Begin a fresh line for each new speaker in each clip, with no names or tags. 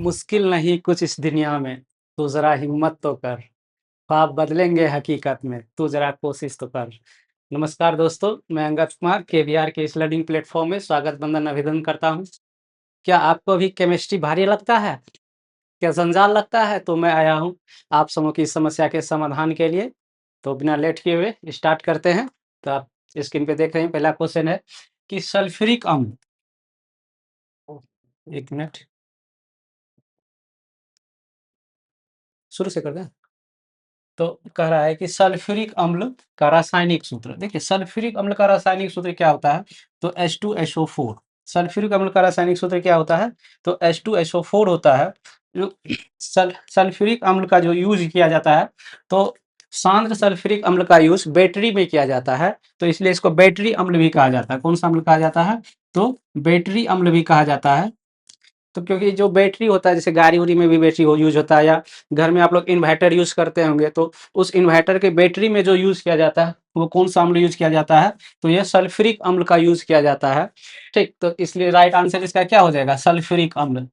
मुश्किल नहीं कुछ इस दुनिया में, तू ज़रा हिम्मत तो कर, ख्वाब बदलेंगे हकीकत में, तू ज़रा कोशिश तो कर। नमस्कार दोस्तों, मैं अंगद कुमार केवीआर के इस लर्निंग प्लेटफ़ॉर्म में स्वागत वंदन अभिनंदन करता हूँ। क्या आपको भी केमिस्ट्री भारी लगता है? क्या जंजाल लगता है? तो मैं आया हूँ आप समूह की इस समस्या के समाधान के लिए। तो बिना लेट किए हुए स्टार्ट करते हैं। तो आप स्क्रीन पे देख रहे हैं, पहला क्वेश्चन है कि सल्फ्यूरिक अम्ल। 1 मिनट, शुरू से कर दें? तो कह रहा है कि सल्फ्यूरिक अम्ल का रासायनिक सूत्र। देखिए सल्फ्यूरिक अम्ल का रासायनिक सूत्र क्या होता है? तो H2SO4। सल्फ्यूरिक अम्ल का रासायनिक सूत्र क्या होता है? तो H2SO4 होता है। जो सल्फ्यूरिक अम्ल का जो यूज किया जाता है, तो सांद्र सल्फ्यूरिक अम्ल का यूज बैटरी में किया जाता है, तो इसलिए इसको बैटरी अम्ल भी कहा जाता है। कौन सा अम्ल कहा जाता है? तो बैटरी अम्ल भी कहा जाता है। तो क्योंकि जो बैटरी होता है, जैसे गाड़ी-उड़ी में भी बैटरी हो यूज़ होता है, या घर में आप लोग इन्वर्टर यूज़ करते होंगे, तो उस इन्वर्टर के बैटरी में जो यूज़ किया जाता है, वो कौन-सा अम्ल यूज़ किया जाता है? तो ये सल्फ्यूरिक अम्ल का यूज़ किया जाता है। ठीक, तो इसलिए राइट आंसर इसका क्या हो जाएगा? सल्फ्यूरिक अम्ल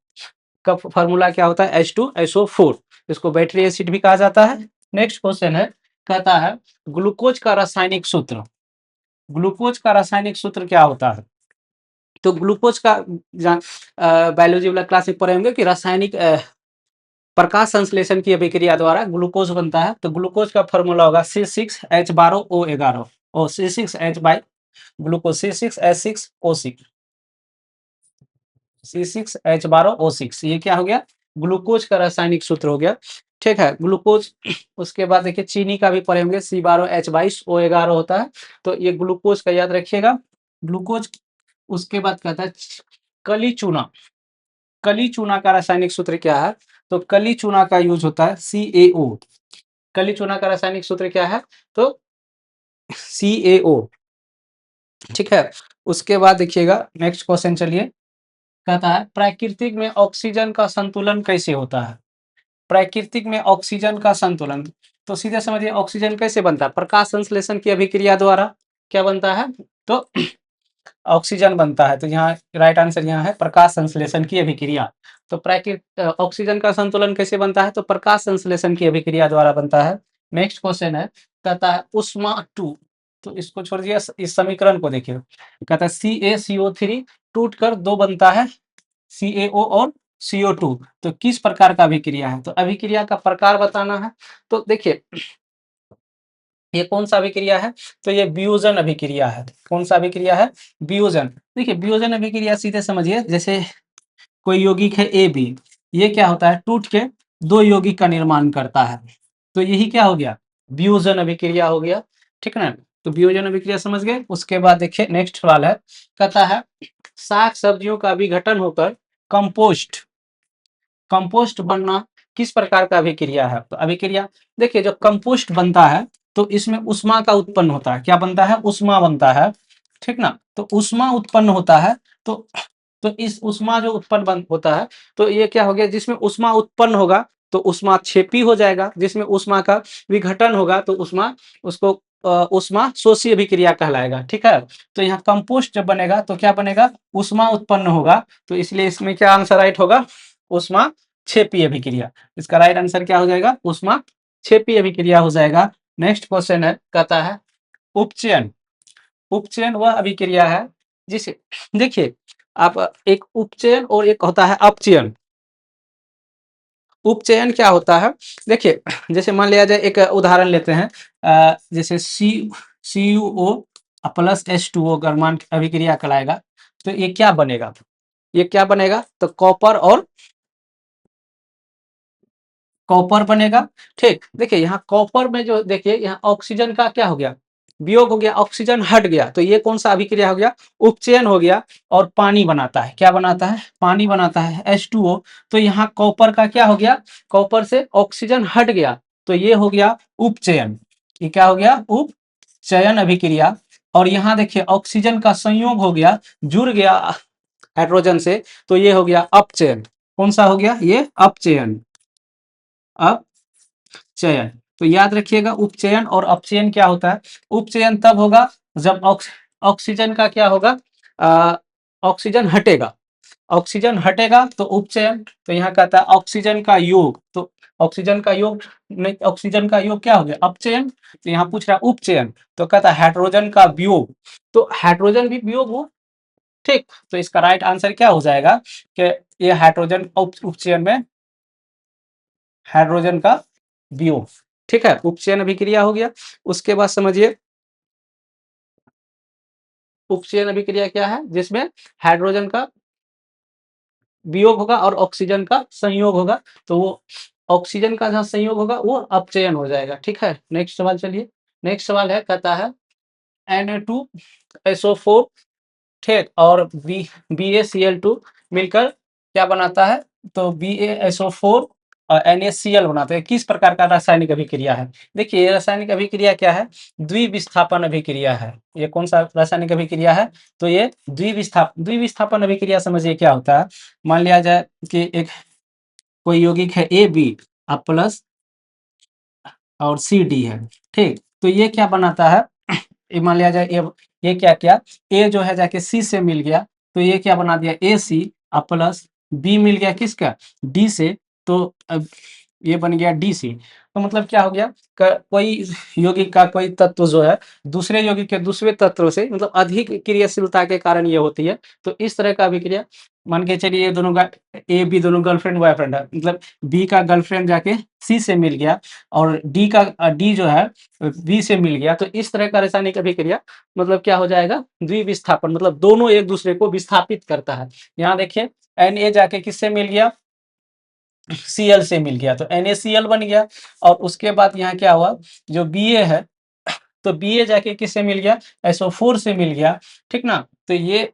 का फ़ॉर्मूला क्या होता है? H2SO4। इसको बैटरी एसिड भी कहा जाता है। नेक्स्ट क्वेश्चन है, कहता है ग्लूकोज़ का रासायनिक सूत्र। ग्लूकोज़ का रासायनिक सूत्र क्या होता है? तो ग्लूकोज़ का बायोलॉजी वाला क्लास में पढ़े होंगे कि रासायनिक प्रकाश संश्लेषण की अभिक्रिया द्वारा ग्लूकोज बनता है। तो ग्लूकोज का फॉर्मूला होगा C6H12O11 और C6H by glucose C6H6O6। C6H12O6 ये क्या हो गया? ग्लूकोज का रासायनिक सूत्र हो गया। ठीक है, ग्लूकोज। उसके बाद देखिए चीनी का भी पढ़े होंगे, C12H22O11 होता है। तो ये ग्लूकोज का याद रखिएगा, ग्लूकोज। उसके बाद कहता है कली चूना। कली चूना का रासायनिक सूत्र क्या है? तो कली चूना का यूज होता है CaO। कली चूना का रासायनिक सूत्र क्या है? तो CaO। ठीक है, उसके बाद देखिएगा नेक्स्ट क्वेश्चन चलिए, कहता है प्राकृतिक में ऑक्सीजन का संतुलन कैसे होता है? प्राकृतिक में ऑक्सीजन का संतुलन, तो सीधे समझिए ऑक्सीजन कैसे बनता है? प्रकाश संश्लेषण की अभिक्रिया द्वारा क्या बनता है? तो ऑक्सीजन बनता है। तो यहाँ राइट आंसर यहाँ है प्रकाश संश्लेषण की अभिक्रिया। तो प्राकृतिक ऑक्सीजन का संतुलन कैसे बनता है? तो प्रकाश संश्लेषण की अभिक्रिया द्वारा बनता है। नेक्स्ट क्वेश्चन है, कहता है उष्मा 2। तो इसको छोड़ दिया, इस समीकरण को देखिए। कहता है CaCO3 टूट कर 2 बनता है CaO और CO2। तो किस प्रकार का अभिक्रिया है? तो अभिक्रिया का प्रकार बताना है। तो देखिए ये कौन सा अभिक्रिया है? तो ये वियोजन अभिक्रिया है। कौन सा अभिक्रिया है? वियोजन। देखिए वियोजन अभिक्रिया सीधे समझिए, जैसे कोई यौगिक है AB, ये क्या होता है? टूट के 2 यौगिक का निर्माण करता है। तो यही क्या हो गया? वियोजन अभिक्रिया हो गया। ठीक है ना? तो वियोजन अभिक्रिया समझ गए। उसके बाद देखिए नेक्स्ट सवाल है, कहता है साग सब्जियों का विघटन होकर कंपोस्ट कंपोस्ट बनना किस प्रकार का अभिक्रिया है? तो अभिक्रिया देखिए, जो कंपोस्ट बनता है तो इसमें ऊष्मा का उत्पन्न होता है। क्या बनता है? ऊष्मा बनता है। ठीक ना? तो ऊष्मा उत्पन्न होता है। तो इस ऊष्मा जो उत्पन्न होता है, तो ये क्या हो गया? जिसमें ऊष्मा उत्पन्न होगा तो ऊष्मा क्षेपी हो जाएगा। जिसमें ऊष्मा का विघटन होगा तो ऊष्मा उसको ऊष्मा शोषी अभिक्रिया कहलाएगा। ठीक है, तो यहाँ कंपोस्ट जब बनेगा तो क्या बनेगा? ऊष्मा उत्पन्न होगा। तो इसलिए इसमें क्या आंसर राइट होगा? ऊष्मा क्षेपी अभिक्रिया। इसका राइट आंसर क्या हो जाएगा? ऊष्मा क्षेपी अभिक्रिया हो जाएगा। नेक्स्ट क्वेश्चन है, कहता है उपचयन। उपचयन वह अभिक्रिया है जिसे देखिए आप, एक उपचयन और एक होता है अपचयन। उपचयन क्या होता है? देखिए जैसे मान लिया जाए, एक उदाहरण लेते हैं, जैसे CuO प्लस H2O गर्मान अभिक्रिया कहलाएगा। तो ये क्या बनेगा? ये क्या बनेगा? तो कॉपर बनेगा। ठीक, देखिए यहाँ कॉपर में जो देखिए यहाँ ऑक्सीजन का क्या हो गया? वियोग हो गया, ऑक्सीजन हट गया। तो ये कौन सा अभिक्रिया हो गया? उपचयन हो गया। और पानी बनाता है। क्या बनाता है? पानी बनाता है, H2O। तो यहाँ कॉपर का क्या हो गया? कॉपर से ऑक्सीजन हट गया, तो ये हो गया उपचयन। ये क्या हो गया? उपचयन अभिक्रिया। और यहाँ देखिए ऑक्सीजन का संयोग हो गया, जुड़ गया हाइड्रोजन से, तो ये हो गया अपचयन। कौन सा हो गया? ये अपचयन। अपचयन। तो याद रखिएगा उपचयन और अपचयन क्या होता है? उपचयन तब होगा जब ऑक्सीजन का क्या होगा? ऑक्सीजन हटेगा। ऑक्सीजन हटेगा तो उपचयन, तो यहाँ कहता है ऑक्सीजन का योग, तो ऑक्सीजन का योग नहीं, ऑक्सीजन का योग क्या हो गया, अपचयन। तो यहाँ पूछ रहा है उपचयन, तो कहता है हाइड्रोजन का वियोग, तो हाइड्रोजन भी वियोग हो, ठीक। तो इसका राइट आंसर क्या हो जाएगा कि ये हाइड्रोजन उपचयन में हाइड्रोजन का वियोग, ठीक है, उपचयन अभिक्रिया हो गया। उसके बाद समझिए उपचयन अभिक्रिया क्या है, जिसमें हाइड्रोजन का वियोग होगा और ऑक्सीजन का संयोग होगा, तो वो ऑक्सीजन का जहां संयोग होगा वो अपचयन हो जाएगा, ठीक है। नेक्स्ट सवाल चलिए, नेक्स्ट सवाल है, कहता है Na2SO4, ठीक, और BaCl2 मिलकर क्या बनाता है, तो BaSO4 और NaCl बनाते हैं, किस प्रकार का रासायनिक अभिक्रिया है। देखिए ये रासायनिक अभिक्रिया क्या है, द्विविस्थापन अभिक्रिया है। ये कौन सा रासायनिक अभिक्रिया है, तो ये द्विविस्थापन अभिक्रिया समझिए क्या होता है। मान लिया जाए कि एक कोई यौगिक है AB प्लस और CD है, ठीक, तो ये क्या बनाता है, ये मान लिया जाए ये क्या किया, ए जो है जाके सी से मिल गया, तो ये क्या बना दिया AC प्लस बी मिल गया किसका, डी से, तो अब ये बन गया DC। तो मतलब क्या हो गया, कोई यौगिक का कोई तत्व जो है दूसरे यौगिक के दूसरे तत्व से मतलब अधिक क्रियाशीलता के कारण ये होती है। तो इस तरह का अभिक्रिया, मान के चलिए ये दोनों का ए बी दोनों गर्लफ्रेंड बॉयफ्रेंड है, मतलब बी का गर्लफ्रेंड जाके सी से मिल गया और डी जो है बी से मिल गया, तो इस तरह का रासायनिक अभिक्रिया मतलब क्या हो जाएगा, द्विविस्थापन, मतलब दोनों एक दूसरे को विस्थापित करता है। यहाँ देखिए Na जाके किससे मिल गया, Cl से मिल गया, तो NaCl बन गया। और उसके बाद यहाँ क्या हुआ, जो Ba है, तो Ba जाके किससे मिल गया, SO4 से मिल गया, ठीक ना। तो ये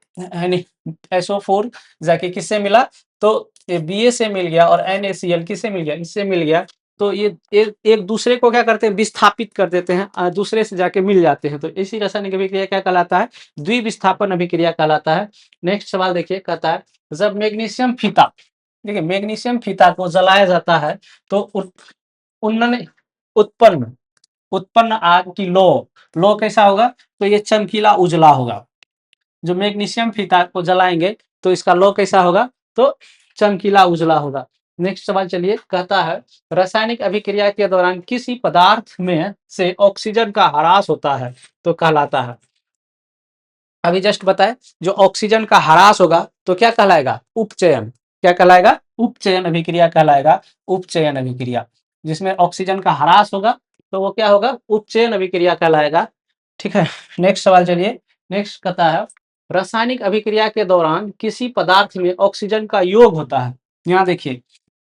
SO4 जाके किससे मिला, तो ये Ba से मिल गया और NaCl किससे मिल गया, इससे मिल गया। तो ये एक दूसरे को क्या करते हैं, विस्थापित कर देते हैं, दूसरे से जाके मिल जाते हैं। तो इसी रासायनिक अभिक्रिया क्या कहलाता है, द्विविस्थापन अभिक्रिया कहलाता है। नेक्स्ट सवाल देखिए, कहता है जब मैग्नीशियम फीता, देखिए मैग्नीशियम फीता को जलाया जाता है तो उन्नन उत्पन्न उत्पन्न आग की लो कैसा होगा, तो ये चमकीला उजला होगा। जो मैग्नीशियम फीता को जलाएंगे तो इसका लो कैसा होगा, तो चमकीला उजला होगा। नेक्स्ट सवाल चलिए, कहता है रासायनिक अभिक्रिया के दौरान किसी पदार्थ में से ऑक्सीजन का ह्रास होता है तो कहलाता है, अभी जस्ट बताए, जो ऑक्सीजन का ह्रास होगा तो क्या कहलाएगा, उपचयन। क्या कहलाएगा, उपचयन अभिक्रिया कहलाएगा, उपचयन अभिक्रिया। जिसमें ऑक्सीजन का ह्रास होगा तो वो क्या होगा, उपचयन अभिक्रिया कहलाएगा, ठीक है। नेक्स्ट सवाल चलिए, नेक्स्ट कहता है रासायनिक अभिक्रिया के दौरान किसी पदार्थ में ऑक्सीजन का योग होता है। यहाँ देखिए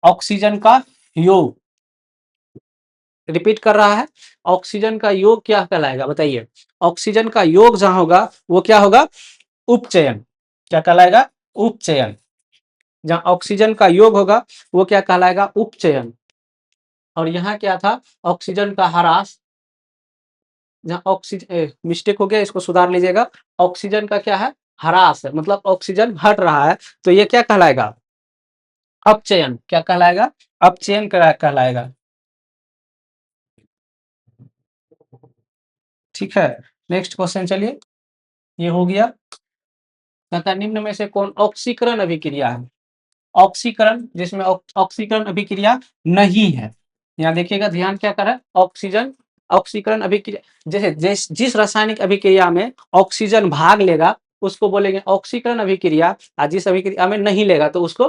ऑक्सीजन का योग, रिपीट कर रहा है, ऑक्सीजन का योग क्या कहलाएगा बताइए, ऑक्सीजन का योग जहां होगा वो क्या होगा, उपचयन। क्या कहलाएगा, उपचयन। जहां ऑक्सीजन का योग होगा वो क्या कहलाएगा, उपचयन। और यहाँ क्या था, ऑक्सीजन का ह्रास, जहां ऑक्सीजन मिस्टेक हो गया, इसको सुधार लीजिएगा। ऑक्सीजन का क्या है, ह्रास है, मतलब ऑक्सीजन हट रहा है, तो ये क्या कहलाएगा, अपचयन। क्या कहलाएगा, अपचयन कहलाएगा, ठीक है। नेक्स्ट क्वेश्चन चलिए, ये हो गया, कहता निम्न में से कौन ऑक्सीकरण अभिक्रिया है, ऑक्सीकरण जिसमें ऑक्सीकरण अभिक्रिया नहीं है। यहाँ देखिएगा, ध्यान क्या कर रहा है, ऑक्सीजन ऑक्सीकरण अभिक्रिया, जैसे जिस रासायनिक अभिक्रिया में ऑक्सीजन भाग लेगा उसको बोलेंगे ऑक्सीकरण अभिक्रिया, और जिस अभिक्रिया में नहीं लेगा तो उसको,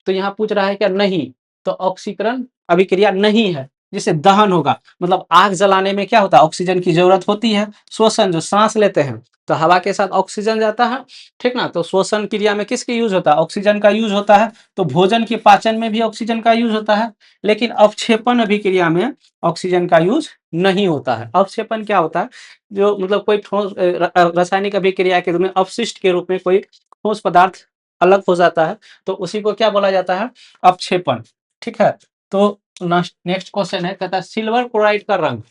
तो यहाँ पूछ रहा है क्या, नहीं, तो ऑक्सीकरण अभिक्रिया नहीं है। जिससे दहन होगा, मतलब आग जलाने में क्या होता है, ऑक्सीजन की जरूरत होती है। श्वसन, जो सांस लेते हैं तो हवा के साथ ऑक्सीजन जाता है, ठीक ना, तो श्वसन क्रिया में किसके यूज होता है, ऑक्सीजन का यूज होता है। तो भोजन के पाचन में भी ऑक्सीजन का यूज होता है, लेकिन अवक्षेपण अभिक्रिया में ऑक्सीजन का यूज नहीं होता है। अवक्षेपण क्या होता है, जो मतलब कोई ठोस रासायनिक अभिक्रिया के रूप में अपशिष्ट के रूप में कोई ठोस पदार्थ अलग हो जाता है, तो उसी को क्या बोला जाता है, अपक्षेपण, ठीक है। तो नेक्स्ट क्वेश्चन है, कहता है सिल्वर क्लोराइड का रंग।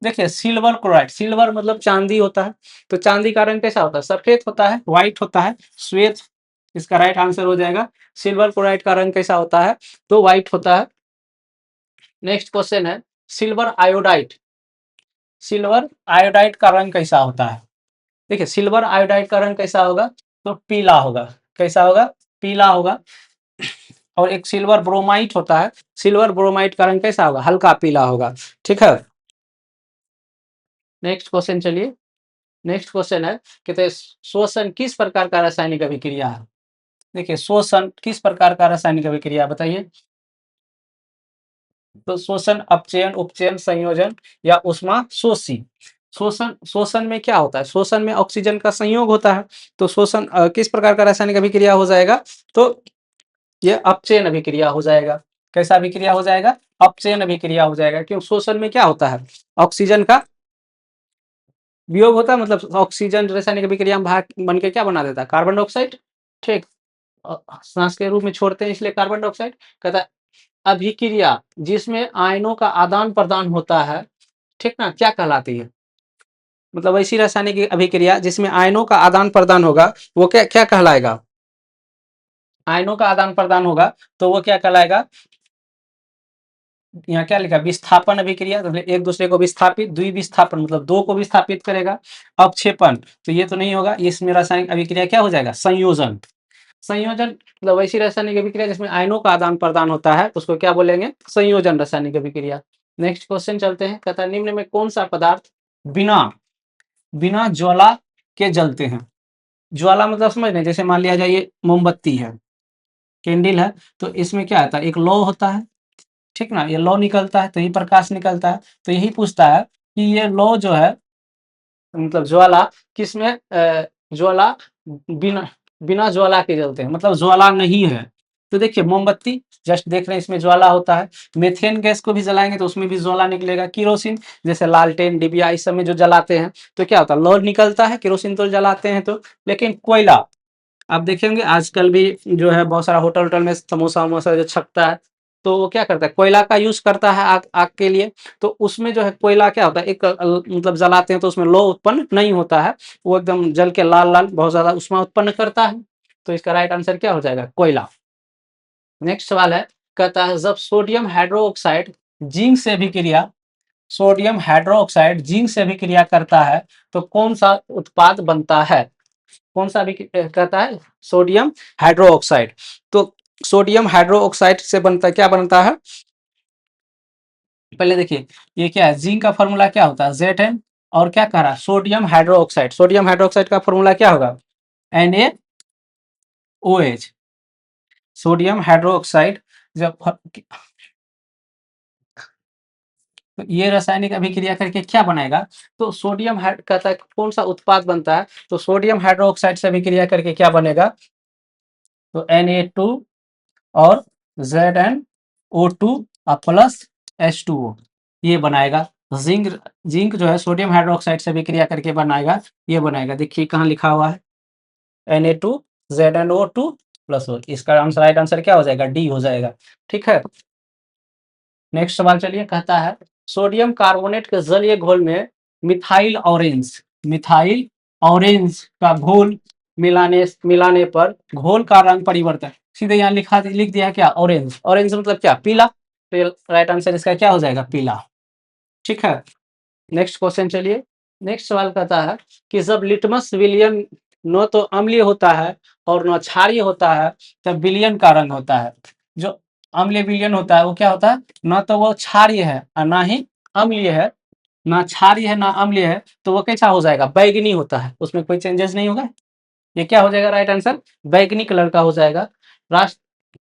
देखिए सिल्वर क्लोराइड, सिल्वर मतलब चांदी होता है, तो चांदी का रंग कैसा होता है, सफेद होता है, व्हाइट होता है, श्वेत, इसका राइट आंसर हो जाएगा। सिल्वर क्लोराइड का रंग कैसा होता है, तो व्हाइट होता है। नेक्स्ट क्वेश्चन है, सिल्वर आयोडाइड, सिल्वर आयोडाइड का रंग कैसा होता है। देखिए सिल्वर आयोडाइड का रंग कैसा होगा, तो पीला होगा, कैसा होगा, पीला होगा, और एक सिल्वर ब्रोमाइट होता है, सिल्वर ब्रोमाइट का रंग कैसा होगा, हल्का पीला होगा। ठीक है, नेक्स्ट क्वेश्चन चलिए। नेक्स्ट क्वेश्चन है, कहते हैं शोषण किस प्रकार का रासायनिक अभिक्रिया है। देखिए शोषण किस प्रकार का रासायनिक अभिक्रिया बताइए। तो शोषण अपचयन, उपचयन, संयोजन या उष्मा शोषी। शोषण, शोषण में क्या होता है, शोषण में ऑक्सीजन का संयोग होता है। तो शोषण किस प्रकार का रासायनिक अभिक्रिया हो जाएगा, तो ये अपचयन अभिक्रिया हो जाएगा। कैसा अभिक्रिया हो जाएगा, अपचयन अभिक्रिया हो जाएगा। क्यों, शोषण में क्या होता है, ऑक्सीजन का वियोग होता है, मतलब ऑक्सीजन रासायनिक अभिक्रिया में भाग बन के क्या बना देता है, कार्बन डाइऑक्साइड। ठीक, सांस के रूप में छोड़ते हैं इसलिए कार्बन डाइऑक्साइड। कहता है अभिक्रिया जिसमें आयनों का आदान प्रदान होता है, ठीक ना, क्या कहलाती है, मतलब ऐसी रासायनिक अभिक्रिया जिसमें आयनों का आदान प्रदान होगा, वो क्या क्या कहलाएगा, आयनों का आदान प्रदान होगा तो वो क्या कहलाएगा, यहाँ क्या लिखा, विस्थापन अभिक्रिया, तो एक दूसरे को विस्थापित, द्विविस्थापन मतलब दो को विस्थापित करेगा। अपक्षेपण, तो ये तो नहीं होगा, इसमें रासायनिक अभिक्रिया क्या हो जाएगा, संयोजन। संयोजन मतलब ऐसी रासायनिक अभिक्रिया जिसमें आयनों का आदान प्रदान होता है, उसको क्या बोलेंगे, संयोजन रासायनिक अभिक्रिया। नेक्स्ट क्वेश्चन चलते हैं, कहता है निम्न में कौन सा पदार्थ बिना बिना ज्वाला के जलते हैं। ज्वाला मतलब समझ रहे हैं, जैसे मान लिया जाए ये मोमबत्ती है, कैंडल है, तो इसमें क्या आता है, एक लौ होता है, ठीक ना, ये लौ निकलता है तो यही प्रकाश निकलता है। तो यही पूछता है कि ये लौ जो है, मतलब ज्वाला किसमें ज्वाला बिना बिना ज्वाला के जलते हैं, मतलब ज्वाला नहीं है। तो देखिए मोमबत्ती जस्ट देख रहे हैं, इसमें ज्वाला होता है। मेथेन गैस को भी जलाएंगे तो उसमें भी ज्वाला निकलेगा। केरोसिन जैसे लालटेन, डिबिया, इस सब में जो जलाते हैं तो क्या होता है, लौ निकलता है, केरोसिन तो जलाते हैं तो। लेकिन कोयला, आप देखेंगे आजकल भी जो है बहुत सारा होटल होटल में समोसा वमोसा जो छकता है, तो वो क्या करता है, कोयला का यूज करता है आग आग के लिए। तो उसमें जो है कोयला क्या होता है, एक मतलब जलाते हैं तो उसमें लौ उत्पन्न नहीं होता है, वो एकदम जल के लाल लाल बहुत ज्यादा उष्मा उत्पन्न करता है। तो इसका राइट आंसर क्या हो जाएगा, कोयला। नेक्स्ट सवाल है, कहता है जब सोडियम हाइड्रोक्साइड जिंक से अभिक्रिया, सोडियम हाइड्रोक्साइड जिंक से अभिक्रिया करता है तो कौन सा उत्पाद बनता है। कौन सा भी कहता है, सोडियम हाइड्रोक्साइड। तो सोडियम हाइड्रोक्साइड से बनता क्या बनता है, पहले देखिए ये क्या है, जिंक का फॉर्मूला क्या होता है, Zn, और क्या कह रहा है, सोडियम हाइड्रोक्साइड। सोडियम हाइड्रोक्साइड का फॉर्मूला क्या होगा, NaOH। सोडियम हाइड्रोक्साइड जब तो ये रासायनिक अभिक्रिया करके क्या बनाएगा, तो सोडियम कहता है कौन सा उत्पाद बनता है, तो सोडियम हाइड्रोक्साइड से अभिक्रिया करके क्या बनेगा, तो Na2 और ZnO2 प्लस H2O, ये बनाएगा। जिंक, जिंक जो है सोडियम हाइड्रोक्साइड से विक्रिया करके बनाएगा, ये बनाएगा। देखिए कहाँ लिखा हुआ है, Na2 ZnO2 प्लस O। इसका आंसर, राइट आंसर क्या हो जाएगा, डी हो जाएगा। ठीक है, नेक्स्ट सवाल चलिए, कहता है सोडियम कार्बोनेट के जलीय घोल में मिथाइल ऑरेंज, मिथाइल ऑरेंज का घोल मिलाने मिलाने पर घोल का रंग परिवर्तन, सीधे यहाँ लिख दिया क्या, ऑरेंज। ऑरेंज मतलब क्या, पीला। तो राइट आंसर इसका क्या हो जाएगा, पीला। ठीक है, नेक्स्ट क्वेश्चन चलिए। नेक्स्ट सवाल कहता है कि जब लिटमस विलियन न तो अम्लीय होता है और न क्षारीय होता है, तब विलियन का रंग होता है। जो अम्लीय विलियन होता है वो क्या होता है, न तो वो क्षारीय है और ना ही अम्लीय है, ना क्षारीय है ना अम्लीय है, तो वो कैसा हो जाएगा, बैगनी होता है, उसमें कोई चेंजेस नहीं होगा। ये क्या हो जाएगा, राइट आंसर बैगनी कलर का हो जाएगा।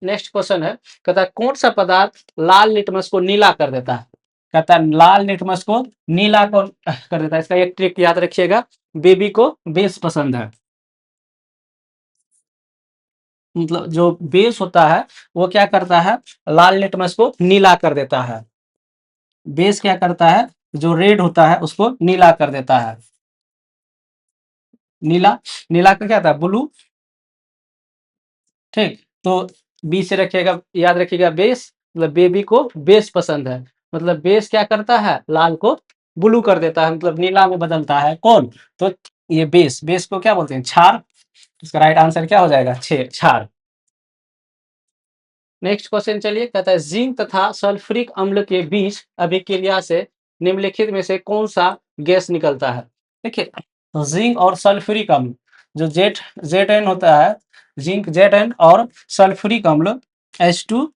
नेक्स्ट क्वेश्चन है, कहता है कौन सा पदार्थ लाल लिटमस को नीला कर देता है। कहता है लाल लिटमस को नीला को कर देता है। इसका एक ट्रिक याद रखिएगा, बेबी को बेस पसंद है, मतलब जो बेस होता है वो क्या करता है, लाल लिटमस को नीला कर देता है। बेस क्या करता है, जो रेड होता है उसको नीला कर देता है। नीला, नीला का क्या था, ब्लू। ठीक, तो बी से रखिएगा, याद रखिएगा बेस, मतलब बेबी को बेस पसंद है, मतलब बेस क्या करता है, लाल को ब्लू कर देता है, मतलब नीला में बदलता है कौन, तो ये बेस, बेस को क्या बोलते हैं, क्षार। इसका राइट आंसर क्या हो जाएगा, क्षार। नेक्स्ट क्वेश्चन चलिए, कहता है जिंक तथा सल्फ्यूरिक अम्ल के बीच अभिक्रिया से निम्नलिखित में से कौन सा गैस निकलता है। देखिए जिंक और सल्फ्यूरिक अम्ल, जो जेट जेट एन होता है, जिंक Zn और सल्फ्यूरिक अम्ल H2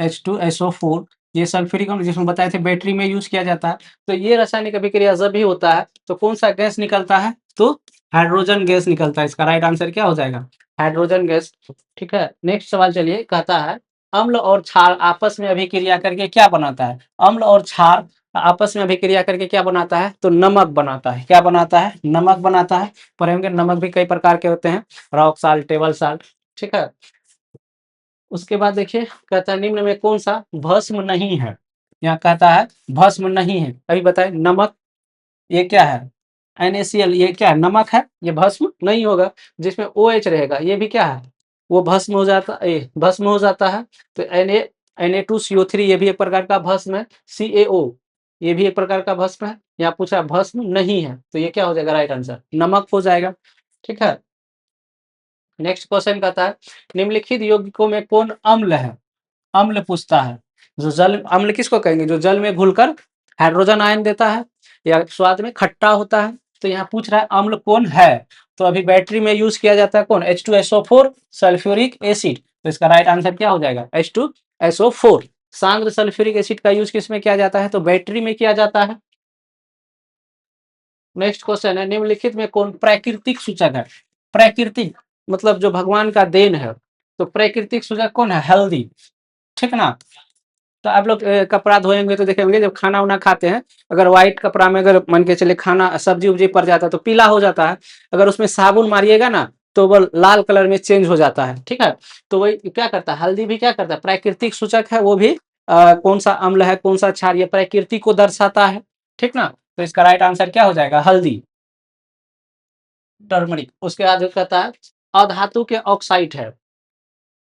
H2SO4, ये सल्फ्यूरिक अम्ल जिसमें बताए थे बैटरी में यूज किया जाता है। तो ये रासायनिक अभिक्रिया जब भी होता है तो कौन सा गैस निकलता है? तो हाइड्रोजन गैस निकलता है। इसका राइट आंसर क्या हो जाएगा? Hydrogen gas. ठीक है, नेक्स्ट सवाल चलिए, कहता है अम्ल और क्षार आपस में अभिक्रिया करके क्या बनाता है? अम्ल और क्षार आपस में अभिक्रिया करके क्या बनाता है? तो नमक बनाता है। क्या बनाता है? नमक बनाता है। पढ़े होंगे, नमक भी कई प्रकार के होते हैं, रॉक साल्ट, टेबल साल्ट। ठीक है, उसके बाद देखिए, कहता है निम्न में कौन सा भस्म नहीं है? यहाँ कहता है भस्म नहीं है। अभी बताए, नमक ये क्या है? NaCl ये क्या है? नमक है, ये भस्म नहीं होगा। जिसमें OH रहेगा ये भी क्या है? वो भस्म हो जाता, भस्म हो जाता है। तो Na2CO3 ये भी एक प्रकार का भस्म है। CaO ये भी एक प्रकार का भस्म है। यहाँ पूछा भस्म नहीं है, तो ये क्या हो जाएगा? राइट आंसर नमक हो जाएगा। ठीक है, नेक्स्ट क्वेश्चन कहता है निम्नलिखित यौगिकों में कौन अम्ल है? अम्ल पूछता है। जो जल, अम्ल किसको कहेंगे? जो जल में घुलकर हाइड्रोजन आयन देता है या स्वाद में खट्टा होता है। तो यहाँ पूछ रहा है अम्ल कौन है? तो अभी बैटरी में यूज किया जाता है कौन? H2SO4, sulphuric acid. तो इसका राइट आंसर क्या हो जाएगा? H2SO4। सांद्र सल्फ्यूरिक एसिड का यूज किस में किया जाता है? तो बैटरी में किया जाता है। नेक्स्ट क्वेश्चन है निम्नलिखित में कौन प्राकृतिक सूचक है? प्राकृतिक मतलब जो भगवान का देन है। तो प्राकृतिक सूचक कौन है? हल्दी। ठीक ना? तो आप लोग कपड़ा धोएंगे तो देखेंगे, जब खाना वाना खाते हैं, अगर व्हाइट कपड़ा में अगर मान के चले खाना सब्जी उब्जी पड़ जाता है तो पीला हो जाता है। अगर उसमें साबुन मारिएगा ना तो वो लाल कलर में चेंज हो जाता है। ठीक है, तो वही क्या करता है, हल्दी भी क्या करता है? प्राकृतिक सूचक है वो भी। कौन सा अम्ल है, कौन सा क्षार, ये प्रकृति को दर्शाता है। ठीक ना? तो इसका राइट आंसर क्या हो जाएगा? हल्दी, टर्मरिक। उसके बाद कहता है अधातु के ऑक्साइड है।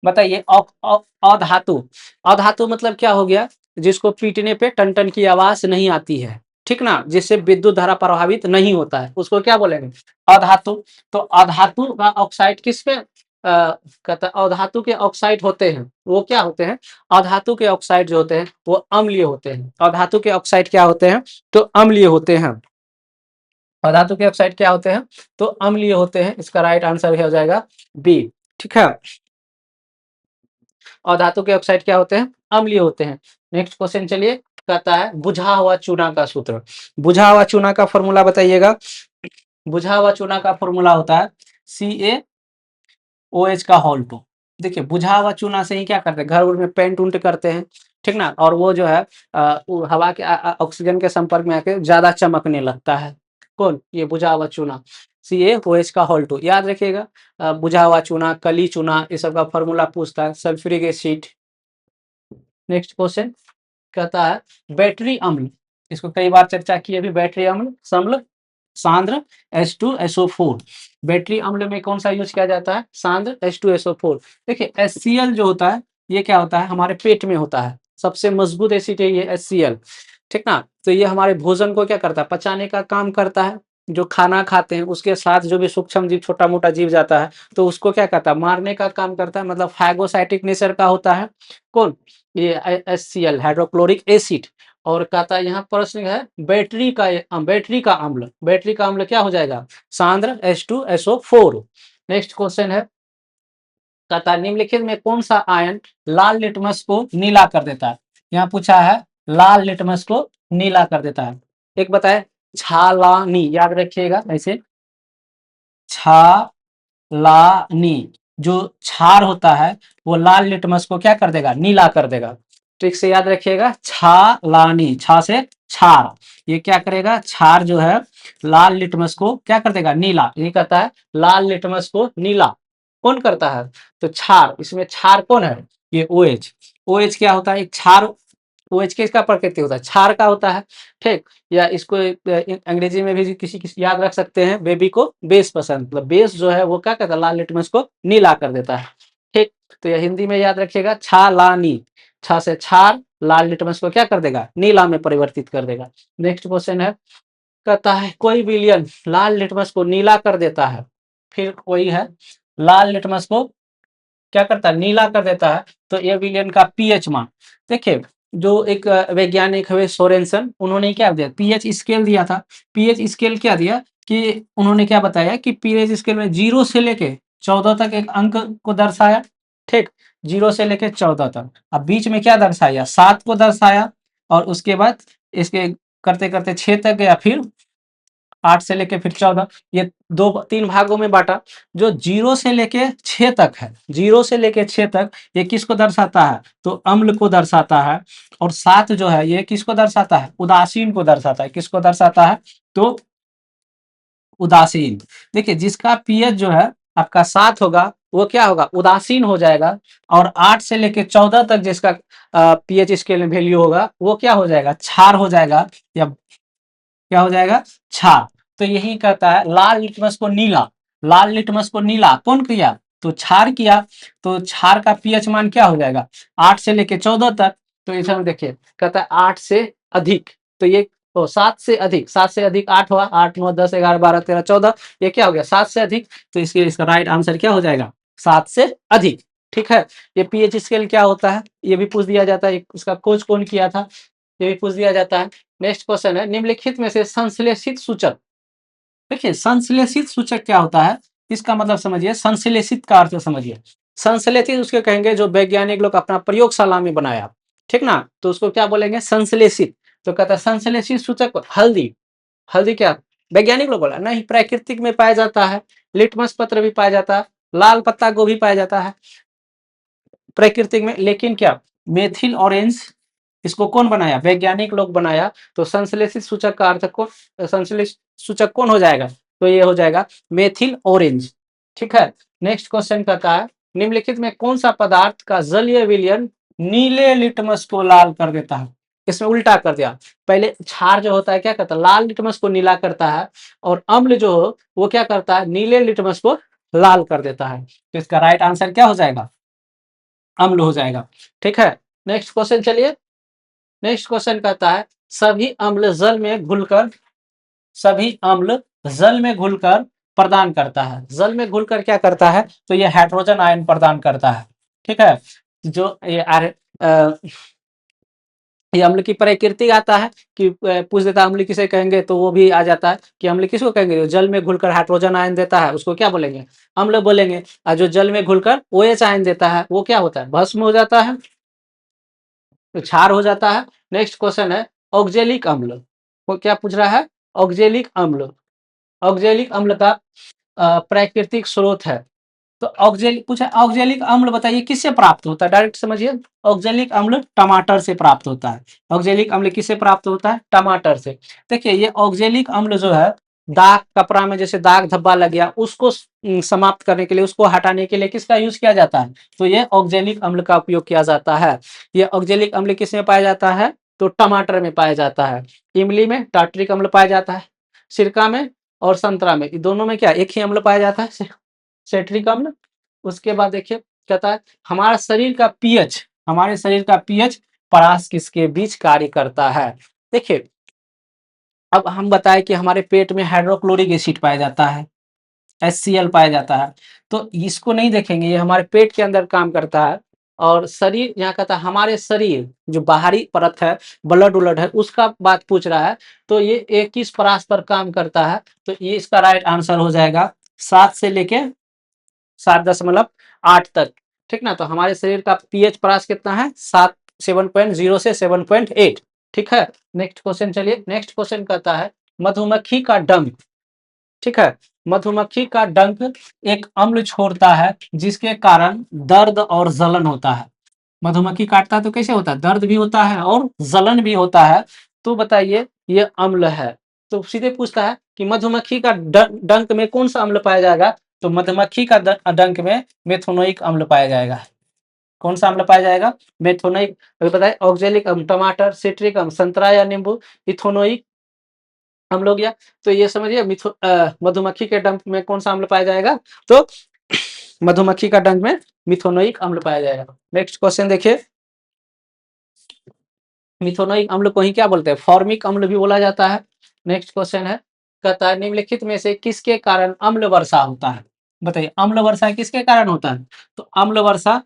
बताइए, अधातु। अधातु मतलब क्या हो गया? जिसको पीटने पे टन टन की आवाज नहीं आती है। ठीक ना? जिससे विद्युत धारा प्रभावित नहीं होता है, उसको क्या बोलेंगे? अधातु। तो अधातु का ऑक्साइड किस पे कहता है? अधातु के ऑक्साइड होते हैं, वो क्या होते हैं? अधातु के ऑक्साइड जो होते हैं वो अम्लीय होते हैं। अधातु के ऑक्साइड क्या होते हैं? तो अम्लीय होते हैं। अधातु के ऑक्साइड क्या होते हैं? तो अम्लीय होते हैं। इसका राइट आंसर हो जाएगा बी। ठीक है, और धातु के ऑक्साइड क्या होते हैं? अम्लीय होते हैं। नेक्स्ट क्वेश्चन चलिए, कहता है बुझा हुआ चूना का सूत्र। बुझा हुआ चूना का फॉर्मूला बताइएगा। बुझा हुआ चूना का फॉर्मूला होता है CaOH का होल 2। देखिए, बुझा हुआ चूना से ही क्या करते हैं? घर उर में पेंट उंट करते हैं। ठीक ना? और वो जो है वो हवा के ऑक्सीजन के संपर्क में आके ज्यादा चमकने लगता है। कौन? ये बुझा हुआ चूना। CaOH का होल 2 याद रखिएगा। बुझा हुआ चूना, कली चूना, ये सब का फॉर्मूला पूछता है। Sulphuric acid. नेक्स्ट क्वेश्चन कहता है बैटरी अम्ल। इसको कई बार चर्चा की अभी। बैटरी अम्ल, सम्ल, सांद्र H2SO4। बैटरी अम्ल में कौन सा यूज किया जाता है? सांद्र H2SO4। देखिए, HCl जो होता है ये क्या होता है? हमारे पेट में होता है। सबसे मजबूत एसिड है ये HCl। ठीक ना? तो ये हमारे भोजन को क्या करता है? पचाने का काम करता है। जो खाना खाते हैं उसके साथ जो भी सूक्ष्म जीव, छोटा मोटा जीव जाता है तो उसको क्या करता है? मारने का काम करता है। मतलब फाइगोसाइटिक नेचर का होता है। कौन? ये HCl, हाइड्रोक्लोरिक एसिड। और कहता है यहाँ प्रश्न है बैटरी का अम्ल। बैटरी का अम्ल क्या हो जाएगा? सांद्र H2SO4। नेक्स्ट क्वेश्चन है, कहता है निम्नलिखित में कौन सा आयन लाल लिटमस को नीला कर देता है? यहाँ पूछा है लाल लिटमस को नीला कर देता है। एक बताए, छालानी। याद रखिएगा ऐसे, छालानी। जो क्षार होता है वो लाल लिटमस को क्या कर देगा? नीला कर देगा। ट्रिक से याद रखिएगा, छालानी, छा से क्षार। ये क्या करेगा? क्षार जो है लाल लिटमस को क्या कर देगा? नीला। ये कहता है लाल लिटमस को नीला कौन करता है? तो क्षार। इसमें क्षार कौन है? ये OH। OH क्या होता है? एक क्षार। OH किसका प्रकृति होता है? क्षार का होता है। ठीक, या इसको अंग्रेजी में भी किसी याद रख सकते हैं, बेबी को बेस पसंद। मतलब बेस जो है वो क्या करता है? लाल लिटमस को नीला कर देता है। ठीक, तो यह हिंदी में याद रखिएगा, छालानी। छा से क्षार, लाल लिटमस को क्या कर देगा? नीला में परिवर्तित कर देगा। नेक्स्ट क्वेश्चन है, कहता है कोई विलयन लाल लिटमस को नीला कर देता है। फिर कोई है लाल लिटमस को क्या करता है? नीला कर देता है। तो ये विलयन का pH मान। देखिए, जो एक वैज्ञानिक हुए सोरेनसन, उन्होंने क्या दिया, पीएच स्केल दिया था। पीएच स्केल क्या दिया कि उन्होंने क्या बताया कि पीएच स्केल में 0 से लेके 14 तक एक अंक को दर्शाया, ठीक? 0 से लेके 14 तक। अब बीच में क्या दर्शाया, 7 को दर्शाया, और उसके बाद इसके करते-करते 6 तक गया, फिर 8 से लेके फिर 14, ये 2-3 भागों में बाँटा। जो 0 से लेके 6 तक है, 0 से लेके 6 तक, ये किसको दर्शाता है? तो अम्ल को दर्शाता है। और 7 जो है, ये किसको दर्शाता है? उदासीन को दर्शाता है। किसको दर्शाता है? तो उदासीन। देखिए, जिसका पीएच जो है आपका 7 होगा, वो क्या होगा? उदासीन हो जाएगा। और 8 से लेके 14 तक जिसका पीएच स्केल में वैल्यू होगा, वो क्या हो जाएगा? क्षार हो जाएगा, या क्या हो जाएगा? क्षार। तो यही कहता है, लाल लिटमस को नीला, लाल लिटमस को नीला कौन किया? तो क्षार किया। तो क्षार का पीएच मान क्या हो जाएगा? 8 से लेके 14 तक। तो इसमें देखिए, कहता है 8 से अधिक, तो ये 7 से अधिक, 7 से अधिक 8 हुआ, 8 9 10 11 12 13 14, ये क्या हो गया? 7 से अधिक। तो इसका राइट आंसर क्या हो जाएगा? 7 से अधिक। ठीक है। ये पीएच स्केल क्या होता है, ये भी पूछ दिया जाता है, इसका खोज कौन किया था, ये भी पूछ दिया जाता है। नेक्स्ट क्वेश्चन है, निम्नलिखित में से संश्लेषित सूचक। देखिए, संश्लेषित सूचक क्या होता है, इसका मतलब समझिए, संश्लेषित का अर्थ समझिए। संश्लेषित उसके कहेंगे जो वैज्ञानिक लोग अपना प्रयोगशाला में बनाया, ठीक ना, तो उसको क्या बोलेंगे? संश्लेषित। तो कहता है संश्लेषित सूचक हल्दी। हल्दी क्या वैज्ञानिक लोग बोला? नहीं, प्राकृतिक में पाया जाता है। लिटमस पत्र भी पाया जाता है, लाल पत्ता गोभी पाया जाता है प्राकृतिक में, लेकिन क्या मेथिल ऑरेंज, इसको कौन बनाया? वैज्ञानिक लोग बनाया। तो संश्लेषित सूचक का अर्थ को, संश्लेषित सूचक कौन हो जाएगा? तो ये हो जाएगा मेथिल ऑरेंज। ठीक है। नेक्स्ट क्वेश्चन कहता है, निम्नलिखित में कौन सा पदार्थ का जलीय विलयन नीले लिटमस को लाल कर देता है? इसमें उल्टा कर दिया। पहले क्षार जो होता है क्या करता है? लाल लिटमस को नीला करता है। और अम्ल जो हो वो क्या करता है? नीले लिटमस को लाल कर देता है। तो इसका राइट आंसर क्या हो जाएगा? अम्ल हो जाएगा। ठीक है। नेक्स्ट क्वेश्चन चलिए। नेक्स्ट क्वेश्चन कहता है, सभी अम्ल जल में घुलकर, सभी अम्ल जल में घुलकर प्रदान करता है। जल में घुलकर क्या करता है? तो ये हाइड्रोजन आयन प्रदान करता है। ठीक है। जो ये अम्ल की प्रकृति आता है कि पूछ देता अम्ल किसे कहेंगे, तो वो भी आ जाता है कि अम्ल किसको कहेंगे? जो जल में घुलकर हाइड्रोजन आयन देता है उसको क्या बोलेंगे? अम्ल बोलेंगे। और जो जल में घुलकर OH आयन देता है वो क्या होता है? भस्म हो जाता है, तो क्षार हो जाता है। नेक्स्ट क्वेश्चन है, ऑक्जेलिक अम्ल। वो क्या पूछ रहा है? ऑक्जेलिक अम्ल। ऑक्जेलिक अम्ल का प्राकृतिक स्रोत है। तो ऑक्जेलिक पूछा, ऑक्जेलिक अम्ल बताइए किससे प्राप्त होता है? डायरेक्ट समझिए, ऑक्जेलिक अम्ल टमाटर से प्राप्त होता है। ऑक्जेलिक अम्ल किससे प्राप्त होता है? टमाटर से। देखिए, ये ऑक्जेलिक अम्ल जो है, दाग कपड़ा में जैसे दाग धब्बा लग गया, उसको समाप्त करने के लिए, उसको हटाने के लिए किसका यूज किया जाता है? तो ये ऑक्जेलिक अम्ल का उपयोग किया जाता है। ये ऑक्जेलिक अम्ल किसमें पाया जाता है? तो टमाटर में पाया जाता है। इमली में टार्ट्रिक अम्ल पाया जाता है। सिरका में और संतरा में, दोनों में क्या एक ही अम्ल पाया जाता है? सेट्रिक अम्ल। उसके बाद देखिए, कहता है हमारा शरीर का पीएच, हमारे शरीर का पीएच परास किसके बीच कार्य करता है? देखिए, अब हम बताएं कि हमारे पेट में हाइड्रोक्लोरिक एसिड पाया जाता है, HCl पाया जाता है। तो इसको नहीं देखेंगे, ये हमारे पेट के अंदर काम करता है। और शरीर, यहाँ कहता है हमारे शरीर जो बाहरी परत है, ब्लड उलड है, उसका बात पूछ रहा है। तो ये 21 परास पर काम करता है। तो ये इसका राइट आंसर हो जाएगा 7 से लेके 7.8 तक। ठीक ना। तो हमारे शरीर का पीएच परास कितना है? 7.0 से 7.8। ठीक है। नेक्स्ट क्वेश्चन चलिए। नेक्स्ट क्वेश्चन कहता है, मधुमक्खी का डंक, ठीक है, मधुमक्खी का डंक एक अम्ल छोड़ता है जिसके कारण दर्द और जलन होता है। मधुमक्खी काटता है तो कैसे होता है? दर्द भी होता है और जलन भी होता है। तो बताइए, ये अम्ल है। तो सीधे पूछता है कि मधुमक्खी का डंक में कौन सा अम्ल पाया जाएगा? तो मधुमक्खी का डंक में मेथोनोइक अम्ल पाया जाएगा। कौन सा अम्ल पाया जाएगा? मेथोनोइक। अभी बताए, ऑक्जेलिक अम्ल टमाटर, सिट्रिक अम्ल संतरा या नींबू, इथोनोइक अम्ल हो गया। तो ये समझिए, मधुमक्खी के डंक में कौन सा अम्ल पाया जाएगा? तो मधुमक्खी का डंक में मिथोनोइक अम्ल पाया जाएगा। नेक्स्ट क्वेश्चन देखिए, मिथोनोइक अम्ल को ही क्या बोलते हैं? फॉर्मिक अम्ल भी बोला जाता है। नेक्स्ट क्वेश्चन है, कहता है निम्नलिखित में से किसके कारण अम्ल वर्षा होता है? बताइए, अम्ल वर्षा किसके कारण होता है? तो अम्ल वर्षा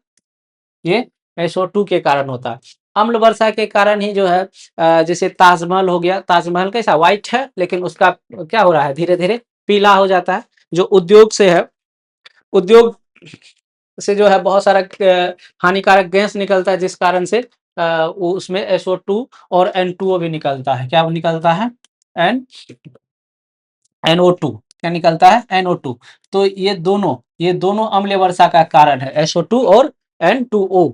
ये SO2 के कारण होता है। अम्ल वर्षा के कारण ही जो है जैसे ताजमहल हो गया, ताजमहल कैसा व्हाइट है लेकिन उसका क्या हो रहा है, धीरे धीरे पीला हो जाता है। जो उद्योग से है, उद्योग से जो है बहुत सारा हानिकारक गैस निकलता है, जिस कारण से वो उसमें SO2 और N2O भी निकलता है। क्या निकलता है? एन NO2 क्या निकलता है? NO2। तो ये दोनों अम्ल वर्षा का कारण है, SO2 और N2O।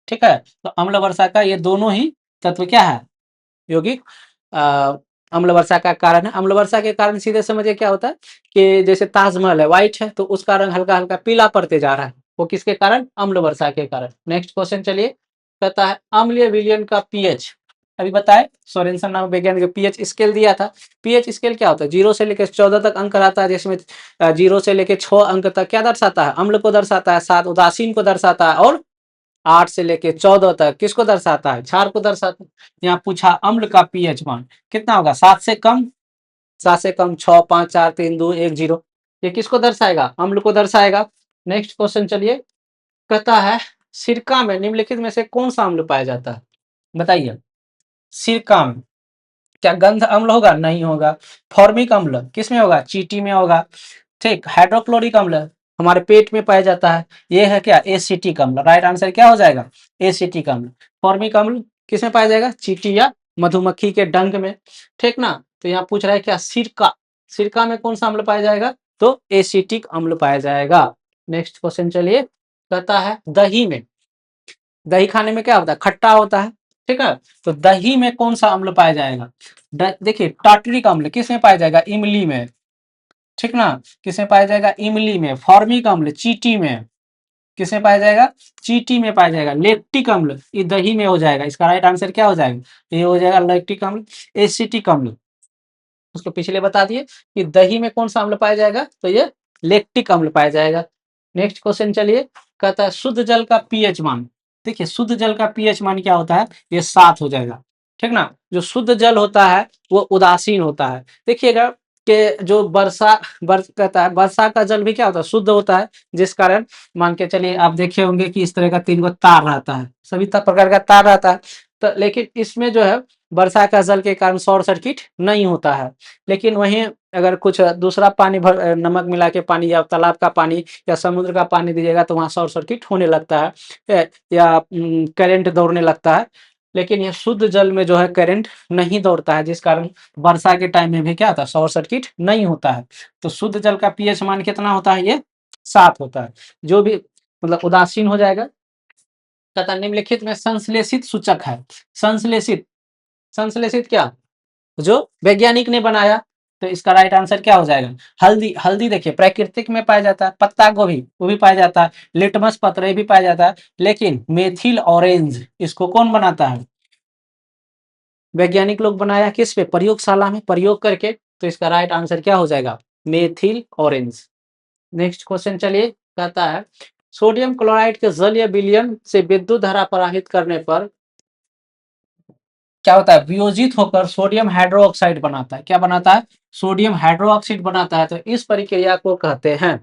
ठीक है, तो अम्ल वर्षा का ये दोनों ही तत्व क्या है, यौगिक अम्ल वर्षा का कारण है। अम्ल वर्षा के कारण सीधे समझिए क्या होता है कि जैसे ताजमहल है व्हाइट है, तो उसका रंग हल्का हल्का पीला पड़ते जा रहा है, वो किसके कारण? अम्ल वर्षा के कारण। नेक्स्ट क्वेश्चन चलिए, कहता है अम्लीय विलयन का पीएच। अभी बताए सोरेनसन नामक वैज्ञानिक ने पीएच स्केल दिया था। पीएच स्केल क्या होता है? 0 से लेकर 14 तक अंक रहता है, जिसमें 0 से लेकर 6 अंक तक क्या दर्शाता है? अम्ल को दर्शाता है, 7 उदासीन को दर्शाता है, और 8 से लेके 14 तक किसको दर्शाता है? क्षार को दर्शाता है। यहाँ पूछा अम्ल का पीएच मान कितना होगा? 7 से कम, 7 से कम 6, 5, 4, 3, 2, 1, 0। ये किसको दर्शाएगा? अम्ल को दर्शाएगा। नेक्स्ट क्वेश्चन चलिए, कहता है सिरका में निम्नलिखित में से कौन सा अम्ल पाया जाता है? बताइए। सिरका में क्या गंध अम्ल होगा? नहीं होगा। फॉर्मिक अम्ल किस में होगा? चींटी में होगा। ठीक, हाइड्रोक्लोरिक अम्ल हमारे पेट में पाया जाता है, ये है क्या? एसिटिक अम्ल। राइट आंसर क्या हो जाएगा? एसिटिक अम्ल। फॉर्मिक अम्ल किस में पाया जाएगा? चींटी या मधुमक्खी के डंक में। ठीक ना, तो यहाँ पूछ रहा है क्या? सिरका, सिरका में कौन सा अम्ल पाया जाएगा? तो एसिटिक अम्ल पाया जाएगा। नेक्स्ट क्वेश्चन चलिए, कहता है दही में, दही खाने में क्या होता है? खट्टा होता है। ठीक है, तो दही में कौन सा अम्ल पाया जाएगा? देखिए टार्टरिक अम्ल किस में पाया जाएगा? इमली में। ठीक ना, किसमें पाया जाएगा? इमली में। फॉर्मिक अम्ल चींटी में। किसमें पाया जाएगा? चींटी में पाया जाएगा। लेक्टिक अम्ल ये दही में हो जाएगा। इसका राइट आंसर क्या हो जाएगा? ये हो जाएगा लेक्टिक अम्ल। एसिटिक अम्ल उसको पिछले बता दिए कि दही में कौन सा अम्ल पाया जाएगा, तो ये लेक्टिक अम्ल पाया जाएगा। नेक्स्ट क्वेश्चन चलिए, कहता है शुद्ध जल का पीएच मान। देखिए शुद्ध जल का पीएच मान क्या होता है? ये 7 हो जाएगा। ठीक ना, जो शुद्ध जल होता है वो उदासीन होता है। देखिएगा कि जो वर्ष कहता है वर्षा का जल भी क्या होता है? शुद्ध होता है, जिस कारण मान के चलिए आप देखे होंगे कि इस तरह का 3 गो तार रहता है, सभी प्रकार का तार रहता है। तो लेकिन इसमें जो है वर्षा का जल के कारण शॉर्ट सर्किट नहीं होता है। लेकिन वहीं अगर कुछ दूसरा पानी भर नमक मिला के पानी या तालाब का पानी या समुद्र का पानी दीजिएगा तो वहाँ शॉर्ट सर्किट होने लगता है, या करंट दौड़ने लगता है। लेकिन ये शुद्ध जल में जो है करंट नहीं दौड़ता है, जिस कारण वर्षा के टाइम में भी क्या होता है? शॉर्ट सर्किट नहीं होता है। तो शुद्ध जल का पीएच मान कितना होता है? ये 7 होता है। जो भी मतलब उदासीन हो जाएगा। तथा निम्नलिखित में संश्लेषित सूचक है। संश्लेषित, संश्लेषित क्या? जो वैज्ञानिक ने बनाया। तो इसका राइट आंसर क्या हो जाएगा? हल्दी। हल्दी देखिए प्राकृतिक में पाया जाता है। पत्ता गोभी वो भी पाया जाता है। लिटमस पत्र ये भी पाया जाता है। लेकिन मेथिल ऑरेंज इसको कौन बनाता है? वैज्ञानिक लोग बनाया किस पे? प्रयोगशाला में प्रयोग करके। तो इसका राइट आंसर क्या हो जाएगा? Methyl orange. नेक्स्ट क्वेश्चन चलिए, कहता है सोडियम क्लोराइड के जलीय विलयन से विद्युत धारा प्रवाहित करने पर क्या होता है? वियोजित होकर सोडियम हाइड्रोक्साइड बनाता है। क्या बनाता है? सोडियम हाइड्रोक्साइड बनाता है। तो इस प्रक्रिया को कहते हैं,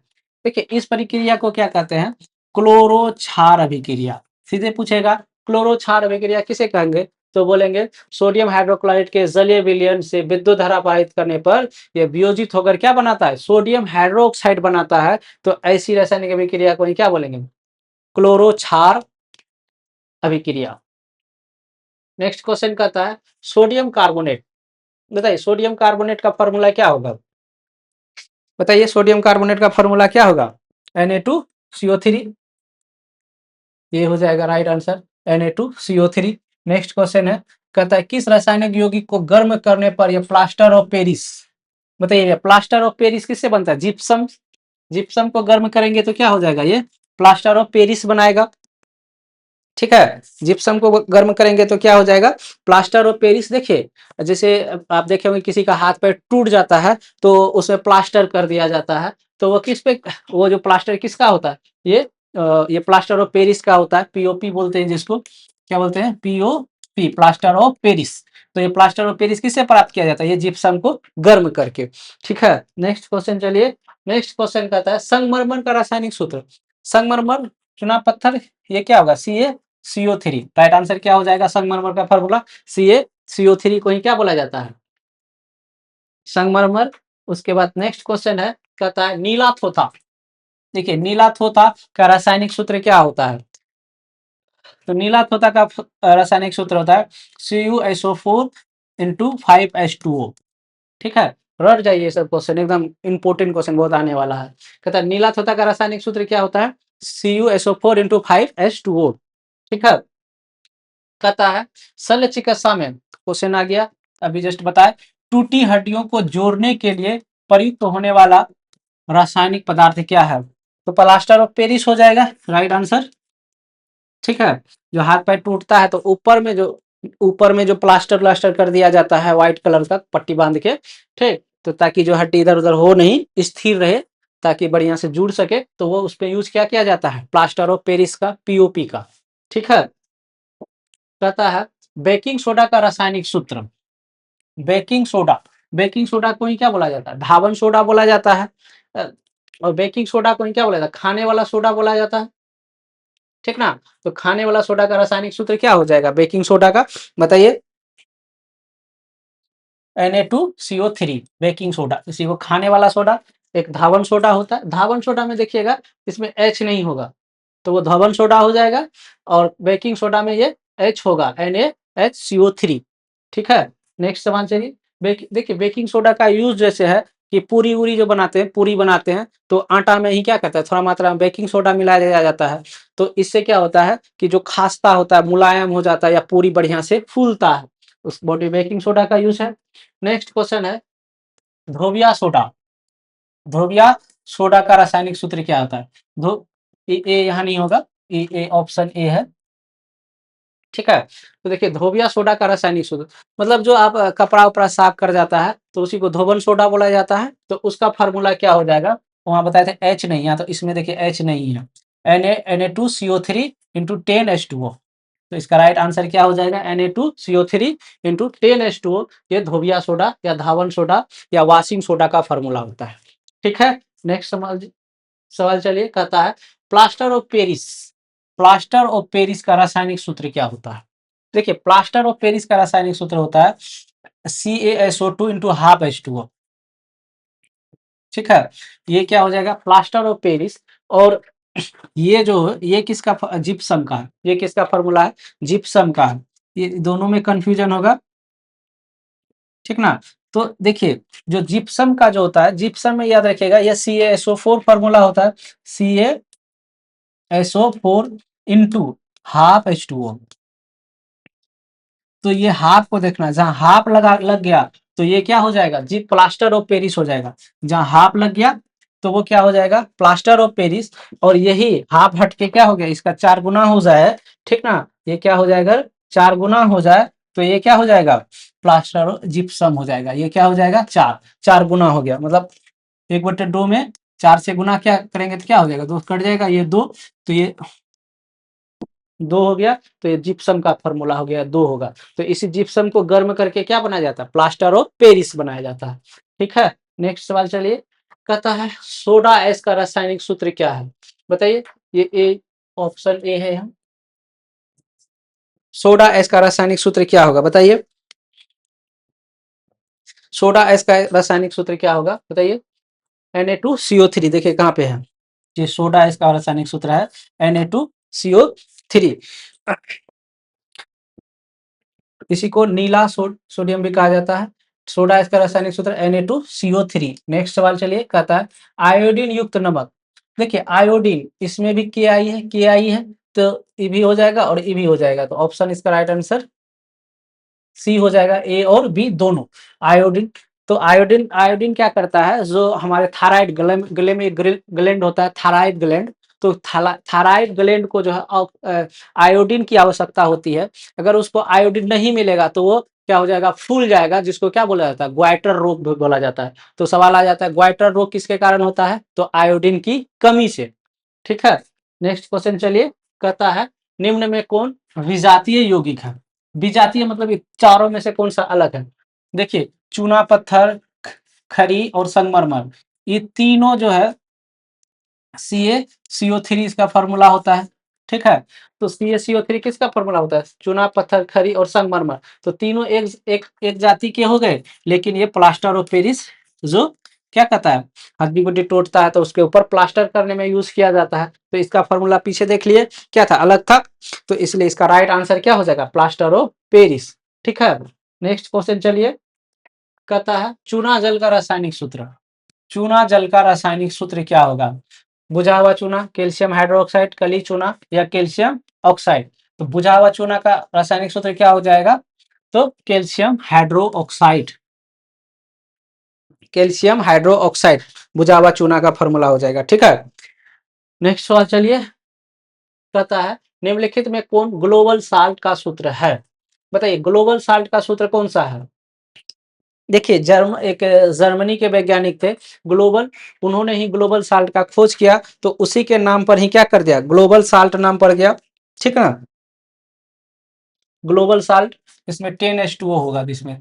देखिए इस प्रक्रिया को क्या कहते हैं? क्लोरो क्षार अभिक्रिया। सीधे पूछेगा क्लोरो क्षार अभिक्रिया किसे कहेंगे? तो बोलेंगे सोडियम हाइड्रोक्लोराइड के जलीय विलयन से विद्युत धारा पारित करने पर यह वियोजित होकर क्या बनाता है? सोडियम हाइड्रोक्साइड बनाता है। तो ऐसी रासायनिक अभिक्रिया को ही क्या बोलेंगे? क्लोरो क्षार अभिक्रिया। नेक्स्ट क्वेश्चन कहता है सोडियम कार्बोनेट। बताइए सोडियम कार्बोनेट का फॉर्मूला क्या होगा? बताइए सोडियम कार्बोनेट का फॉर्मूला क्या होगा? Na2CO3। ये हो जाएगा right answer, Na2CO3। Next question है, कहता है किस रासायनिक यौगिक को गर्म करने पर यह प्लास्टर ऑफ पेरिस। बताइए प्लास्टर ऑफ पेरिस किससे बनता है? जिप्सम। जिप्सम को गर्म करेंगे तो क्या हो जाएगा? ये प्लास्टर ऑफ पेरिस बनाएगा। ठीक है, जिप्सम को गर्म करेंगे तो क्या हो जाएगा? Plaster of Paris. देखिए जैसे आप देखे होंगे किसी का हाथ पैर टूट जाता है तो उसमें प्लास्टर कर दिया जाता है। तो वो किस पे, वो जो प्लास्टर किसका होता है? ये प्लास्टर ऑफ पेरिस का होता है। पीओपी बोलते हैं जिसको, क्या बोलते हैं? POP, plaster of Paris. तो ये प्लास्टर ऑफ पेरिस किससे प्राप्त किया जाता है? ये जिप्सम को गर्म करके। ठीक है, नेक्स्ट क्वेश्चन चलिए। नेक्स्ट क्वेश्चन कहता है संगमरमर का रासायनिक सूत्र। संगमरमर चुना पत्थर, ये क्या होगा? सी ए CO3। राइट आंसर क्या हो जाएगा संगमरमर का फॉर्मूला CaCO3 को ही क्या बोला जाता है संगमरमर। उसके बाद नेक्स्ट क्वेश्चन है कहता है नीला थोथा। देखिए नीला थोथा का रासायनिक सूत्र क्या होता है। तो नीला थोथा का रासायनिक सूत्र होता है CuSO4 इंटू 5H2O। ठीक है रट जाइए सब क्वेश्चन एकदम इंपोर्टेंट क्वेश्चन बहुत आने वाला है। कहता है नीला थोथा का रासायनिक सूत्र क्या होता है CuSO4 इंटू 5H2O। ठीक है कहता है शल्य चिकित्सा में क्वेश्चन आ गया अभी जस्ट बताए टूटी हड्डियों को जोड़ने के लिए प्रयुक्त होने वाला रासायनिक पदार्थ क्या है। तो प्लास्टर ऑफ पेरिस हो जाएगा राइट आंसर। ठीक है जो हाथ पैर टूटता है तो ऊपर में जो प्लास्टर व्लास्टर कर दिया जाता है व्हाइट कलर का पट्टी बांध के ठीक तो ताकि जो हड्डी इधर उधर हो नहीं स्थिर रहे ताकि बढ़िया से जुड़ सके तो वो उस पर यूज क्या किया जाता है प्लास्टर ऑफ पेरिस का पीओपी का। ठीक है कहता है बेकिंग सोडा का रासायनिक सूत्र। बेकिंग सोडा को ही क्या बोला जाता है धावन सोडा बोला जाता है और बेकिंग सोडा को ही क्या बोला जाता है खाने वाला सोडा बोला जाता है। ठीक ना तो खाने वाला सोडा का रासायनिक सूत्र क्या हो जाएगा बेकिंग सोडा का बताइए Na2CO3 बेकिंग सोडा इसी को खाने वाला सोडा। एक धावन सोडा होता है धावन सोडा में देखिएगा इसमें H नहीं होगा तो वो धवन सोडा हो जाएगा और बेकिंग सोडा में ये H होगा NaHCO3। ठीक है नेक्स्ट सवाल चलिए देखिए बेकिंग सोडा का यूज जैसे है कि पूरी उरी जो बनाते हैं पूरी बनाते हैं तो आटा में ही क्या करता है थोड़ा मात्रा में बेकिंग सोडा मिलाया दिया जाता है तो इससे क्या होता है कि जो खास्ता होता है मुलायम हो जाता है या पूरी बढ़िया से फूलता है उस बॉडी बेकिंग सोडा का यूज है। नेक्स्ट क्वेश्चन है ध्रुविया सोडा। ध्रुविया सोडा का रासायनिक सूत्र क्या होता है ए यहाँ नहीं होगा ए ऑप्शन ए है। ठीक है तो देखिए धोबिया सोडा का रासायनिक सूत्र मतलब जो आप कपड़ा उपड़ा साफ कर जाता है तो उसी को धोबन सोडा बोला जाता है तो उसका फार्मूला क्या हो जाएगा वहां बताए थे एच नहीं है तो इसमें देखिए एच नहीं है Na2CO3 इंटू 10H2O। तो इसका राइट आंसर क्या हो जाएगा Na2CO3 इंटू 10H2O। ये धोबिया सोडा या धावन सोडा या वॉशिंग सोडा का फार्मूला होता है। ठीक है नेक्स्ट सवाल सवाल चलिए कहता है plaster of Paris. Plaster of Paris का रासायनिक सूत्र क्या होता है। देखिए प्लास्टर ऑफ पेरिस का रासायनिक सूत्र होता है CaSO2 इंटू 12H2O। ठीक है ये क्या हो जाएगा प्लास्टर ऑफ पेरिस और ये जो ये किसका जिप्सम का है ये किसका फॉर्मूला है जिप्सम का है ये दोनों में कंफ्यूजन होगा। ठीक ना तो देखिए जो जिप्सम का जो होता है जिप्सम में याद रखिएगा ये CaSO4 फॉर्मूला होता है CaSO4 इंटू 12H2O। तो ये हाफ को देखना जहां हाफ लग गया तो ये क्या हो जाएगा जी प्लास्टर ऑफ पेरिस हो जाएगा। जहां हाफ लग गया तो वो क्या हो जाएगा प्लास्टर ऑफ पेरिस और यही हाफ हट के क्या हो गया इसका 4 गुना हो जाए। ठीक ना ये क्या हो जाएगा 4 गुना हो जाए तो ये क्या हो जाएगा प्लास्टर ऑफ जिप्सम हो जाएगा। ये क्या हो जाएगा 4 गुना हो गया मतलब 1/2 में 4 से गुना क्या करेंगे तो क्या हो जाएगा 2 कट जाएगा ये 2 तो ये 2 हो गया तो ये जिप्सम का फॉर्मूला हो गया 2 होगा। तो इसी जिप्सम को गर्म करके क्या बनाया जाता है प्लास्टर ऑफ पेरिस बनाया जाता है। ठीक है नेक्स्ट सवाल चलिए कहता है सोडा एस का रासायनिक सूत्र क्या है बताइए। ये ए ऑप्शन ए है यहाँ सोडा एस का रासायनिक सूत्र क्या होगा बताइए। सोडा एस का रासायनिक सूत्र क्या होगा बताइए Na2CO3 देखिए कहाँ पे है ये सोडा एस का रासायनिक सूत्र है Na2CO3। इसी को नीला सोडियम भी कहा जाता है। सोडा इसका रासायनिक सूत्र Na2CO3। नेक्स्ट सवाल चलिए कहता है आयोडीन युक्त नमक। देखिए आयोडीन इसमें भी के आई है तो ई भी हो जाएगा और ई भी हो जाएगा तो ऑप्शन इसका राइट आंसर सी हो जाएगा ए और बी दोनों आयोडीन। तो आयोडीन आयोडीन क्या करता है जो हमारे थायराइड गले में ग्लैंड होता है थायराइड ग्लैंड तो थायराइड ग्लैंड को जो है आयोडीन की आवश्यकता होती है। अगर उसको आयोडीन नहीं मिलेगा तो वो क्या हो जाएगा फूल जाएगा जिसको क्या बोला जाता है ग्वाइटर रोग बोला जाता है। तो सवाल आ जाता है ग्वाइटर रोग किसके कारण होता है तो आयोडीन की कमी से। ठीक है नेक्स्ट क्वेश्चन चलिए कहता है निम्न में कौन विजातीय यौगिक है। विजातीय मतलब ये चारों में से कौन सा अलग है। देखिए चूना पत्थर खरी और संगमरमर ये तीनों जो है CaCO3 इसका फॉर्मूला होता है। ठीक है। तो CaCO3 किसका फॉर्मूला होता है? चूना, पत्थर, खरी और संगमरमर। तो तीनों एक जाति के हो गए, लेकिन ये प्लास्टर ऑफ पेरिस जो क्या कहता है, हड्डी गुड्डी टूटता है तो उसके ऊपर प्लास्टर करने में यूज किया जाता है। तो इसका फॉर्मूला पीछे देख लिए क्या था, अलग था। तो इसलिए इसका राइट आंसर क्या हो जाएगा, प्लास्टर ऑफ पेरिस। ठीक है। नेक्स्ट क्वेश्चन चलिए, कहता है चूना जल का रासायनिक सूत्र। चूना जल का रासायनिक सूत्र क्या होगा? बुझा हुआ चूना, कैल्शियम हाइड्रोक्साइड, कली चूना या कैल्शियम ऑक्साइड। तो बुझा हुआ चूना का रासायनिक सूत्र क्या हो जाएगा? तो calcium hydro oxide. Calcium hydro oxide बुझा हुआ चूना का फॉर्मूला हो जाएगा। ठीक है। नेक्स्ट सवाल चलिए, कहता है निम्नलिखित में कौन ग्लोबल साल्ट का सूत्र है? बताइए ग्लोबल साल्ट का सूत्र कौन सा है? देखिए जर्मनी के वैज्ञानिक थे ग्लोबल, उन्होंने ही ग्लोबल साल्ट का खोज किया, तो उसी के नाम पर ही क्या कर दिया, ग्लोबल साल्ट नाम पड़ गया। ठीक है ना, ग्लोबल साल्ट। इसमें 10H2O होगा, इसमें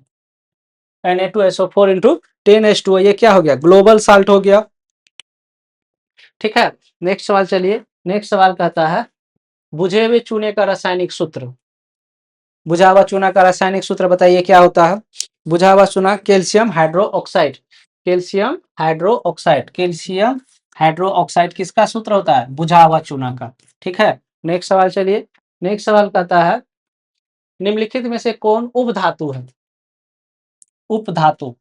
Na2SO4 इंटू 10H2O, ये क्या हो गया, ग्लोबल साल्ट हो गया। ठीक है। नेक्स्ट सवाल चलिए, नेक्स्ट सवाल कहता है बुझे हुए चूने का रासायनिक सूत्र। बुझा हुआ चूना का रासायनिक सूत्र बताइए क्या होता है? बुझा हुआ चूना calcium hydro oxide. Calcium hydro oxide, calcium hydro oxide किसका सूत्र होता है? बुझा हुआ चूना का। ठीक है। नेक्स्ट सवाल चलिए, नेक्स्ट सवाल कहता है निम्नलिखित में से कौन उपधातु है? उपधातु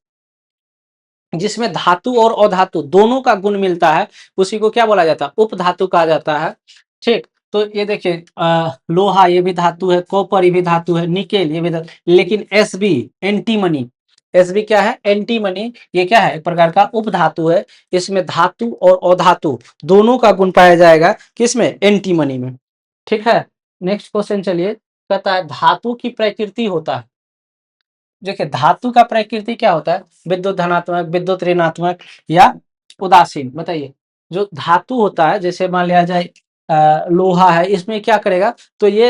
जिसमें धातु और अधातु दोनों का गुण मिलता है, उसी को क्या बोला जाता है, उपधातु कहा जाता है। ठीक। तो ये देखिए लोहा ये भी धातु है, कॉपर ये भी धातु है, निकेल ये भी धातु, लेकिन Sb एंटीमनी, Sb क्या है, एंटीमनी, ये क्या है, एक प्रकार का उपधातु है। इसमें धातु और अधातु दोनों का गुण पाया जाएगा, किसमें, एंटीमनी में। ठीक है। नेक्स्ट क्वेश्चन चलिए, कहता है धातु की प्रकृति होता है। देखिए धातु का प्रकृति क्या होता है, विद्युत धनात्मक, विद्युत ऋणात्मक या उदासीन। बताइए जो धातु होता है, जैसे मान लिया जाए लोहा है, इसमें क्या करेगा, तो ये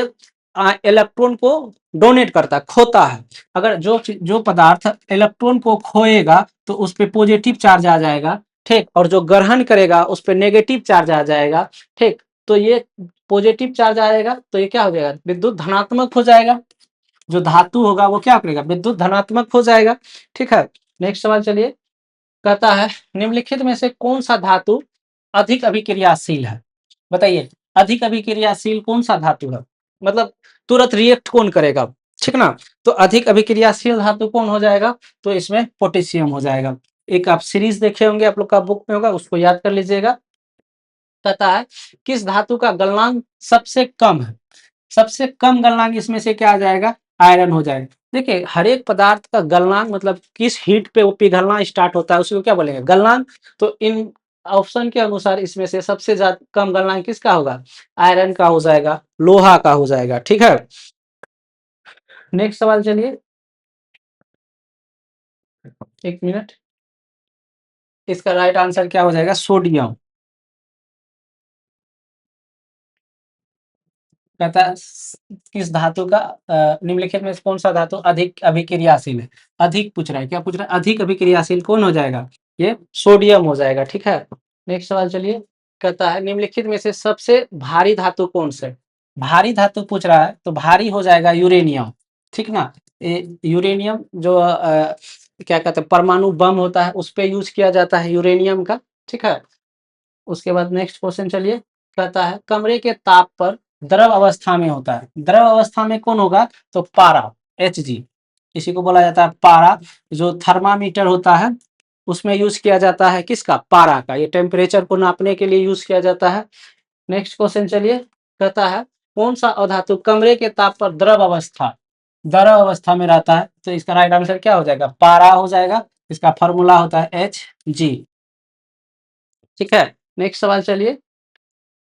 इलेक्ट्रॉन को डोनेट करता है, खोता है। अगर जो पदार्थ इलेक्ट्रॉन को खोएगा तो उस पर पॉजिटिव चार्ज आ जाएगा। ठीक। और जो ग्रहण करेगा उस पर नेगेटिव चार्ज आ जाएगा। ठीक। तो ये पॉजिटिव चार्ज आएगा तो ये क्या हो जाएगा, विद्युत धनात्मक हो जाएगा। जो धातु होगा वो क्या करेगा, विद्युत धनात्मक हो जाएगा। ठीक है। नेक्स्ट सवाल चलिए, कहता है निम्नलिखित में से कौन सा धातु अधिक अभिक्रियाशील है? बताइए अधिक अभिक्रियाशील कौन सा धातु है, मतलब तुरंत रिएक्ट कौन करेगा। ठीक ना, तो अधिक अभिक्रियाशील धातु कौन हो जाएगा, तो इसमें पोटेशियम हो जाएगा। एक आप सीरीज देखे होंगे, आप लोग का बुक में होगा, उसको याद कर लीजिएगा। कहता है किस धातु का गलनांक सबसे कम है? सबसे कम गलनांक इसमें से क्या आ जाएगा, आयरन हो जाएगा। देखिए हर एक पदार्थ का गलनांक मतलब किस हीट पे वो पिघलना स्टार्ट होता है उसको क्या बोलेंगे, गलनांक। तो इन ऑप्शन के अनुसार इसमें से सबसे ज्यादा कम गलनांक किसका होगा, आयरन का हो जाएगा, लोहा का हो जाएगा। ठीक है। नेक्स्ट सवाल चलिए, एक मिनट, इसका राइट आंसर क्या हो जाएगा, सोडियम। कहता है किस धातु का निम्नलिखित में से कौन सा धातु अधिक अभिक्रियाशील है? अधिक पूछ रहा है, क्या पूछ रहा है, अधिक अभिक्रियाशील कौन हो जाएगा, ये सोडियम हो जाएगा। ठीक है। नेक्स्ट सवाल चलिए, कहता है निम्नलिखित में से सबसे भारी धातु कौन से? भारी धातु पूछ रहा है तो भारी हो जाएगा यूरेनियम। ठीक ना, यूरेनियम जो क्या कहते हैं परमाणु बम होता है उस पे यूज किया जाता है यूरेनियम का। ठीक है। उसके बाद नेक्स्ट क्वेश्चन चलिए, कहता है कमरे के ताप पर द्रव अवस्था में होता है, द्रव अवस्था में कौन होगा, तो पारा, Hg, इसी को बोला जाता है पारा। जो थर्मामीटर होता है उसमें यूज किया जाता है किसका, पारा का, ये टेम्परेचर को नापने के लिए यूज किया जाता है। नेक्स्ट क्वेश्चन चलिए, कहता है कौन सा अधातु कमरे के ताप पर द्रव अवस्था में रहता है? तो इसका राइट आंसर क्या हो जाएगा, पारा हो जाएगा। इसका फॉर्मूला होता है Hg। ठीक है। नेक्स्ट सवाल चलिए,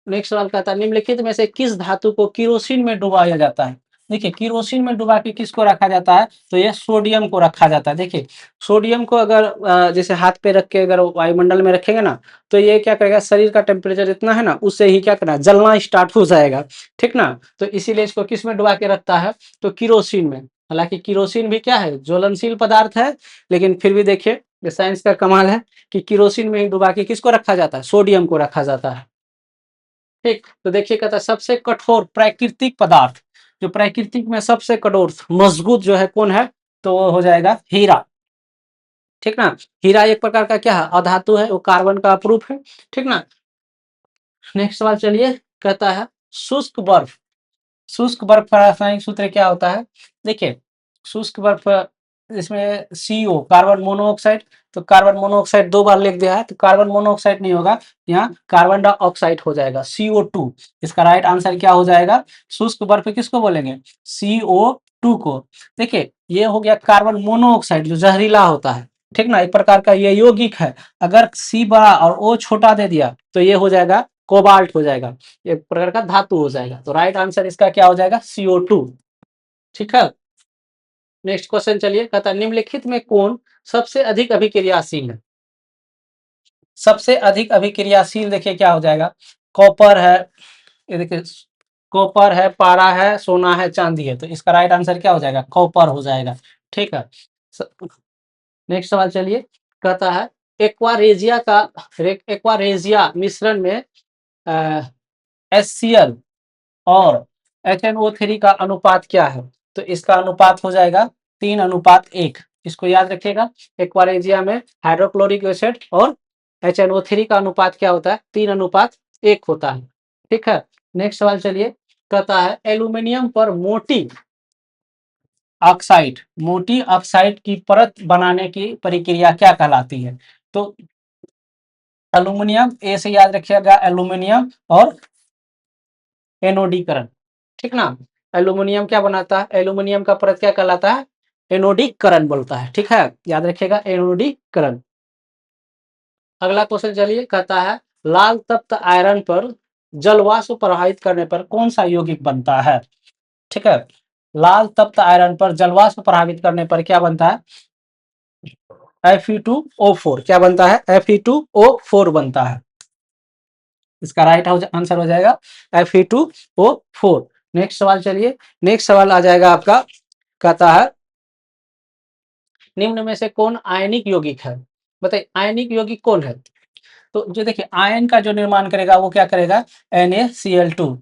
नेक्स्ट सवाल कहता है निम्नलिखित में से किस धातु को किरोसिन में डुबाया जाता है? देखिए किरोसिन में डुबा के किसको रखा जाता है, तो ये सोडियम को रखा जाता है। देखिए सोडियम को अगर जैसे हाथ पे रख के अगर वायुमंडल में रखेंगे ना, तो ये क्या करेगा, शरीर का टेम्परेचर इतना है ना, उससे ही क्या करना, जलना स्टार्ट हो जाएगा। ठीक ना, तो इसीलिए इसको किस में डुबा के रखता है, तो किरोसिन में। हालांकि किरोसिन भी क्या है, ज्वलनशील पदार्थ है, लेकिन फिर भी देखिए ये साइंस का कमाल है कि किरोसिन में ही डुबा के किसको रखा जाता है, सोडियम को रखा जाता है। ठीक, तो देखिए कहता है सबसे कठोर प्राकृतिक पदार्थ, जो प्राकृतिक में सबसे कठोर मजबूत जो है कौन है, तो वो हो जाएगा हीरा। ठीक ना, हीरा एक प्रकार का क्या है, अधातु है, वो कार्बन का अपरूप है। ठीक ना। नेक्स्ट सवाल चलिए, कहता है शुष्क बर्फ, शुष्क बर्फ का रासायनिक सूत्र क्या होता है। देखिए शुष्क बर्फ, इसमें CO कार्बन मोनोऑक्साइड, तो कार्बन मोनोऑक्साइड दो बार लिख दिया है, तो कार्बन मोनोऑक्साइड नहीं होगा, यहाँ कार्बन डाइऑक्साइड हो जाएगा, CO2। इसका राइट आंसर क्या हो जाएगा, शुष्क बर्फ किसको बोलेंगे, CO2 को। देखिए ये हो गया कार्बन मोनोऑक्साइड जो जहरीला होता है। ठीक ना, एक प्रकार का ये यौगिक है, अगर C बड़ा और O छोटा दे दिया तो ये हो जाएगा कोबाल्ट हो जाएगा, एक प्रकार का धातु हो जाएगा। तो राइट आंसर इसका क्या हो जाएगा, CO2। ठीक है। नेक्स्ट क्वेश्चन चलिए, कहता है निम्नलिखित में कौन सबसे अधिक अभिक्रियाशील है। सबसे अधिक अभिक्रियाशील देखिए क्या हो जाएगा, कॉपर है, ये देखिए कॉपर है, पारा है, सोना है, चांदी है, तो इसका राइट आंसर क्या हो जाएगा, कॉपर हो जाएगा। ठीक है। नेक्स्ट सवाल चलिए, कहता है एक्वारेजिया का, एक्वारेजिया मिश्रण में HCl और HNO3 का अनुपात क्या है, तो इसका अनुपात हो जाएगा 3:1। इसको याद रखिएगा, एक्वारेजिया में हाइड्रोक्लोरिक एसिड और HNO3 का अनुपात क्या होता है, 3:1 होता है। ठीक है। नेक्स्ट सवाल चलिए, कहता है एल्यूमिनियम पर मोटी ऑक्साइड की परत बनाने की प्रक्रिया क्या कहलाती है। तो एल्यूमिनियम, ए से याद रखिएगा एल्यूमिनियम और एनोडीकरण। ठीक ना, एल्यूमिनियम क्या बनाता है, एल्यूमिनियम का परत क्या कहलाता है, एनोडीकरण बोलता है। ठीक है, याद रखिएगा एनोडीकरण। अगला क्वेश्चन चलिए, कहता है लाल तप्त आयरन पर जलवाष्प प्रभावित करने पर कौन सा यौगिक बनता है। ठीक है, लाल तप्त आयरन पर जलवाष्प प्रभावित करने पर क्या बनता है, Fe2O4 क्या बनता है, Fe2O4 बनता है। इसका राइट आंसर हो जाएगा Fe2O4। नेक्स्ट सवाल चलिए, नेक्स्ट सवाल आ जाएगा आपका, कहता है निम्न में से कौन आयनिक यौगिक है, बताइए आयनिक यौगिक कौन है। तो जो देखिए आयन का जो निर्माण करेगा वो क्या करेगा, NaCl2,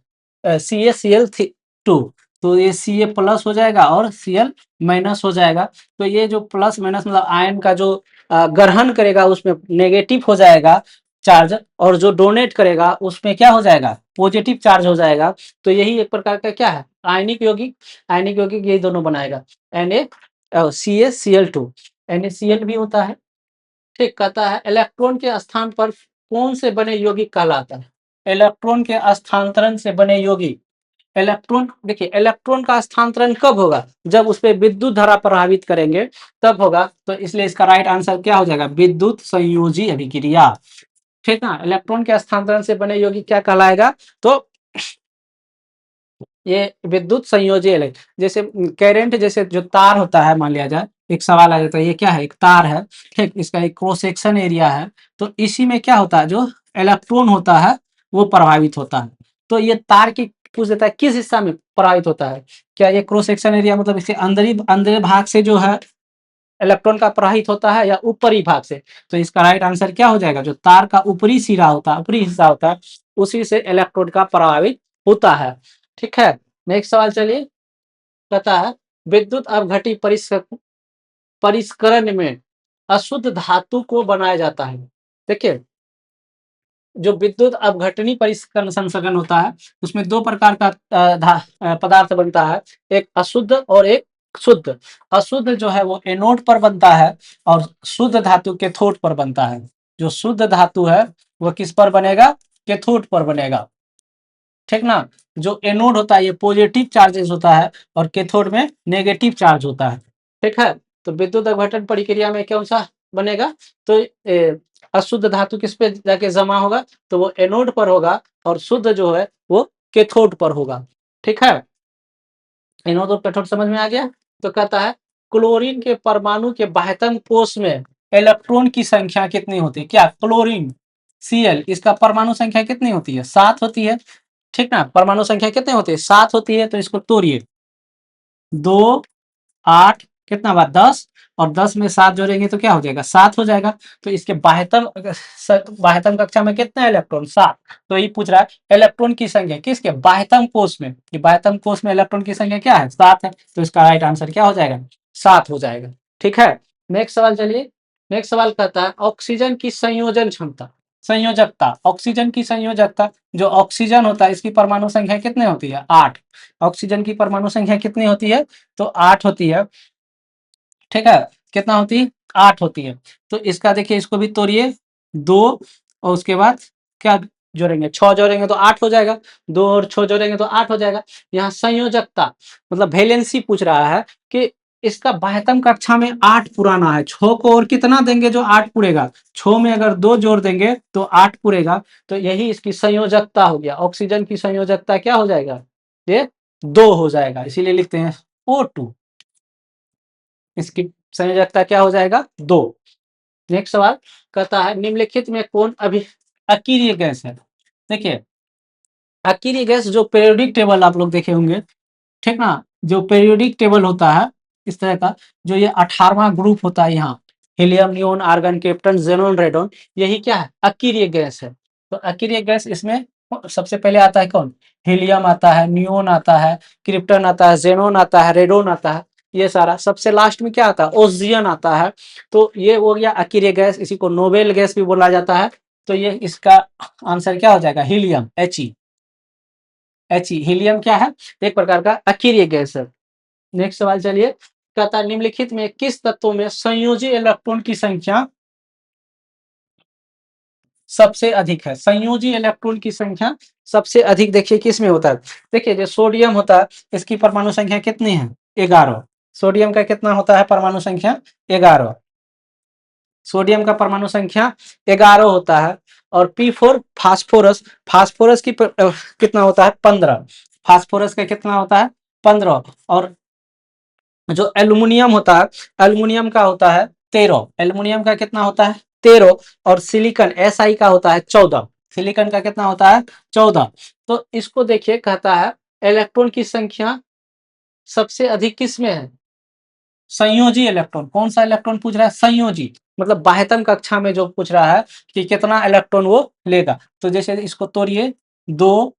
CaCl2, तो ये Ca प्लस हो जाएगा और Cl माइनस हो जाएगा। तो ये जो प्लस माइनस मतलब आयन का जो ग्रहण करेगा उसमें नेगेटिव हो जाएगा चार्ज, और जो डोनेट करेगा उसमें क्या हो जाएगा, पॉजिटिव चार्ज हो जाएगा। तो यही एक प्रकार का क्या है, आयनिक यौगिक। आयनिक यौगिक यही दोनों बनाएगा, CaCl2, NaCl भी होता है। ठीक, कहता है इलेक्ट्रॉन के स्थान पर कौन से बने यौगिक कहलाता है, इलेक्ट्रॉन के स्थानांतरण से बने यौगिक। इलेक्ट्रॉन, देखिए इलेक्ट्रॉन का स्थानांतरण कब होगा, जब उस पर विद्युत धारा प्रभावित करेंगे तब होगा, तो इसलिए इसका राइट आंसर क्या हो जाएगा, विद्युत संयोजी अभिक्रिया। ठीक ना, इलेक्ट्रॉन के स्थानांतरण से बने यौगिक क्या कहलाएगा, तो ये विद्युत संयोजी जैसे करंट, जैसे जो तार होता है, मान लिया जाए एक सवाल आ जाता है, ये क्या है, एक तार है। ठीक, इसका एक क्रॉस सेक्शन एरिया है, तो इसी में क्या होता है, जो इलेक्ट्रॉन होता है वो प्रभावित होता है। तो ये तार की पूछ देता है किस हिस्सा में प्रभावित होता है, क्या ये क्रॉस सेक्शन एरिया मतलब इसे अंदरी भाग से जो है इलेक्ट्रॉन का प्रवाहित होता है या ऊपरी भाग से। तो इसका राइट आंसर क्या हो जाएगा, जो तार का ऊपरी सिरा होता है, ऊपरी हिस्सा होता है, उसी से इलेक्ट्रॉन का प्रभावित होता है। ठीक है। नेक्स्ट सवाल चलिए, कहता है विद्युत अपघटी परिष्करण में अशुद्ध धातु को बनाया जाता है। देखिए जो विद्युत अपघटनी परिष्करण संशोधन होता है उसमें दो प्रकार का पदार्थ बनता है, एक अशुद्ध और एक शुद्ध। अशुद्ध जो है वो एनोड पर बनता है और शुद्ध धातु कैथोड पर बनता है। जो शुद्ध धातु है वो किस पर बनेगा, कैथोड पर बनेगा। ठीक ना, जो एनोड होता है ये पॉजिटिव चार्जेस होता है और कैथोड में नेगेटिव चार्ज होता है। ठीक है, तो विद्युत अपघटन प्रक्रिया में कौन सा बनेगा, तो अशुद्ध धातु किस पे जाके जमा होगा, तो वो एनोड पर होगा और शुद्ध जो है वो कैथोड पर होगा। ठीक है, एनोड और कैथोड समझ में आ गया। तो कहता है क्लोरीन के परमाणु के बाह्यतम कोष में इलेक्ट्रॉन की संख्या कितनी होती है, क्या क्लोरीन Cl इसका परमाणु संख्या कितनी होती है, 7 होती है। ठीक ना, परमाणु संख्या कितनी होती है, 7 होती है। तो इसको तोड़िए, 2, 8, कितना बार 10, और 10 में 7 जोड़ेंगे तो क्या हो जाएगा 7 हो जाएगा। तो इसके बाह्यतम कक्षा में कितने इलेक्ट्रॉन 7। तो ये पूछ रहा है इलेक्ट्रॉन की संख्या किसके बाह्यतम कोष में, कि बाह्यतम कोष में इलेक्ट्रॉन की संख्या क्या है 7 है, तो इसका राइट आंसर क्या हो जाएगा 7 हो जाएगा। ठीक है, नेक्स्ट सवाल चलिए। नेक्स्ट सवाल कहता है ऑक्सीजन की संयोजन क्षमता, संयोजकता, ऑक्सीजन की संयोजकता। जो ऑक्सीजन होता है इसकी परमाणु संख्या कितनी होती है 8। ऑक्सीजन की परमाणु संख्या कितनी होती है तो 8 होती है। ठीक है, कितना होती है 8 होती है। तो इसका देखिए इसको भी तोड़िए 2, और उसके बाद क्या जोड़ेंगे 6 जोड़ेंगे तो 8 हो जाएगा, 2 और 6 जोड़ेंगे तो 8 हो जाएगा। यहाँ संयोजकता मतलब वैलेंसी पूछ रहा है कि इसका बाह्यतम कक्षा में 8 पुराना है, 6 को और कितना देंगे जो 8 पुरेगा, 6 में अगर 2 जोड़ देंगे तो 8 पुरेगा। तो यही इसकी संयोजकता हो गया। ऑक्सीजन की संयोजकता क्या हो जाएगा ये 2 हो जाएगा, इसीलिए लिखते हैं O2। इसकी संयोजकता क्या हो जाएगा 2। नेक्स्ट सवाल कहता है निम्नलिखित में कौन अभी अकीरीय गैस है। देखिए अकीरीय गैस जो पीरियोडिक टेबल आप लोग देखे होंगे, ठीक ना, जो पीरियोडिक टेबल होता है इस तरह का, जो ये 18वां ग्रुप होता है यहाँ helium neon argon krypton xenon radon, यही क्या है अकीरीय गैस है। तो अकीरीय गैस इसमें सबसे पहले आता है कौन, हीलियम आता है, नियोन आता है, क्रिप्टन आता है, जेनॉन आता है, रेडोन आता है, ये सारा। सबसे लास्ट में क्या आता है ओजियन आता है। तो ये हो गया अकीरीय गैस, इसी को नोबेल गैस भी बोला जाता है। तो ये इसका आंसर क्या हो जाएगा हीलियम He हीलियम क्या है एक प्रकार का अकीरीय गैस है। नेक्स्ट सवाल चलिए, कहता है निम्नलिखित में किस तत्वों में संयोजी इलेक्ट्रॉन की संख्या सबसे अधिक है। संयोजी इलेक्ट्रॉन की संख्या सबसे अधिक देखिए किस में होता है। देखिए जो सोडियम होता है इसकी परमाणु संख्या कितनी है 11। सोडियम का कितना होता है परमाणु संख्या 11। सोडियम का परमाणु संख्या 11 होता है। और P4 फास्फोरस, फास्फोरस की कितना होता है 15। फास्फोरस का कितना होता है 15। और जो एल्युमिनियम होता है, एल्युमिनियम का होता है 13। एल्युमिनियम का कितना होता है 13। और सिलिकॉन Si का होता है 14। सिलिकॉन का कितना होता है 14। तो इसको देखिए कहता है इलेक्ट्रॉन की संख्या सबसे अधिक किस में है संयोजी इलेक्ट्रॉन। कौन सा इलेक्ट्रॉन पूछ रहा है संयोजी, मतलब बाह्यतम कक्षा में जो पूछ रहा है कि कितना इलेक्ट्रॉन वो लेगा। तो जैसे इसको तोड़िए 2,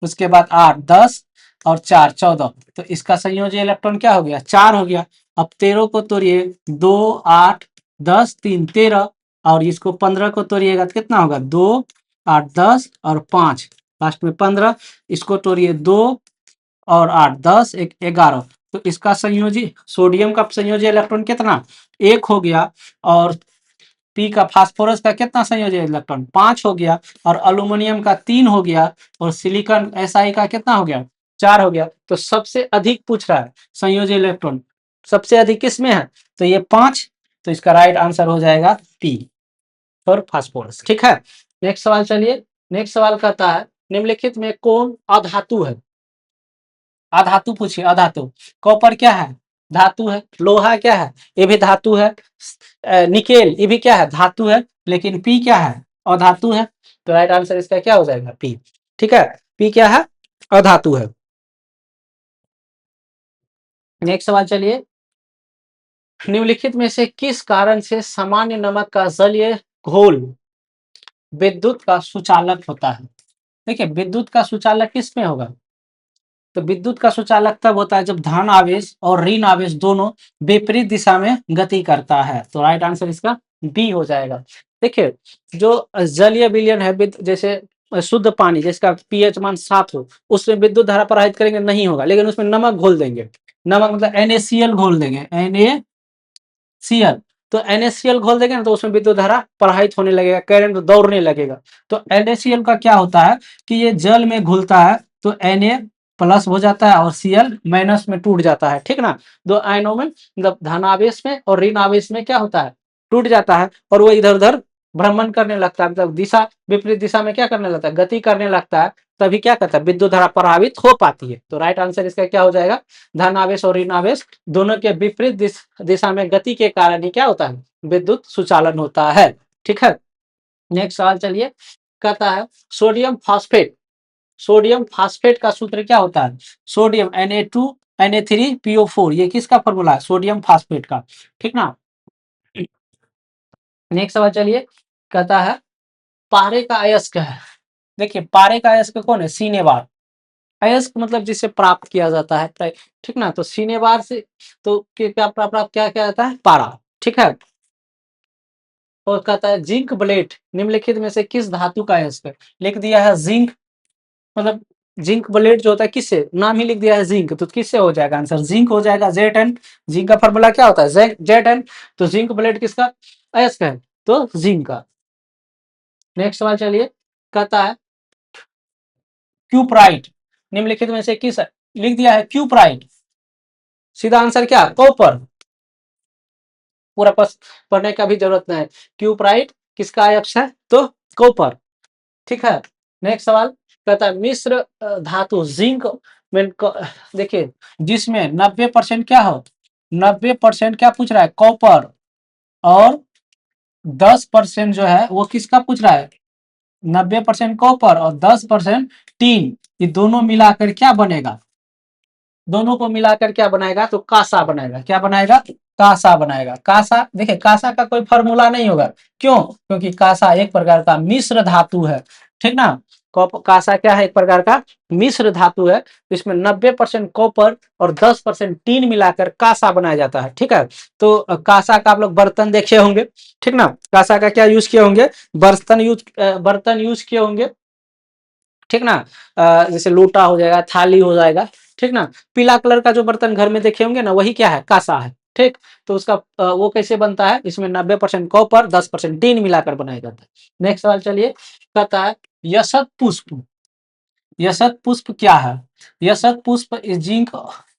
उसके बाद 8 10 और 4 14। तो इसका संयोजी इलेक्ट्रॉन क्या हो गया 4 हो गया। अब 13 को तोड़िए 2 8 10 3 13, और इसको 15 को तोड़िएगा तो कितना होगा 2 8 10 और 5 लास्ट में 15। इसको तोड़िए 2 और 8 10 एक 11। तो इसका संयोजी सोडियम का संयोजी इलेक्ट्रॉन कितना 1 हो गया। और पी का फास्फोरस का कितना संयोजी इलेक्ट्रॉन 5 हो गया। और अल्यूमिनियम का 3 हो गया। और सिलिकॉन Si का कितना हो गया 4 हो गया। तो सबसे अधिक पूछ रहा है संयोजी इलेक्ट्रॉन सबसे अधिक किस में है तो ये 5। तो इसका राइट आंसर हो जाएगा पी फॉर फास्फोरस। ठीक है, नेक्स्ट सवाल चलिए। नेक्स्ट सवाल कहता है निम्नलिखित में कौन अधातु है। अधातु पूछिए अधातु। कॉपर क्या है धातु है, लोहा क्या है ये भी धातु है, निकेल ये भी क्या है धातु है, लेकिन पी क्या है अधातु है। तो राइट आंसर इसका क्या हो जाएगा पी। ठीक है, पी क्या है अधातु है। नेक्स्ट सवाल चलिए, निम्नलिखित में से किस कारण से सामान्य नमक का जलीय घोल विद्युत का सुचालक होता है। देखिए विद्युत का सुचालक किस में होगा तो विद्युत का सुचालक तब होता है जब धन आवेश और ऋण आवेश दोनों विपरीत दिशा में गति करता है। तो राइट आंसर इसका बी हो जाएगा। देखिए जो जलीय विलयन है जैसे शुद्ध पानी जिसका पीएच मान 7 हो उसमें विद्युत धारा प्रवाहित करेंगे नहीं होगा, लेकिन उसमें नमक घोल देंगे, नमक मतलब NaCl घोल देंगे NaCl। तो NaCl घोल देंगे ना तो उसमें विद्युत धारा प्रवाहित होने लगेगा, करंट दौड़ने लगेगा। तो NaCl का क्या होता है कि ये जल में घुलता है तो Na प्लस हो जाता है और Cl माइनस में टूट जाता है। ठीक ना, दो आयनों में मतलब धनावेश में और ऋण आवेश में क्या होता है टूट जाता है, और वो इधर उधर भ्रमण करने लगता है, मतलब दिशा विपरीत दिशा में क्या करने लगता है गति करने लगता है। तभी क्या करता है विद्युत धारा प्रभावित हो पाती है। तो राइट आंसर इसका क्या हो जाएगा धन आवेश और ऋण आवेश दोनों के विपरीत दिशा में गति के कारण ही क्या होता है विद्युत सुचालन होता है। ठीक है, नेक्स्ट सवाल चलिए, कहता है सोडियम फास्फेट, सोडियम फास्फेट का सूत्र क्या होता है सोडियम Na2 Na3PO4, ये किसका फॉर्मूला है? सोडियम फास्फेट का। ठीक ना। नेक्स्ट सवाल चलिए, कहता है पारे का अयस्क है। देखिए पारे का अयस्क कौन है? सीनेवार। अयस्क मतलब जिसे प्राप्त किया जाता है, ठीक ना। तो सीनेवार से तो क्या प्राप्त क्या क्या जाता है? पारा। ठीक है। और कहता है जिंक ब्लेड निम्नलिखित में से किस धातु का अयस्क है? लिख दिया है जिंक, मतलब जिंक ब्लेड जो होता है किससे, नाम ही लिख दिया है जिंक, तो किससे हो जाएगा आंसर? जिंक हो जाएगा, Zn। जिंक का फॉर्मूला क्या होता है? Zn। तो जिंक ब्लेड किसका अयस्क है? तो जिंक का। नेक्स्ट सवाल चलिए, कहता है क्यूप्राइट निम्नलिखित में से किस, लिख दिया है क्यूप्राइट, सीधा आंसर क्या? कॉपर। पूरा पढ़ने का भी जरूरत नहीं है। क्यूप्राइट किसका अयस्क है? तो कॉपर। ठीक है। नेक्स्ट सवाल कहता है मिश्र धातु जिंक में देखिए जिसमें 90% क्या हो, 90% क्या पूछ रहा है? कॉपर। और 10% जो है वो किसका पूछ रहा है? 90% कॉपर और 10% टीन, ये दोनों मिलाकर क्या बनेगा? दोनों को मिलाकर क्या बनाएगा? तो कासा बनाएगा। क्या बनाएगा? कासा बनाएगा। कासा, देखिए कासा का कोई फॉर्मूला नहीं होगा। क्यों? क्योंकि कासा एक प्रकार का मिश्र धातु है। ठीक ना। कासा क्या है? एक प्रकार का मिश्र धातु है। इसमें 90% कॉपर और 10% टीन मिलाकर कासा बनाया जाता है। ठीक है। तो कासा का आप लोग बर्तन देखे होंगे। ठीक ना। कासा का क्या यूज किए होंगे? बर्तन यूज किए होंगे। ठीक ना। जैसे लोटा हो जाएगा, थाली हो जाएगा। ठीक ना। पीला कलर का जो बर्तन घर में देखे होंगे ना, वही क्या है? कासा है। ठीक। तो उसका वो कैसे बनता है? इसमें 90% कॉपर 10% टीन मिलाकर बनाया जाता है। नेक्स्ट सवाल चलिए, कहता है यशत पुष्प। यशत पुष्प क्या है? यशत पुष्प जिंक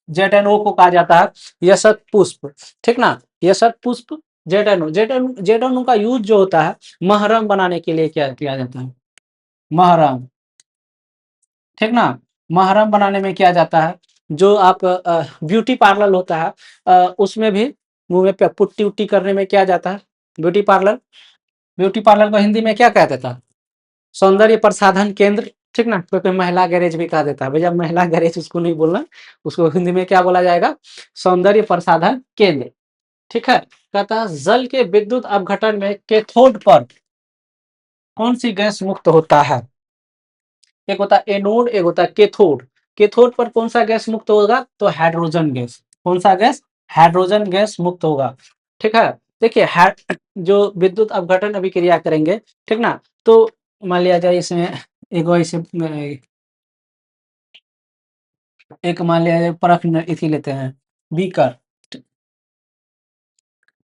ZnO को कहा जाता है यशत पुष्प। ठीक ना। यशत पुष्प ZnO का यूज जो होता है महरम बनाने के लिए क्या किया जाता है? महरम। ठीक ना। महरम बनाने में किया जाता है। जो आप ब्यूटी पार्लर होता है, उसमें भी मुंह पे पुट्टी उट्टी करने में किया जाता है। ब्यूटी पार्लर, ब्यूटी पार्लर को हिंदी में क्या कह देता है? सौंदर्य प्रसाधन केंद्र। ठीक ना। कोई कोई महिला गैरेज भी कहा देता है। भैया महिला गैरेज उसको नहीं बोलना, उसको हिंदी में क्या बोला जाएगा? सौंदर्य प्रसाधन केंद्र। ठीक है। कहता है जल के विद्युत अपघटन में कैथोड पर कौन सी गैस मुक्त होता है? एक होता है एनोड, एक होता है कैथोड। कैथोड पर कौन सा गैस मुक्त होगा? तो हाइड्रोजन गैस। कौन सा गैस? हाइड्रोजन गैस मुक्त होगा। ठीक है। देखिए जो विद्युत अपघटन अभिक्रिया करेंगे, ठीक ना, तो मान लिया जाए इसमें एक ऐसे एक मान लिया जाए परख इसी लेते हैं, बीकर।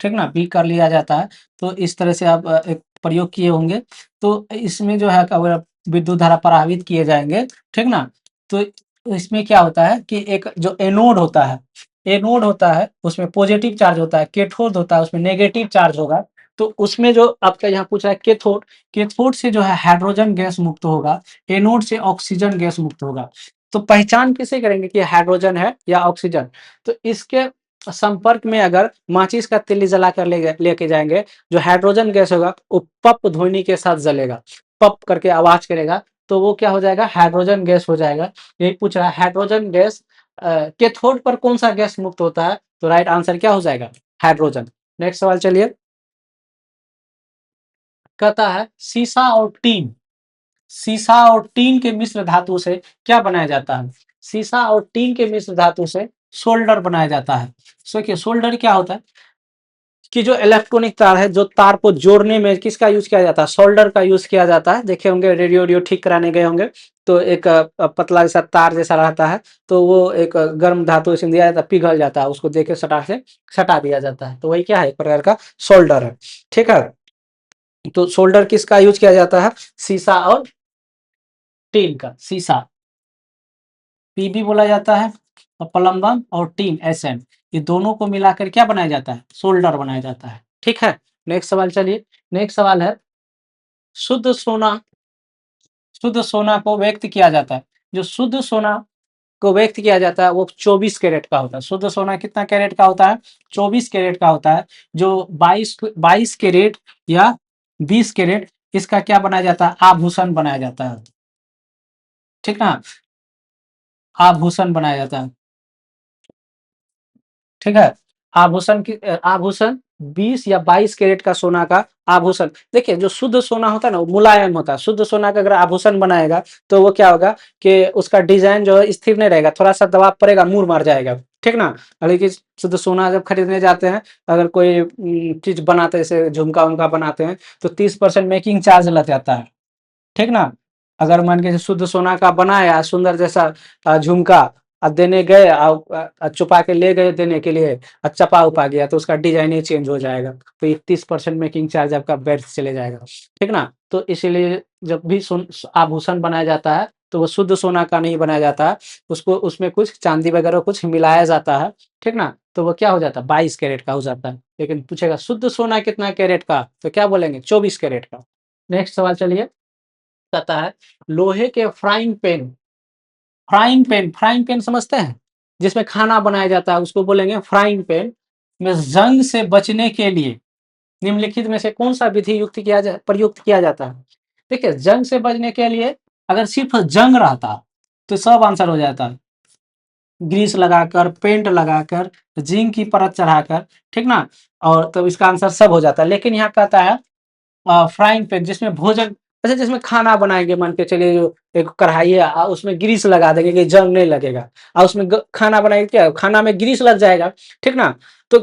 ठीक ना, पी कर लिया जाता है। तो इस तरह से आप एक प्रयोग किए होंगे। तो इसमें जो है अगर विद्युत धारा प्रवाहित किए जाएंगे, ठीक ना, तो इसमें क्या होता है कि एक जो एनोड होता है उसमें पॉजिटिव चार्ज होता है, कैथोड होता है उसमें नेगेटिव चार्ज होगा। तो उसमें जो आपका यहाँ पूछ रहा है कैथोड, कैथोड से जो है हाइड्रोजन गैस मुक्त होगा, एनोड से ऑक्सीजन गैस मुक्त होगा। तो पहचान किसे करेंगे कि हाइड्रोजन है या ऑक्सीजन? तो इसके संपर्क में अगर माचिस का तिल्ली जलाकर लेके जाएंगे, जो हाइड्रोजन गैस होगा वो पप ध्वनि के साथ जलेगा, पप करके आवाज करेगा, तो वो क्या हो जाएगा? हाइड्रोजन गैस हो जाएगा। यही पूछ रहा है हाइड्रोजन गैस कैथोड पर कौन सा गैस मुक्त होता है? तो राइट आंसर क्या हो जाएगा? हाइड्रोजन। नेक्स्ट सवाल चलिए, कहता है शीशा और टीन के मिश्र धातु से क्या बनाया जाता है? शीशा और टीन के मिश्र धातु से सोल्डर बनाया जाता है। सोचिए सोल्डर क्या होता है कि जो इलेक्ट्रॉनिक तार है, जो तार को जोड़ने में किसका यूज किया जाता है? सोल्डर का यूज किया जाता है। देखे होंगे रेडियो ठीक कराने गए होंगे, तो एक पतला जैसा तार जैसा रहता है, तो वो एक गर्म धातु इसमें दिया जाता है, पिघल जाता है, उसको देखे सटा से सटा दिया जाता है। तो वही क्या है? एक प्रकार का सोल्डर है। ठीक है। तो सोल्डर किसका यूज किया जाता है? शीशा और टीन का। शीशा पीबी बोला जाता है, और प्लम्बम और टीन एसएन, ये दोनों को मिलाकर क्या बनाया जाता है? सोल्डर बनाया जाता है। ठीक है। नेक्स्ट सवाल चलिए, नेक्स्ट सवाल है शुद्ध सोना, शुद्ध सोना को व्यक्त किया जाता है, जो शुद्ध सोना को व्यक्त किया जाता है वो 24 कैरेट का होता है। शुद्ध सोना कितना कैरेट का होता है? 24 कैरेट का होता है। जो 22 कैरेट या 20 कैरेट, इसका क्या बनाया जाता है? आभूषण बनाया जाता है। ठीक ना, आभूषण बनाया जाता है। ठीक है। आभूषण 20 या 22 कैरेट का सोना का आभूषण, देखिए जो शुद्ध सोना होता है ना वो मुलायम होता है, शुद्ध सोना का अगर आभूषण बनाएगा तो वो क्या होगा कि उसका डिजाइन जो है स्थिर नहीं रहेगा, थोड़ा सा दबाव पड़ेगा मुड़ मार जाएगा, ठीक ना। लेकिन शुद्ध सोना जब खरीदने जाते हैं, अगर कोई चीज बनाते हैं जैसे झुमका उमका बनाते हैं तो 30% मेकिंग चार्ज लग जाता है, ठीक ना। अगर मान के शुद्ध सोना का बनाया सुंदर जैसा झुमका देने गए छुपा के ले गए देने के लिए, चपा उपा गया तो उसका डिजाइन ही चेंज हो जाएगा, तो 31% मेकिंग चार्ज आपका व्यर्थ चले जाएगा, ठीक ना। तो इसीलिए जब भी आभूषण बनाया जाता है तो वो शुद्ध सोना का नहीं बनाया जाता है, उसको उसमें कुछ चांदी वगैरह कुछ मिलाया जाता है, ठीक ना। तो वो क्या हो जाता है 22 कैरेट का हो जाता है। लेकिन पूछेगा शुद्ध सोना कितना कैरेट का, तो क्या बोलेंगे 24 कैरेट का। नेक्स्ट सवाल चलिए, कहता है लोहे के फ्राइंग पैन समझते हैं, जिसमें खाना बनाया जाता है उसको बोलेंगे फ्राइंग पैन, में जंग से बचने के लिए निम्नलिखित में से कौन सा विधि प्रयुक्त किया जाता है। देखिए जंग से बचने के लिए अगर सिर्फ जंग रहता तो सब आंसर हो जाता, ग्रीस लगाकर, पेंट लगाकर, जिंक की परत चढ़ाकर, ठीक ना, और तो इसका आंसर सब हो जाता है। लेकिन यहाँ कहता है फ्राइंग पैन जिसमें भोजन, अच्छा जिसमें खाना बनाएंगे, मान के चलिए जो एक कढ़ाई है उसमें ग्रीस लगा देंगे कि जंग नहीं लगेगा, और उसमें खाना बनाएंगे, क्या खाना में ग्रीस लग जाएगा, ठीक ना। तो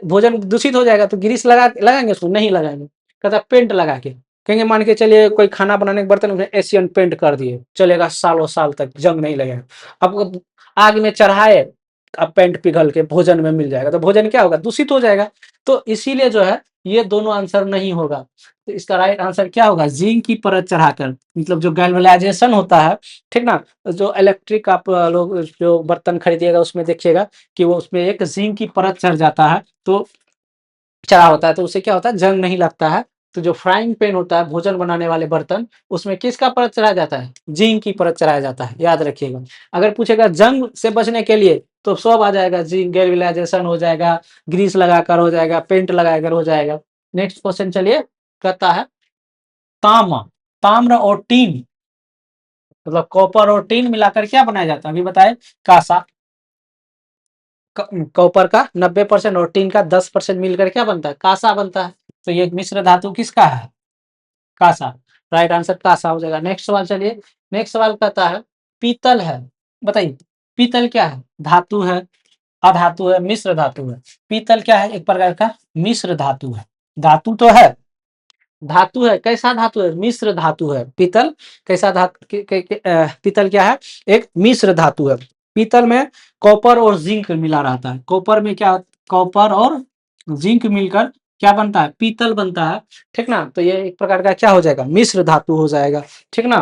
भोजन दूषित हो जाएगा, तो ग्रीस लगाएंगे उसको नहीं लगाएंगे, कहता पेंट लगा के कहेंगे, मान के चलिए कोई खाना बनाने के बर्तन उसमें एशियन पेंट कर दिए, चलेगा सालों साल तक जंग नहीं लगेगा। अब आग में चढ़ाए, अब पेंट पिघल के भोजन में मिल जाएगा तो भोजन क्या होगा दूषित हो जाएगा। तो इसीलिए जो है ये दोनों आंसर नहीं होगा, तो इसका राइट आंसर क्या होगा जिंक की परत चढ़ाकर, मतलब जो गैल्वेनाइजेशन होता है, ठीक ना। जो इलेक्ट्रिक आप लोग जो बर्तन खरीदिएगा उसमें देखिएगा कि वो उसमें एक जिंक की परत चढ़ जाता है, तो चढ़ा होता है, तो उससे क्या होता है जंग नहीं लगता है। तो जो फ्राइंग पैन होता है भोजन बनाने वाले बर्तन, उसमें किसका परत चढ़ाया जाता है जिंक की परत चढ़ाया जाता है, याद रखिएगा। अगर पूछेगा जंग से बचने के लिए तो सब आ जाएगा, जिंक गैल्वेनाइजेशन हो जाएगा, ग्रीस लगाकर हो जाएगा, पेंट लगाकर हो जाएगा। नेक्स्ट क्वेश्चन चलिए, कहता है ताम ताम्र और टीन, मतलब कॉपर और टीन मिलाकर क्या बनाया जाता है अभी बताए, कासा। कॉपर का 90% और टीन का 10% मिलकर क्या बनता है कासा बनता है। तो ये मिश्र धातु किसका है कासा, राइट आंसर कासा हो जाएगा। नेक्स्ट सवाल चलिए, नेक्स्ट सवाल कहता है पीतल है, बताइए पीतल क्या है, धातु है, अधातु है, मिश्र धातु है। पीतल क्या है एक प्रकार का मिश्र धातु है, धातु तो है, धातु है, कैसा धातु है मिश्र धातु है पीतल, कैसा धातु पीतल क्या है एक मिश्र धातु है। पीतल में कॉपर और जिंक मिला रहता है, कॉपर में क्या, कॉपर और जिंक मिलकर क्या बनता है पीतल बनता है, ठीक ना। तो ये एक प्रकार का क्या हो जाएगा मिश्र धातु हो जाएगा, ठीक ना।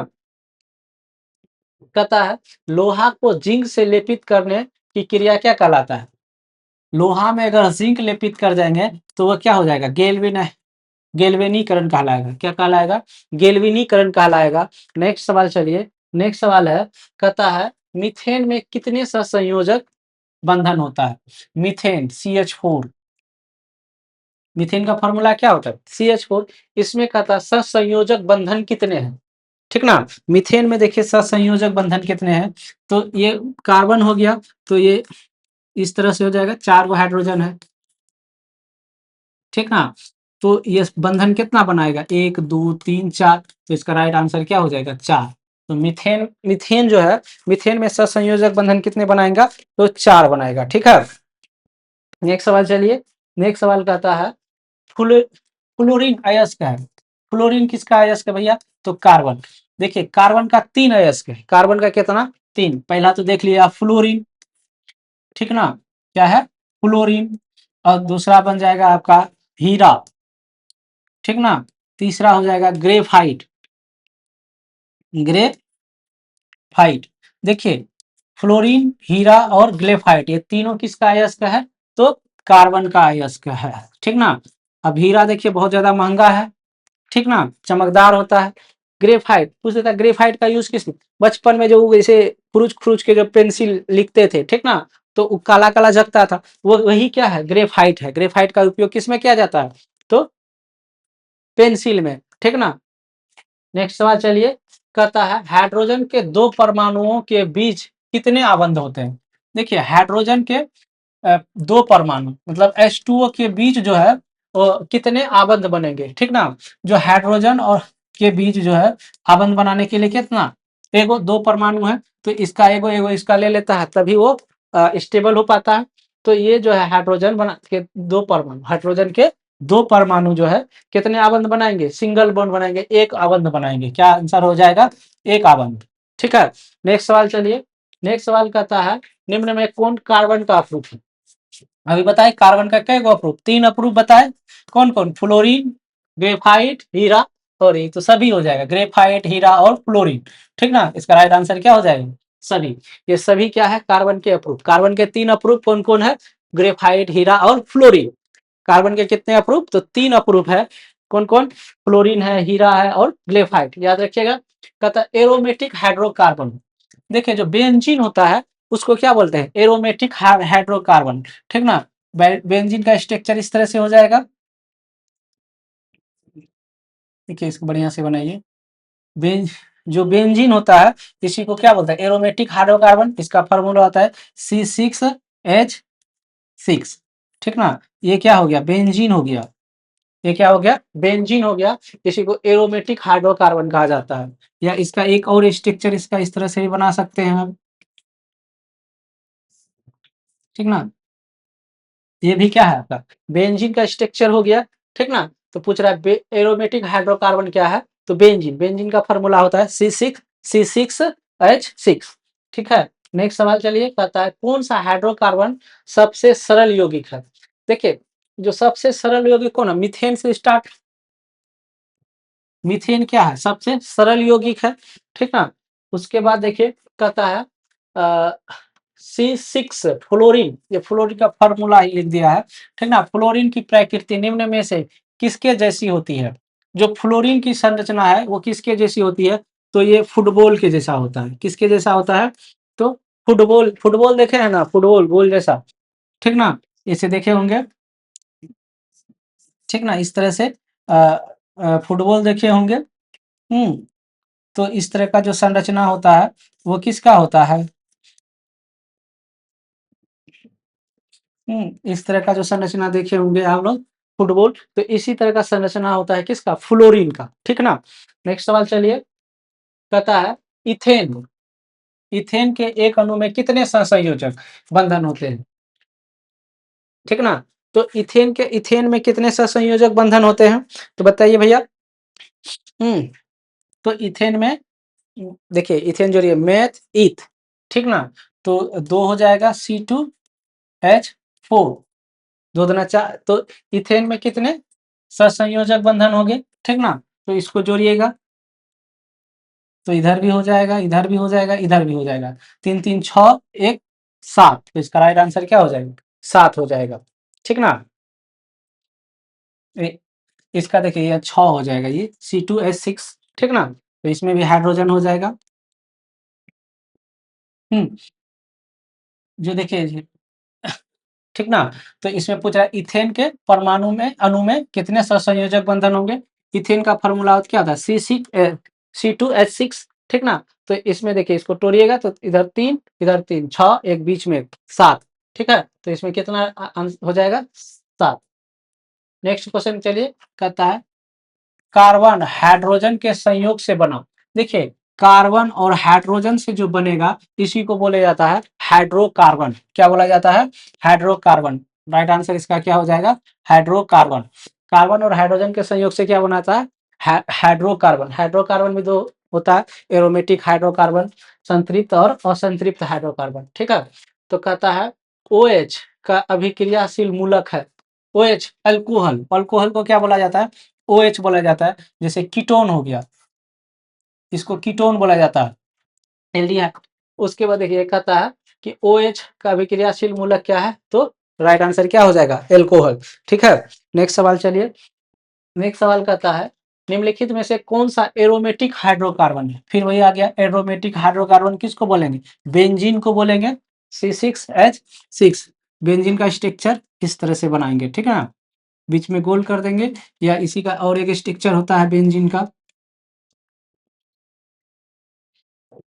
कहता है लोहा को जिंक से लेपित करने की क्रिया क्या कहलाता है, लोहा में अगर जिंक लेपित कर जाएंगे तो वो क्या हो जाएगा गेल्वेनीकरण कहलाएगा, क्या कहलाएगा गेल्वेनीकरण कहलाएगा। नेक्स्ट सवाल चलिए, नेक्स्ट सवाल है, कहता है मीथेन में कितने सहसंयोजक बंधन होता है, मीथेन CH4, मीथेन का फॉर्मूला क्या होता है CH4, इसमें कहता है सहसंयोजक बंधन कितने हैं, ठीक ना। मीथेन में देखिए सहसंयोजक बंधन कितने हैं, तो ये कार्बन हो गया, तो ये इस तरह से हो जाएगा, 4 गो हाइड्रोजन है, ठीक ना। तो ये बंधन कितना बनाएगा 1 2 3 4, तो इसका राइट आंसर क्या हो जाएगा 4। तो मीथेन मीथेन जो है, मीथेन में सहसंयोजक बंधन कितने बनाएगा तो 4 बनाएगा, ठीक है। नेक्स्ट सवाल चलिए, नेक्स्ट सवाल कहता है फ्लोरीन अयस्क है, फ्लोरीन किसका अयस्क है भैया, तो कार्बन। देखिए कार्बन का 3 अयस्क है, कार्बन का कितना 3, पहला तो देख लिया फ्लोरीन, ठीक ना, क्या है फ्लोरीन, और दूसरा बन जाएगा आपका हीरा, ठीक ना, तीसरा हो जाएगा ग्रेफाइट, ग्रेफाइट। देखिए फ्लोरीन हीरा और ग्रेफाइट ये तीनों किसका अयस्क है, तो कार्बन का अयस्क है, ठीक ना। अब हीरा देखिए बहुत ज्यादा महंगा है, ठीक ना, चमकदार होता है। ग्रेफाइट पूछ लेता है ग्रेफाइट का यूज किस, बचपन में जो ऐसे खुरुच खुरुच के जो पेंसिल लिखते थे, ठीक ना, तो वो काला काला जगता था, वो वही क्या है ग्रेफाइट है। ग्रेफाइट का उपयोग किस में किया जाता है, तो पेंसिल में, ठीक ना। नेक्स्ट सवाल चलिए, कहता है हाइड्रोजन के 2 परमाणुओं के बीच कितने आबंध होते हैं। देखिए हाइड्रोजन के दो परमाणु मतलब H2O के बीच जो है वो कितने आबंध बनेंगे, ठीक ना। जो हाइड्रोजन और के बीच जो है आबंध बनाने के लिए कितना, एगो दो परमाणु है, तो इसका एगो एगो इसका ले लेता है तभी वो स्टेबल हो पाता है। तो ये जो है हाइड्रोजन बना के दो परमाणु, हाइड्रोजन के दो परमाणु जो है कितने आबंध बनाएंगे, सिंगल बॉन्ड बनाएंगे, एक आबंध बनाएंगे। क्या आंसर हो जाएगा, एक आबंध। ठीक है, नेक्स्ट सवाल चलिए। नेक्स्ट सवाल कहता है निम्न में कौन कार्बन का अप्रूफ है। अभी बताए कार्बन का कई गो अप्रूफ, तीन अप्रूफ बताए, कौन कौन, फ्लोरीन, ग्रेफाइट, हीरा और ये तो सभी हो जाएगा, ग्रेफाइट, हीरा और फ्लोरीन। ठीक ना, इसका राइट आंसर क्या हो जाएगा, सभी। ये सभी क्या है, कार्बन के अप्रूफ। कार्बन के तीन अप्रूफ कौन कौन है, ग्रेफाइट, हीरा और फ्लोरीन। कार्बन के कितने अप्रूफ, तो तीन अप्रूफ है, कौन कौन, फ्लोरीन है, हीरा है और ग्रेफाइट। याद रखिएगा। कहता है एरोमेटिक हाइड्रोकार्बन। देखिए जो बेंजीन होता है उसको क्या बोलते हैं, एरोमेटिक हाइड्रोकार्बन। ठीक ना, बेंजीन का स्ट्रक्चर इस तरह से हो जाएगा। देखिए इसको बढ़िया से बनाइए। बेंज जो बेंजीन होता है इसी को क्या बोलते हैं, एरोमेटिक हाइड्रोकार्बन। इसका फॉर्मूला होता है C6H6। ठीक ना, ये क्या हो गया, बेंजीन हो गया। ये क्या हो गया, बेंजीन हो गया। इसी को एरोमेटिक हाइड्रोकार्बन कहा जाता है। या इसका एक और स्ट्रक्चर इसका इस तरह से भी बना सकते हैं हम। ठीक ना, ये भी क्या है आपका बेंजीन का स्ट्रक्चर हो गया। ठीक ना, तो पूछ रहा है एरोमेटिक हाइड्रोकार्बन क्या है, तो बेंजीन। बेंजीन का फॉर्मूला होता है C6H6। ठीक है, नेक्स्ट सवाल चलिए। कहता है कौन सा हाइड्रोकार्बन सबसे सरल यौगिक है। देखिए जो सबसे सरल यौगिक कौन है, मीथेन से स्टार्ट। मीथेन क्या है, सबसे सरल यौगिक है। ठीक ना, उसके बाद देखिए कहता है C6 फ्लोरीन। ये फ्लोरीन का फॉर्मूला ही लिख दिया है। ठीक ना, फ्लोरीन की प्रकृति निम्न में से किसके जैसी होती है। जो फ्लोरीन की संरचना है वो किसके जैसी होती है, तो ये फुटबॉल के जैसा होता है। किसके जैसा होता है, तो फुटबॉल, फुटबॉल देखे हैं ना, फुटबॉल गोल जैसा। ठीक ना, इसे देखे होंगे। ठीक ना, इस तरह से फुटबॉल देखे होंगे। तो इस तरह का जो संरचना होता है वो किसका होता है। इस तरह का जो संरचना देखे होंगे आप लोग, फुटबॉल, तो इसी तरह का संरचना होता है किसका, फ्लोरीन का। ठीक ना, नेक्स्ट सवाल चलिए। कहता है इथेन। इथेन के एक अणु में कितने सहसंयोजक बंधन होते हैं। ठीक ना, तो इथेन में कितने सहसंयोजक बंधन होते हैं, तो बताइए भैया। हम्म तो इथेन में देखिए इथेन जोड़िए मैथ ईथ। ठीक ना, तो दो हो जाएगा C2H4, दो दूना चार। तो इथेन में कितने सहसंयोजक बंधन होंगे। ठीक ना, तो इसको जोड़िएगा, तो इधर भी हो जाएगा, इधर भी हो जाएगा, इधर भी हो जाएगा। तीन तीन छः, एक सात। तो इसका राइट आंसर क्या हो जाएगा, सात हो जाएगा। ठीक ना, इसका देखिए ये 6 हो जाएगा, ये C2H6। ठीक ना, तो इसमें भी हाइड्रोजन हो जाएगा। हम्म जो देखिए, ठीक ना, तो इसमें पूछ रहा है इथेन के परमाणु में अणु में कितने सहसंयोजक बंधन होंगे। इथेन का फॉर्मूला क्या होता है, C2H6। ठीक ना, तो इसमें देखिए इसको तोड़िएगा तो इधर तीन छः, एक बीच में सात। ठीक है, तो इसमें कितना हो जाएगा, सात। नेक्स्ट क्वेश्चन चलिए। कहता है कार्बन हाइड्रोजन के संयोग से बना। देखिए कार्बन और हाइड्रोजन से जो बनेगा इसी को बोला जाता है हाइड्रोकार्बन। क्या बोला जाता है, हाइड्रोकार्बन। राइट आंसर इसका क्या हो जाएगा, हाइड्रोकार्बन। कार्बन और हाइड्रोजन के संयोग से क्या बनाता है, हाइड्रोकार्बन। हाइड्रोकार्बन में दो होता है, एरोमेटिक हाइड्रोकार्बन, संतृप्त और असंतृप्त हाइड्रोकार्बन। ठीक है, तो कहता है OH का अभिक्रियाशील मूलक है। OH अल्कोहल, अल्कोहल को क्या बोला जाता है, OH बोला जाता है। जैसे कीटोन हो गया, इसको कीटोन बोला जाता है, एल्डिहाइड। उसके बाद देखिए कहता है कि OH का अभिक्रियाशील मूलक क्या है, तो राइट आंसर क्या हो जाएगा, एल्कोहल। ठीक है, नेक्स्ट सवाल चलिए। नेक्स्ट सवाल कहता है निम्नलिखित में से कौन सा एरोमेटिक हाइड्रोकार्बन है। फिर वही आ गया, एरोमेटिक हाइड्रोकार्बन किसको बोलेंगे, बेंजीन को बोलेंगे। C6H6 बेंजीन का स्ट्रक्चर इस तरह से बनाएंगे। ठीक है ना, बीच में गोल कर देंगे, या इसी का और एक स्ट्रक्चर होता है बेंजीन का।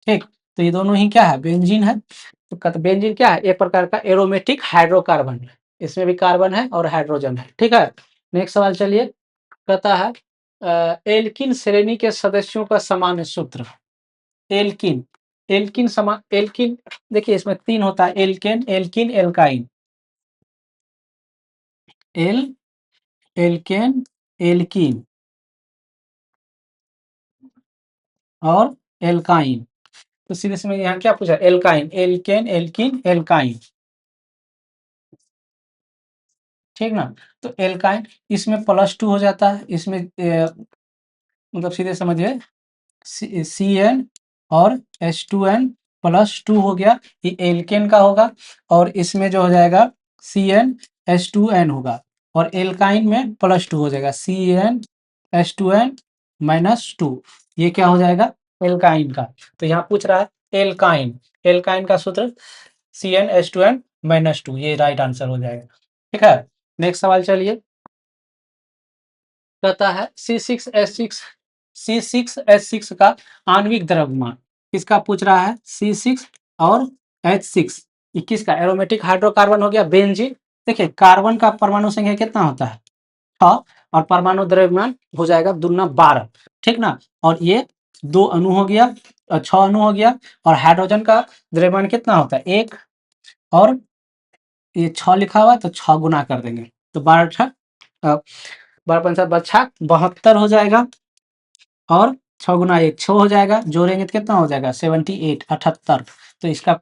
ठीक, तो ये दोनों ही क्या है, बेंजीन है। तो कहते बेंजीन क्या है, एक प्रकार का एरोमेटिक हाइड्रोकार्बन है, इसमें भी कार्बन है और हाइड्रोजन है। ठीक है, नेक्स्ट सवाल चलिए, कहता है एल्किन श्रेणी के सदस्यों का सामान्य सूत्र। एल्किन, एल्किन देखिए इसमें 3 होता है, alkane, alkene, alkyne. Alkane, alkene और एल्काइन। तो सीधे से मैं यहाँ क्या पूछा, एल्काइन, एल्केन, एल्किन, एल्काइन। ठीक ना, तो एल्काइन इसमें +2 हो जाता है, इसमें मतलब सीधे समझिए Cn और H2n +2 हो गया, ये एल्केन का होगा, और इसमें जो हो जाएगा CnH2n होगा, और एल्काइन में +2 हो जाएगा, CnH2n -2, ये क्या हो जाएगा, एल्काइन का। तो यहाँ पूछ रहा है एल्काइन, एल्काइन का सूत्र CnH2n -2, ये राइट आंसर हो जाएगा। ठीक है, नेक्स्ट सवाल चलिए, कहता है C6H6 का आणविक द्रव्यमान, किसका पूछ रहा है, C6 और H6, ये किसका, एरोमेटिक हाइड्रोकार्बन हो गया बेंजीन। देखिए कार्बन का परमाणु संख्या कितना होता है, 6, और परमाणु द्रव्यमान हो जाएगा दूना 12। ठीक ना, और ये 2 अणु हो गया, 6 अणु हो गया, और हाइड्रोजन का द्रव्यमान कितना होता है 1, और ये 6 लिखा हुआ है तो 6 गुना कर देंगे, तो 12 12 पंचा 72 हो जाएगा, और 6 गुना 1 6 हो जाएगा, जोड़ेंगे तो कितना हो जाएगा 78, 78। तो इसका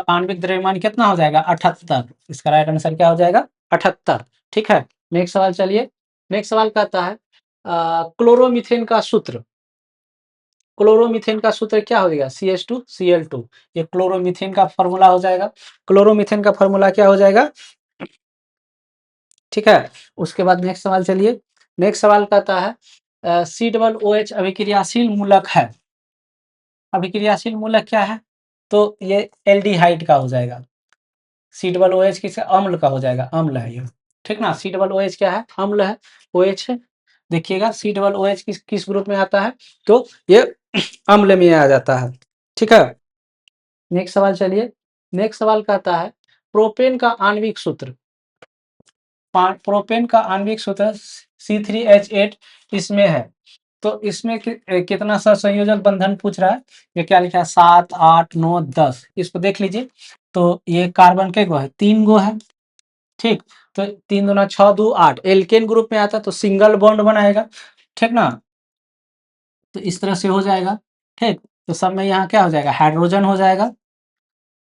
आणविक द्रव्यमान कितना हो जाएगा 78, इसका राइट आंसर क्या हो जाएगा 78। ठीक है, नेक्स्ट सवाल चलिए, नेक्स्ट सवाल कहता है क्लोरोमीथेन का सूत्र, क्लोरोमीथेन का सूत्र क्या हो जाएगा CH2Cl2, ये क्लोरोमीथेन का फॉर्मूला हो जाएगा, क्लोरोमीथेन का फॉर्मूला क्या हो जाएगा। ठीक है, उसके बाद नेक्स्ट सवाल चलिए, नेक्स्ट सवाल कहता है C OOH अभिक्रियाशील मूलक है, अभिक्रियाशील मूलक क्या है, तो ये एल्डिहाइड का हो जाएगा, C OOH किसका, अम्ल का हो जाएगा, अम्ल है ये। ठीक ना, C OOH क्या है, अम्ल है, OH है, देखिएगा C OOH किस ग्रुप में आता है, तो ये अम्ल में आ जाता है। ठीक है, नेक्स्ट सवाल चलिए, नेक्स्ट सवाल कहता है प्रोपेन का आणविक सूत्र, प्रोपेन का आणविक सूत्र C3H8 इसमें है, तो इसमें कितना सहसंयोजक बंधन पूछ रहा है, ये क्या लिखा है 7 8 9 10, इसको देख लीजिए, तो ये कार्बन के गो है 3 गो है। ठीक, तो 3 दूना 6 2 8, एल्केन ग्रुप में आता है तो सिंगल बॉन्ड बनाएगा। ठीक ना, तो इस तरह से हो जाएगा। ठीक, तो सब में यहाँ क्या हो जाएगा, हाइड्रोजन हो जाएगा।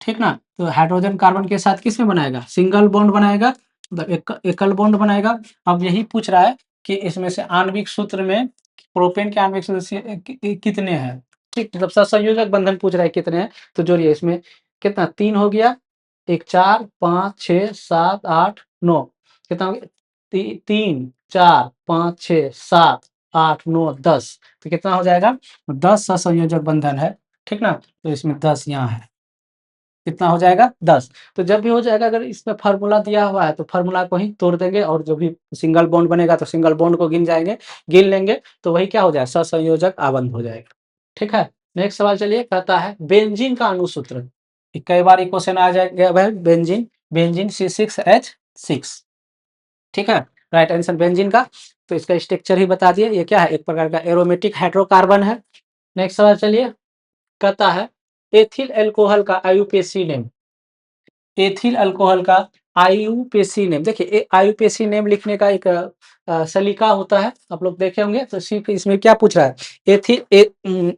ठीक ना, तो हाइड्रोजन कार्बन के साथ किस में बनाएगा, सिंगल बॉन्ड बनाएगा, मतलब एकल बॉन्ड बनाएगा। अब यही पूछ रहा है कि इसमें से आणविक सूत्र में प्रोपेन के आणविक सूत्र कितने हैं। ठीक, मतलब सहसंयोजक बंधन पूछ रहा है कितने हैं, तो जोड़िए इसमें कितना 3 हो गया, एक 4 5 6 7 8 9, कितना हो गया 3 4 5 6 7 8 9 10, तो कितना हो जाएगा 10 सहसंयोजक बंधन है। ठीक ना, तो इसमें 10 यहाँ है, कितना हो जाएगा 10। तो जब भी हो जाएगा, अगर इसमें फार्मूला दिया हुआ है तो फार्मूला को ही तोड़ देंगे, और जो भी सिंगल बॉन्ड बनेगा तो सिंगल बॉन्ड को गिन लेंगे, तो वही क्या हो जाएगा सहसंयोजक आबंध हो जाएगा। ठीक है, नेक्स्ट सवाल चलिए, कहता है बेंजीन का अणुसूत्र, कई बार क्वेश्चन आ जाएगा भाई, बेंजीन, बेंजीन C6H6। ठीक है, राइट आंसर बेंजीन का, तो इसका स्ट्रक्चर ही बता दिए, ये क्या है, एक प्रकार का एरोमेटिक हाइड्रोकार्बन है। नेक्स्ट सवाल चलिए, कहता है एथिल अल्कोहल का आयुपेसी नेम, एथिल अल्कोहल का आयुपेसी नेम, देखिए आयुपेसी नेम लिखने का एक सलीका होता है, आप लोग देखे होंगे, तो सिर्फ इसमें क्या पूछ रहा है,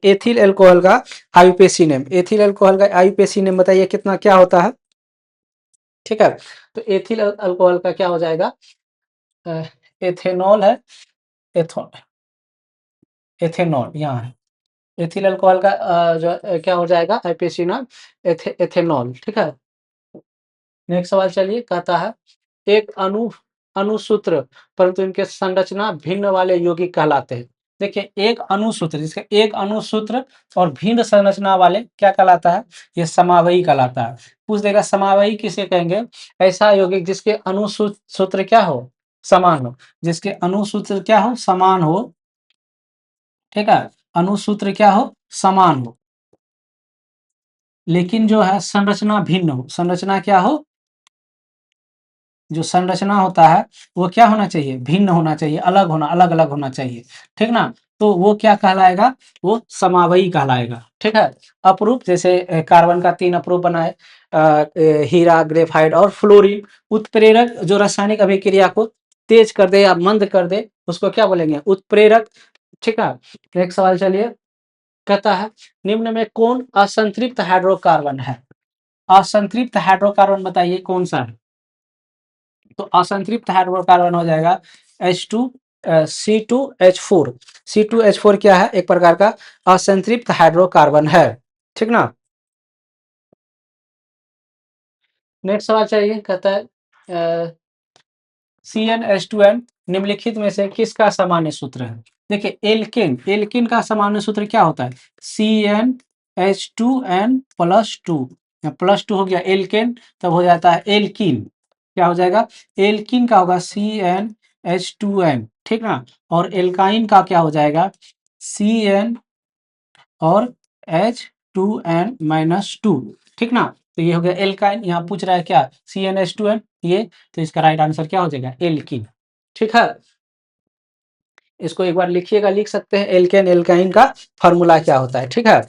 एथिल अल्कोहल का आयुपेसी नेम, एथिल अल्कोहल का आयुपेसी नेम बताइए कितना क्या होता है। ठीक है, तो एथिल अल्कोहल का क्या हो जाएगा, एथेनॉल है, एथो एथेनॉल यहाँ है, एथिल अल्कोहल का जो क्या हो जाएगा आईपीएसी नाम, एथेनॉल। ठीक है, नेक्स्ट सवाल चलिए, कहता है एक अणुसूत्र परंतु इनके संरचना भिन्न वाले यौगिक कहलाते हैं। देखिए एक अणुसूत्र, जिसका एक अणुसूत्र और भिन्न संरचना वाले क्या कहलाता है, ये समावयी कहलाता है। पूछ देगा समावयी किसे कहेंगे, ऐसा यौगिक जिसके अणुसूत्र क्या हो, समान हो, जिसके अणुसूत्र क्या हो, समान हो। ठीक है, अणुसूत्र क्या हो, समान हो। लेकिन जो है संरचना भिन्न हो। संरचना क्या हो? जो संरचना होता है वो क्या होना चाहिए? भिन्न होना चाहिए, अलग होना, अलग अलग होना चाहिए, ठीक ना? तो वो क्या कहलाएगा? वो समावयी कहलाएगा, ठीक है। अपरूप जैसे कार्बन का 3 अपरूप बनाए, हीरा, ग्रेफाइट और फ्लोरीन। उत्प्रेरक जो रासायनिक अभिक्रिया को तेज कर दे या मंद कर दे उसको क्या बोलेंगे? उत्प्रेरक, ठीक है। नेक्स्ट सवाल चलिए, कहता है निम्न में कौन असंतृप्त हाइड्रोकार्बन है? असंतृप्त हाइड्रोकार्बन बताइए कौन सा है? तो असंतृप्त हाइड्रोकार्बन हो जाएगा H2 C2H4। C2H4 क्या है? एक प्रकार का असंतृप्त हाइड्रोकार्बन है, ठीक ना। नेक्स्ट सवाल चाहिए, कहता है CnH2n निम्नलिखित में से किसका सामान्य सूत्र है? देखिए एल्केन, एल्केन का सामान्य सूत्र क्या होता है? CnH2n plus two, plus two हो गया एल्केन, तब हो जाता है एल्कीन। क्या हो जाएगा? एल्कीन का होगा CnH2n, ठीक ना। और एल्काइन का क्या हो जाएगा? Cn और H2n-2, ठीक ना। तो ये हो गया एल्काइन। यहाँ पूछ रहा है क्या? CnH2n, ये तो इसका राइट आंसर क्या हो जाएगा? एल्कीन, ठीक है। इसको एक बार लिखिएगा, लिख सकते हैं एल्केन एल्काइन का फॉर्मूला क्या होता है, ठीक है।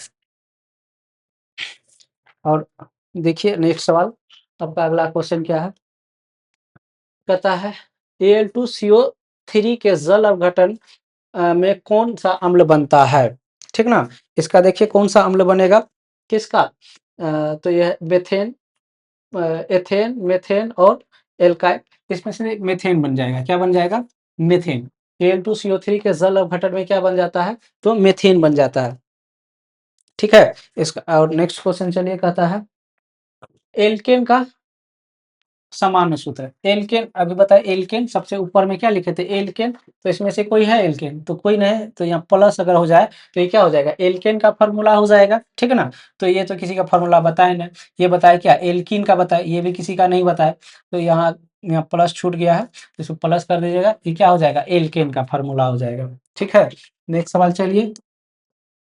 और देखिए नेक्स्ट सवाल, आपका अगला क्वेश्चन क्या है? कहता है Al2CO3 के जल अपघटन में कौन सा अम्ल बनता है, ठीक ना। इसका देखिए कौन सा अम्ल बनेगा, किसका? तो यह मेथेन, एथेन, मेथेन और एल्काइल, इसमें से मेथेन बन जाएगा। क्या बन जाएगा? मेथेन। Al2CO3 के जल अपघटन में क्या बन जाता है? तो मेथेन बन जाता है, ठीक है। इसका और नेक्स्ट क्वेश्चन चलिए, कहता है एल्केन का सामान्य सूत्र। एल्केन अभी बताए, एल्केन सबसे ऊपर में क्या लिखे थे? एल्केन। तो इसमें से कोई है एल्केन? तो कोई नहीं है, तो यहाँ प्लस अगर हो जाए तो ये क्या हो जाएगा? एल्केन का फार्मूला हो जाएगा, ठीक है ना। तो ये तो किसी का फार्मूला बताए ना, ये बताए क्या? एल्कीन का बताए, ये भी किसी का नहीं बताए। तो यहाँ यहाँ प्लस छूट गया है, तो इसको प्लस कर दीजिएगा, ये क्या हो जाएगा? एल्केन का फार्मूला हो जाएगा, ठीक है। नेक्स्ट सवाल चलिए,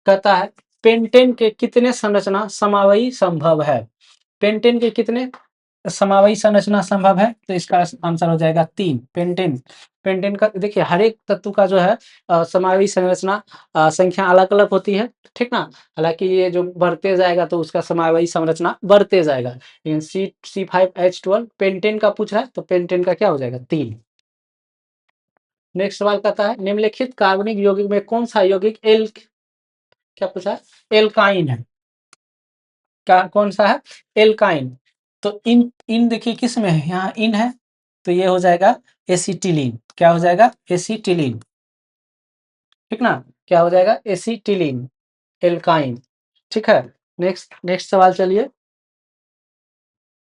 कहता है पेंटेन के कितने संरचना समावयी संभव है? पेंटेन के कितने समावयी संरचना संभव है? तो इसका आंसर हो जाएगा 3। पेंटेन, पेंटेन का देखिए हर एक तत्व का जो है समावयी संरचना संख्या अलग अलग होती है, ठीक ना। हालांकि ये जो बढ़ते जाएगा तो उसका समावयी संरचना बढ़ते जाएगा, लेकिन C5H12 पेंटेन का पूछ रहा है, तो पेंटेन का क्या हो जाएगा? 3। नेक्स्ट सवाल कहता है निम्नलिखित कार्बनिक यौगिक में कौन सा यौगिक एल, क्या पूछा है? एल्काइन है। क्या, कौन सा है? एल्काइन। तो इन इन देखिए किस में है? यहाँ इन है, तो ये हो जाएगा एसिटिलीन। क्या हो जाएगा? एसिटिलीन, ठीक ना। क्या हो जाएगा? एसिटिलीन, एल्काइन, ठीक है। नेक्स्ट नेक्स्ट सवाल चलिए,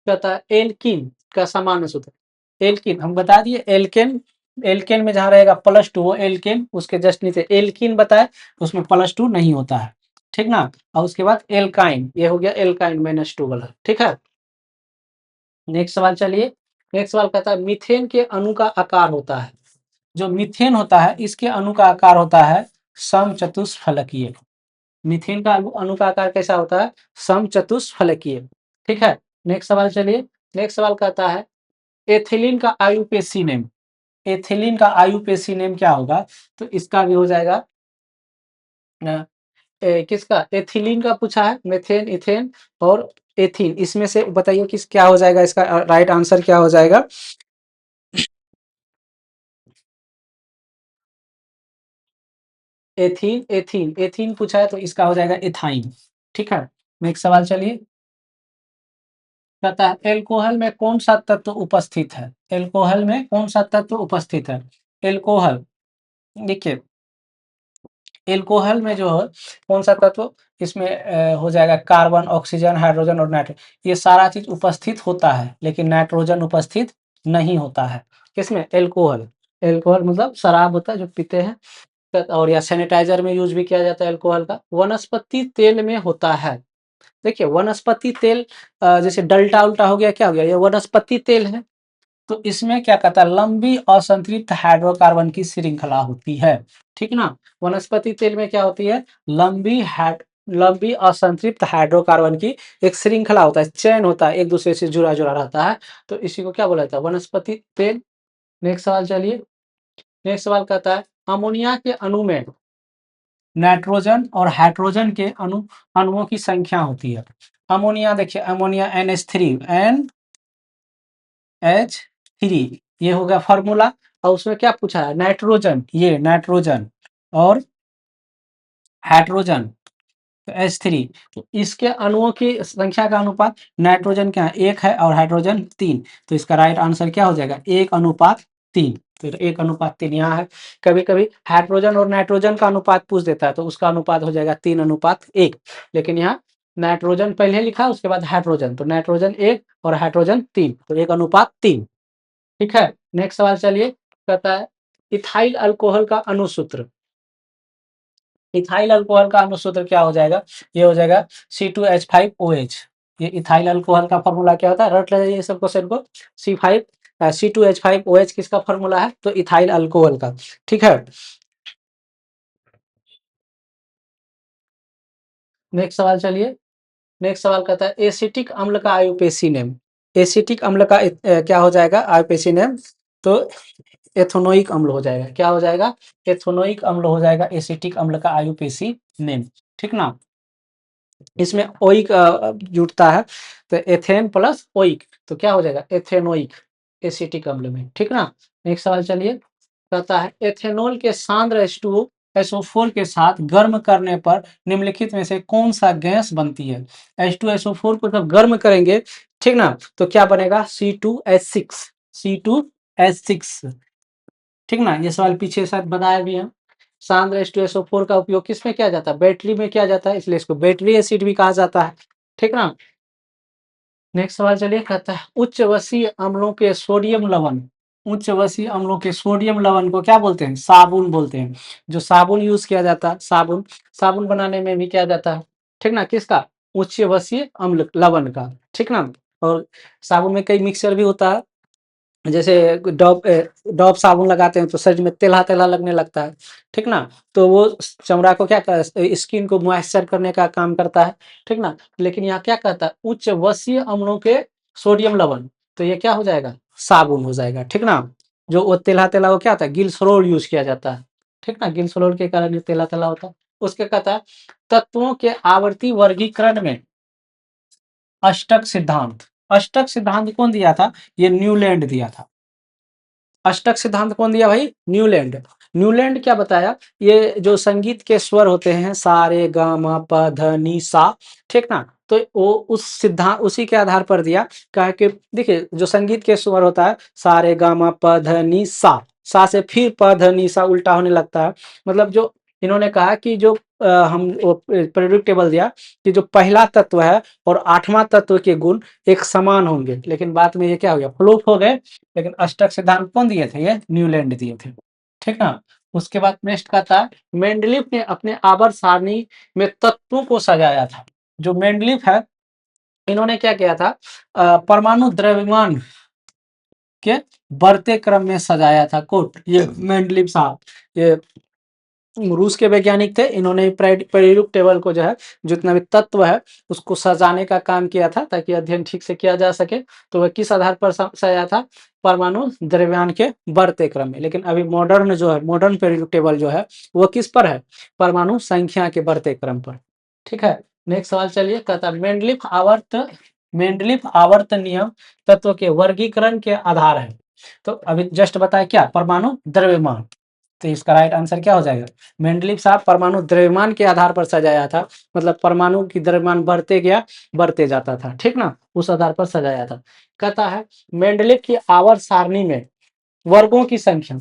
कहता है एल्कीन का सामान्य सूत्र। एल्कीन हम बता दिए, एल्केन, एल्केन में जहाँ रहेगा प्लस टू वो एल्केन, उसके जस्ट नीचे एल्कीन बताए, उसमें प्लस टू नहीं होता है, ठीक ना। और उसके बाद एल्काइन, ये हो गया एल्काइन -2 वाला, ठीक है। नेक्स्ट सवाल चलिए, नेक्स्ट सवाल कहता है मीथेन के अणु का आकार होता है, जो मीथेन होता है इसके अणु का आकार होता है समचतुष्फलकीय। मीथेन का अणु का आकार कैसा होता है? समचतुष्फलकीय, ठीक है। नेक्स्ट सवाल चलिए, नेक्स्ट सवाल कहता है एथिलीन का आयुपेसी नेम, एथिलीन का आयुपेसी नेम क्या होगा? तो इसका भी हो जाएगा किसका? एथिलीन का पूछा है, मेथेन, इथेन और एथीन, इसमें से बताइए किस क्या हो जाएगा? इसका राइट आंसर क्या हो जाएगा? एथीन, एथीन, एथीन पूछा है, तो इसका हो जाएगा एथाइन, ठीक है। नेक्स्ट सवाल चलिए, कहता है एल्कोहल में कौन सा तत्व उपस्थित है? एल्कोहल में कौन सा तत्व उपस्थित है? एल्कोहल, देखिए एल्कोहल में जो है कौन सा तत्व इसमें हो जाएगा? कार्बन, ऑक्सीजन, हाइड्रोजन और नाइट्रोजन, ये सारा चीज उपस्थित होता है, लेकिन नाइट्रोजन उपस्थित नहीं होता है। किसमें? एल्कोहल। एल्कोहल मतलब शराब होता है जो पीते हैं, और या सैनिटाइजर में यूज भी किया जाता है एल्कोहल का। वनस्पति तेल में होता है, देखिए वनस्पति तेल जैसे डल्टा उल्टा हो गया, क्या हो गया? ये वनस्पति तेल है। तो इसमें क्या कहता है? लंबी असंतृप्त हाइड्रोकार्बन की श्रृंखला होती है, ठीक ना। वनस्पति तेल में क्या होती है? लंबी लंबी असंतृप्त हाइड्रोकार्बन की एक श्रृंखला होता है, चैन होता है, एक दूसरे से जुड़ा जुड़ा रहता है, तो इसी को क्या बोला जाता है, वनस्पति तेल। नेक्स्ट सवाल चलिए, नेक्स्ट सवाल कहता है अमोनिया के अणु में नाइट्रोजन और हाइड्रोजन के अणुओं की संख्या होती है। अमोनिया देखिए, अमोनिया NH3 ये हो गया फॉर्मूला, और उसमें क्या पूछा है, नाइट्रोजन, ये नाइट्रोजन और हाइड्रोजन तो H3, तो इसके अणुओं की संख्या का अनुपात, नाइट्रोजन क्या है 1 है और हाइड्रोजन 3, तो इसका राइट आंसर क्या हो जाएगा 1:3। तो 1:3 यहाँ है। कभी कभी हाइड्रोजन और नाइट्रोजन का अनुपात पूछ देता है, तो उसका अनुपात हो जाएगा 3:1, लेकिन यहाँ नाइट्रोजन पहले लिखा उसके बाद हाइड्रोजन, तो नाइट्रोजन 1 और हाइड्रोजन 3, तो 1:3। ठीक है, नेक्स्ट सवाल चलिए, कहता है इथाइल अल्कोहल का अणुसूत्र। इथाइल अल्कोहल का अणुसूत्र क्या हो जाएगा, ये हो जाएगा C2H5OH। ये इथाइल अल्कोहल का फॉर्मूला क्या होता है, रट लीजिए ये सब क्वेश्चन को। C2H5OH किसका फॉर्मूला है, तो इथाइल अल्कोहल का। ठीक है, नेक्स्ट सवाल चलिए, नेक्स्ट सवाल कहता है एसिटिक अम्ल का आयुपेसी नेम। एसिटिक अम्ल का क्या हो जाएगा आयुपेसी नेम, तो एथोनोइक अम्ल हो जाएगा। क्या हो जाएगा, एथोनोइक अम्ल हो जाएगा एसिटिक अम्ल का आयुपेसी नेम। ठीक ना, इसमें ओइक जुड़ता है, तो एथेन प्लस ओइक, तो क्या हो जाएगा एथेनोइक एसिटिक अम्ल में। ठीक ना, नेक्स्ट सवाल चलिए, कहता है एथेनॉल के सांद्र H2SO4 के साथ गर्म करने पर निम्नलिखित में से कौन सा गैस बनती है। H2SO4 को जब गर्म करेंगे, ठीक ना, तो क्या बनेगा C2H6, C2H6। ठीक ना, ये सवाल पीछे शायद बताया भी है। सांद्र H2SO4 का उपयोग किस में किया जाता है, बैटरी में किया जाता है, इसलिए इसको बैटरी एसिड भी कहा जाता है। ठीक ना, नेक्स्ट सवाल चलिए, कहता है उच्च वसीय अम्लों के सोडियम लवण, उच्च वसीय अम्लों के सोडियम लवण को क्या बोलते हैं, साबुन बोलते हैं। जो साबुन यूज किया जाता है, साबुन, साबुन बनाने में भी किया जाता है। ठीक ना, किसका, उच्च वसीय अम्ल लवण का। ठीक ना, और साबुन में कई मिक्सचर भी होता है, जैसे डॉब साबुन लगाते हैं तो शरीर में तेलहा तेलहा लगने लगता है। ठीक ना, तो वो चमड़ा को क्या स्किन को मॉइस्चर करने का काम करता है। ठीक ना, लेकिन यहाँ क्या कहता है उच्च वसीय अम्लों के सोडियम लवण, तो ये क्या हो जाएगा साबुन हो जाएगा। ठीक ना, जो वो तेलहा तेलहा वो क्या होता है, गिल्सरोल यूज किया जाता है। ठीक ना, गिल्सरोल के कारण ये तेलहा तेलहा होता है। उसके कहता है तत्वों के आवर्ती वर्गीकरण में अष्टक सिद्धांत, अष्टक सिद्धांत कौन दिया था, ये न्यूलैंड दिया था। अष्टक सिद्धांत कौन दिया भाई, न्यूलैंड। न्यूलैंड क्या बताया, ये जो संगीत के स्वर होते हैं सा रे गा मा प ध नि सा, ठीक ना, तो वो उस सिद्धांत उसी के आधार पर दिया। कहा कि देखिए जो संगीत के स्वर होता है सा रे गा मा प ध नि सा से फिर प ध नि सा उल्टा होने लगता है। मतलब जो इन्होंने कहा कि जो हम वो पीरियोडिक टेबल दिया कि जो पहला तत्व है और आठवां तत्व के गुण एक समान होंगे, लेकिन बाद में ये क्या हो गया फ्लूक हो गए। लेकिन अष्टक सिद्धांत कौन दिए थे, ये न्यूलैंड दिए थे। ठीक ना, उसके बाद नेक्स्ट का था मेंडलीफ ने अपने आवर्त सारणी में तत्वों को सजाया था। जो मेंडलीफ है इन्होंने क्या किया था, परमाणु द्रव्यमान के बढ़ते क्रम में सजाया था कोट, ये मेंडलीफ साहब, ये रूस के वैज्ञानिक थे। इन्होंने पीरियोडिक टेबल को जो है जितना भी तत्व है उसको सजाने का काम किया था ताकि अध्ययन ठीक से किया जा सके। तो वह किस आधार पर सजाया था, परमाणु द्रव्यमान के बढ़ते क्रम में। लेकिन अभी मॉडर्न जो है, मॉडर्न पीरियोडिक टेबल जो है वो किस पर है, परमाणु संख्या के बढ़ते क्रम पर। ठीक है, नेक्स्ट सवाल चलिए, कहता है मेंडलीफ आवर्त नियम तत्व के वर्गीकरण के आधार है। तो अभी जस्ट बताया क्या, परमाणु द्रव्यमान, तो इसका राइट आंसर क्या हो जाएगा, मेंडलीफ साहब परमाणु द्रव्यमान के आधार पर सजाया था। मतलब परमाणु की द्रव्यमान बढ़ते गया, बढ़ते जाता था। ठीक ना, उस आधार पर सजाया था। कहता है मेंडलीफ की आवर्त सारणी में वर्गों की संख्या,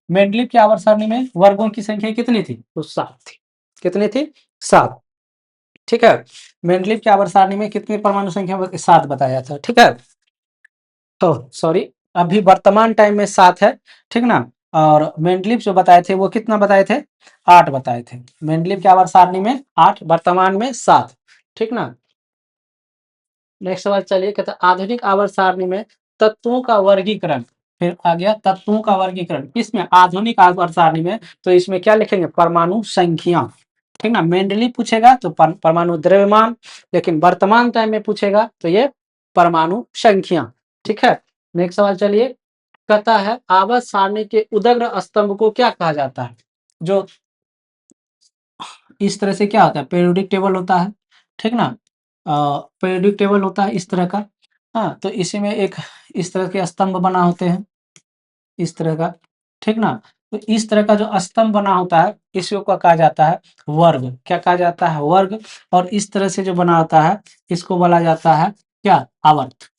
मेंडलीफ की आवर्त सारणी में वर्गों की संख्या कितनी थी, तो 7 थी। कितनी थी, 7। ठीक है, मेंडलीफ की आवर्त सारणी में कितनी परमाणु संख्या 7 बताया था। ठीक है, तो सॉरी, अभी वर्तमान टाइम में 7 है। ठीक ना, और मेंडलीफ जो बताए थे वो कितना बताए थे, 8 बताए थे। मेंडलीफ की आवर्त सारणी में 8, वर्तमान में 7। ठीक ना, नेक्स्ट सवाल चलिए, कहता है आधुनिक आवर्त सारणी में तत्वों का वर्गीकरण, फिर आ गया तत्वों का वर्गीकरण किसमें, आधुनिक आवर्त सारणी में, तो इसमें क्या लिखेंगे, परमाणु संख्या। ठीक ना। मेंडली पूछेगा तो परमाणु द्रव्यमान, लेकिन वर्तमान टाइम में पूछेगा तो ये परमाणु संख्या। ठीक है, नेक्स्ट सवाल चलिए, कहता है आवर्त सारणी के उदग्र स्तंभ को क्या कहा जाता है। जो इस तरह से क्या होता है, पीरियोडिक टेबल होता है, ठीक ना। पीरियोडिक टेबल होता है इस तरह का। हाँ, तो इसी में एक इस तरह के स्तंभ बना होते हैं, इस तरह का, ठीक ना। तो इस तरह का जो स्तंभ बना होता है इसको क्या कहा जाता है, वर्ग। क्या कहा जाता है, वर्ग। और इस तरह से जो बना होता है इसको बोला जाता है क्या, आवर्त।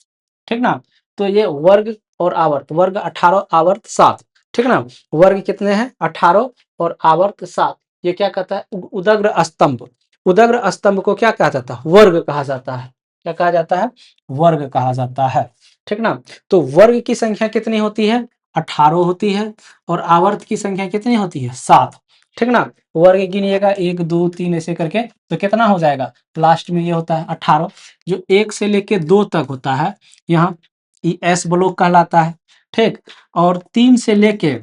ठीक ना। तो ये वर्ग और आवर्त, वर्ग 18, आवर्त 7, ठीक ना। वर्ग कितने हैं, 18, और आवर्त 7। ये क्या कहता है, उदग्र स्तंभ। उदग्र स्तंभ को क्या कहा जाता है, वर्ग कहा जाता है। क्या कहा जाता है, वर्ग कहा जाता है। ठीक ना। तो वर्ग की संख्या कितनी होती है, 18 होती है, और आवर्त की संख्या कितनी होती है, 7। ठीक ना। वर्ग गिनिएगा 1 2 3 ऐसे करके, तो कितना हो जाएगा, लास्ट में ये होता है 18। जो 1 से लेके 2 तक होता है, यहाँ एस ब्लॉक कहलाता है। ठीक, और 3 से लेके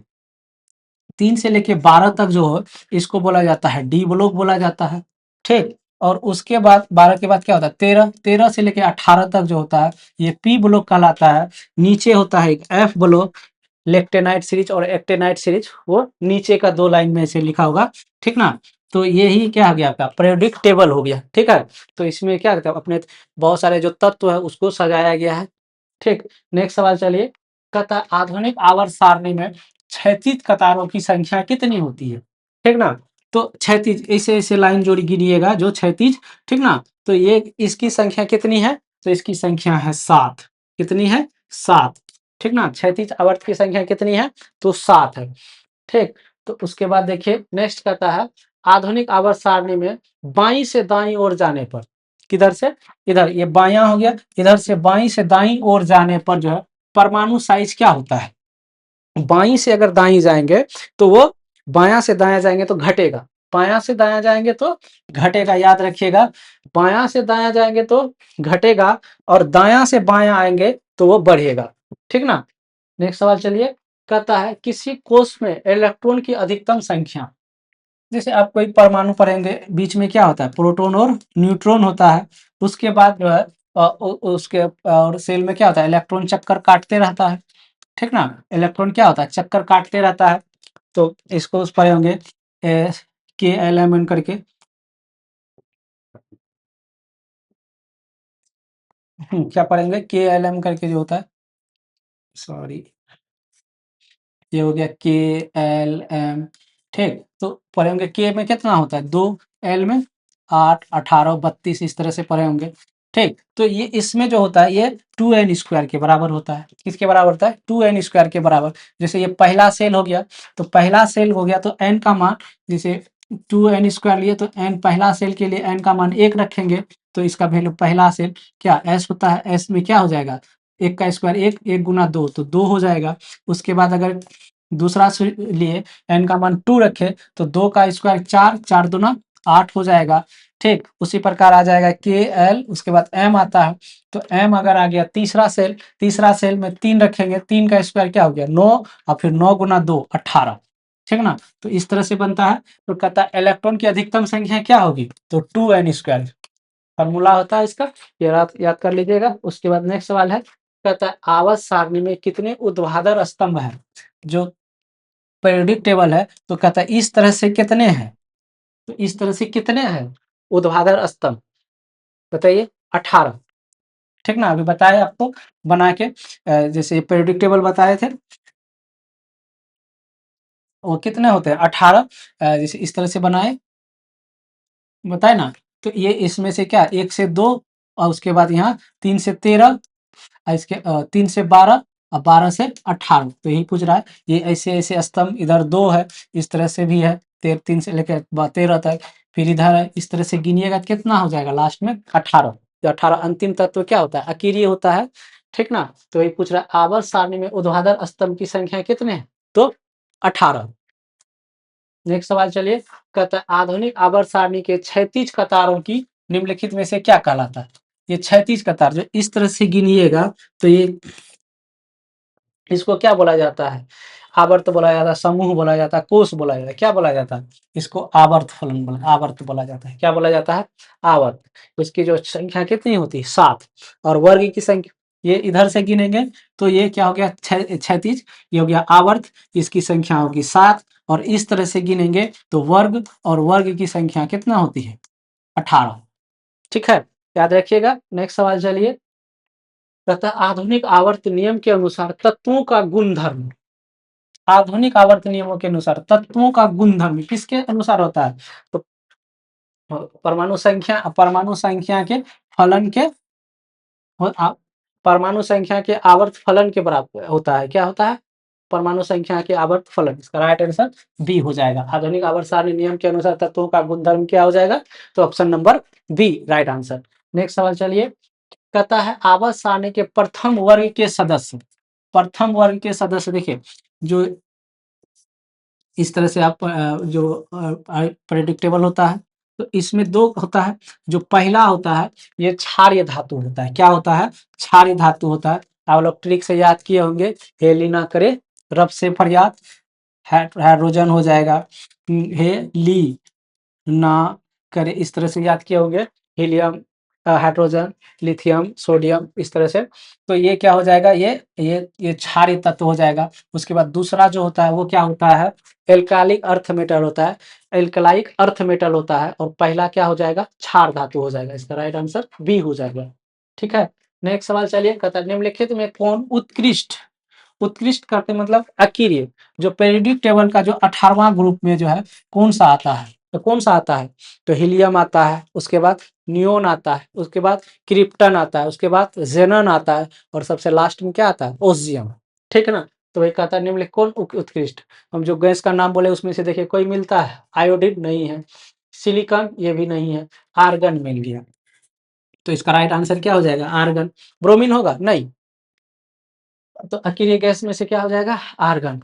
12 तक जो है इसको बोला जाता है डी ब्लॉक बोला जाता है। ठीक, और उसके बाद 12 के बाद क्या होता है, 13 से लेके 18 तक जो होता है ये पी ब्लॉक कहलाता है। नीचे होता है एक एफ ब्लॉक, लेक्टेनाइट सीरीज और एक्टेनाइट सीरीज, वो नीचे का 2 लाइन में ऐसे लिखा होगा। ठीक ना। तो यही क्या हो गया आपका पीरियोडिक टेबल हो गया। ठीक है, तो इसमें क्या करते हैं, अपने बहुत सारे जो तत्व है उसको सजाया गया है। ठीक, नेक्स्ट सवाल चलिए, कहता है आधुनिक आवर्त सारणी में क्षैतिज कतारों की संख्या कितनी होती है। ठीक ना। तो क्षैतिज ऐसे ऐसे लाइन जोड़ी गिनिएगा जो क्षैतिज, ठीक ना। तो ये इसकी संख्या कितनी है, तो इसकी संख्या है 7। कितनी है, 7। ठीक ना, क्षैतिज आवर्त की संख्या कितनी है, तो 7 है। ठीक, तो उसके बाद देखिए नेक्स्ट कहता है आधुनिक आवर्त सारणी में बाईं से दाईं ओर जाने पर, किधर से इधर, ये बायां हो गया, इधर से बाईं से दाईं ओर जाने पर जो है परमाणु साइज क्या होता है। बाईं से अगर दाईं जाएंगे तो वो, बायां से दायां जाएंगे तो घटेगा, बायां से दायां जाएंगे तो घटेगा, याद रखिएगा। बायां से दायां जाएंगे तो घटेगा, और दायां से बायां आएंगे तो वो बढ़ेगा। ठीक ना। नेक्स्ट सवाल चलिए, कहता है किसी कोष में इलेक्ट्रॉन की अधिकतम संख्या। जैसे आप कोई परमाणु पढ़ेंगे, बीच में क्या होता है, प्रोटॉन और न्यूट्रॉन होता है। उसके बाद जो है उसके और सेल में क्या होता है, इलेक्ट्रॉन चक्कर काटते रहता है। ठीक ना, इलेक्ट्रॉन क्या होता है, चक्कर काटते रहता है। तो इसको उस पढ़े होंगे KLMN करके। क्या पढ़ेंगे, KLM करके जो होता है, सॉरी, ये हो गया KLM। ठीक, तो पढ़े होंगे के में कितना होता है, 2, एल में 8, 18, 32, इस तरह से पढ़े होंगे। ठीक, तो ये इसमें जो होता है ये 2n² के बराबर होता है। किसके बराबर होता है, 2n² के बराबर। जैसे ये पहला सेल हो गया, तो पहला सेल हो गया तो n का मान, जैसे 2n² लिए तो n पहला सेल के लिए n का मान 1 रखेंगे, तो इसका वैल्यू पहला सेल क्या s होता है, s में क्या हो जाएगा, 1 का स्क्वायर 1, 1 गुना 2 तो 2 हो जाएगा। उसके बाद अगर दूसरा से लिए n का मान 2 रखे तो 2 का स्क्वायर 4, 4 दूना 8 हो जाएगा। ठीक, उसी प्रकार आ जाएगा KL, उसके बाद m आता है, तो m अगर आ गया तीसरा सेल में 3 रखेंगे, 3 का स्क्वायर क्या हो गया 9, और फिर 9 गुना 2 18। ठीक ना, तो इस तरह से बनता है। तो कहता है इलेक्ट्रॉन की अधिकतम संख्या क्या होगी, तो 2n², फॉर्मूला होता है इसका, ये याद कर लीजिएगा। उसके बाद नेक्स्ट सवाल है, कहता है आवर्त सारणी में कितने ऊर्ध्वाधर स्तंभ है। जो पीरियोडिक टेबल है तो कहता है इस तरह से कितने हैं, तो इस तरह से कितने हैं ऊर्ध्वाधर स्तंभ, बताइए, 18। ठीक ना, अभी बताए आपको बना के, जैसे पीरियोडिक टेबल बताए थे, वो कितने होते हैं, 18। जैसे इस तरह से बनाए, बताए ना। तो ये इसमें से क्या, 1 से 2, और उसके बाद यहाँ 3 से 13, और इसके 3 से 12, और 12 से 18, तो यही पूछ रहा है। ये ऐसे ऐसे स्तंभ, इधर 2 है, इस तरह से भी है, 3 से लेकर 13 तक, फिर इधर है, इस तरह से गिनिएगा तो कितना हो जाएगा लास्ट में 18। तो 18 अंतिम तत्व क्या होता है, अकीरीय होता है। ठीक ना, तो ये पूछ रहा है आवर्त सारणी में ऊर्ध्वाधर स्तंभ की संख्या कितने हैं, तो 18। नेक्स्ट सवाल चलिए, कहता है आधुनिक आवर्त सारणी के क्षैतिज कतारों की निम्नलिखित में से क्या कहलाता है। ये क्षैतिज कतार जो इस तरह से गिनिएगा तो ये, इसको क्या बोला जाता है, आवर्त बोला जाता है, समूह बोला जाता है, कोष बोला जाता है। क्या बोला जाता है? इसको आवर्त फलन आवर्त बोला जाता है। क्या बोला जाता है? आवर्त। इसकी जो संख्या कितनी होती है? 7। और वर्ग की संख्या ये इधर से गिनेंगे तो ये क्या हो गया? क्षैतिज, ये हो गया आवर्त, इसकी संख्या होगी 7। और इस तरह से गिनेंगे तो वर्ग और वर्ग की संख्या कितना होती है? 18। ठीक है, याद रखिएगा। नेक्स्ट सवाल चलिए। कहता है आधुनिक आवर्त नियम के अनुसार तत्वों का गुणधर्म। आधुनिक आवर्त नियमों के अनुसार तत्वों का गुणधर्म किसके अनुसार होता है? तो परमाणु संख्या के फलन के परमाणु संख्या के आवर्त फलन के बराबर होता है। क्या होता है? परमाणु संख्या के आवर्त फलन। इसका राइट आंसर बी हो जाएगा। आधुनिक आवर्त सारणी नियम के अनुसार तत्वों का गुणधर्म क्या हो जाएगा? तो option number B right answer. Next सवाल चलिए। कहता है आवर्त सारणी के प्रथम वर्ग के सदस्य। प्रथम वर्ग के सदस्य देखिए, जो इस तरह से आप जो प्रेडिक्टेबल होता है, तो इसमें दो होता है। जो पहला होता है ये क्षारीय धातु होता है। क्या होता है? क्षारीय धातु होता है। आप लोग ट्रिक से याद किए होंगे, हेली ना करे रब से फरियाद, हाइड्रोजन हो जाएगा, हे ली ना करे, इस तरह से याद किए होंगे। हीलियम, हाइड्रोजन, लिथियम, सोडियम, इस तरह से। तो ये क्या हो जाएगा? ये क्षारीय तत्व हो जाएगा। उसके बाद दूसरा जो होता है वो क्या होता है? एल्कालिक अर्थ मेटल होता है। एल्कलाइक अर्थ मेटल होता है। और पहला क्या हो जाएगा? क्षार धातु हो जाएगा। इसका राइट आंसर बी हो जाएगा। ठीक है, नेक्स्ट सवाल चलिए। कहता है निम्नलिखित में कौन उत्कृष्ट, उत्कृष्ट करते मतलब अकीर्य, जो पेरियोडिक टेबल का जो 18वां ग्रुप में जो है कौन सा आता है? तो कौन सा आता है? तो हीलियम आता है, उसके बाद नियोन आता है, उसके बाद क्रिप्टन आता है, उसके बाद जेनन आता है, और सबसे लास्ट में क्या आता है? ओसियम। ठीक है ना? तो वही कहता है निम्नलिखित कौन उत्कृष्ट। हम जो गैस का नाम बोले उसमें से देखिए कोई मिलता है? आयोडीन नहीं है, सिलिकॉन ये भी नहीं है, आर्गन मिल गया। तो इसका राइट आंसर क्या हो जाएगा? आर्गन। ब्रोमीन होगा? नहीं। तो अकेले गैस में से क्या हो जाएगा? आर्गन।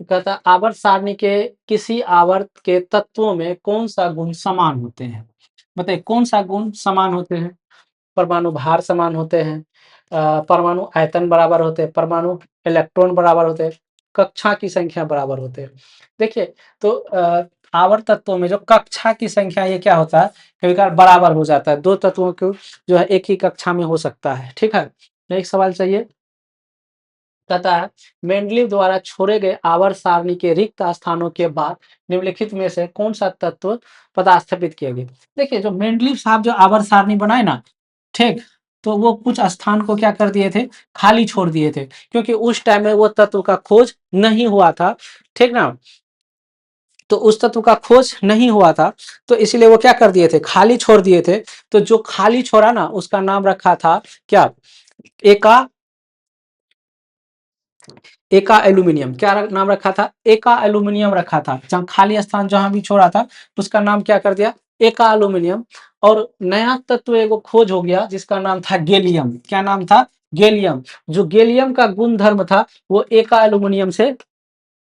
कहता आवर्त सारणी के किसी आवर्त के तत्वों में कौन सा गुण समान होते हैं? बताइए कौन सा गुण समान होते हैं? परमाणु भार समान होते हैं, परमाणु आयतन बराबर होते हैं, परमाणु इलेक्ट्रॉन बराबर होते हैं, कक्षा की संख्या बराबर होते हैं। देखिए, तो आवर्त तत्वों में जो कक्षा की संख्या ये क्या होता है? कभी कभार बराबर हो जाता है। दो तत्वों को जो है एक ही कक्षा में हो सकता है। ठीक है, नेक्स्ट सवाल चाहिए। कहता है मेंडलीव द्वारा छोड़े गए आवर्त सारणी के रिक्त स्थानों के बाद निम्नलिखित में से कौन सा तत्व पदास्थापित किया गया? देखिए, जो मेंडलीव साहब जो आवर्त सारणी बनाए ना, ठीक, तो वो कुछ स्थान को क्या कर दिए थे? खाली छोड़ दिए थे, क्योंकि उस टाइम में वो तत्व का खोज नहीं हुआ था। ठीक ना? तो उस तत्व का खोज नहीं हुआ था, तो इसलिए वो क्या कर दिए थे? खाली छोड़ दिए थे। तो जो खाली छोड़ा ना, उसका नाम रखा था क्या? एका एका एल्यूमिनियम। क्या नाम रखा था? एका एल्यूमिनियम रखा था। जहां खाली स्थान जहां भी छोड़ा था उसका नाम क्या कर दिया? एका एल्यूमिनियम। और नया तत्व एगो खोज हो गया जिसका नाम था गैलियम। क्या नाम था? गैलियम। जो गैलियम का गुण धर्म था वो एका एल्यूमिनियम से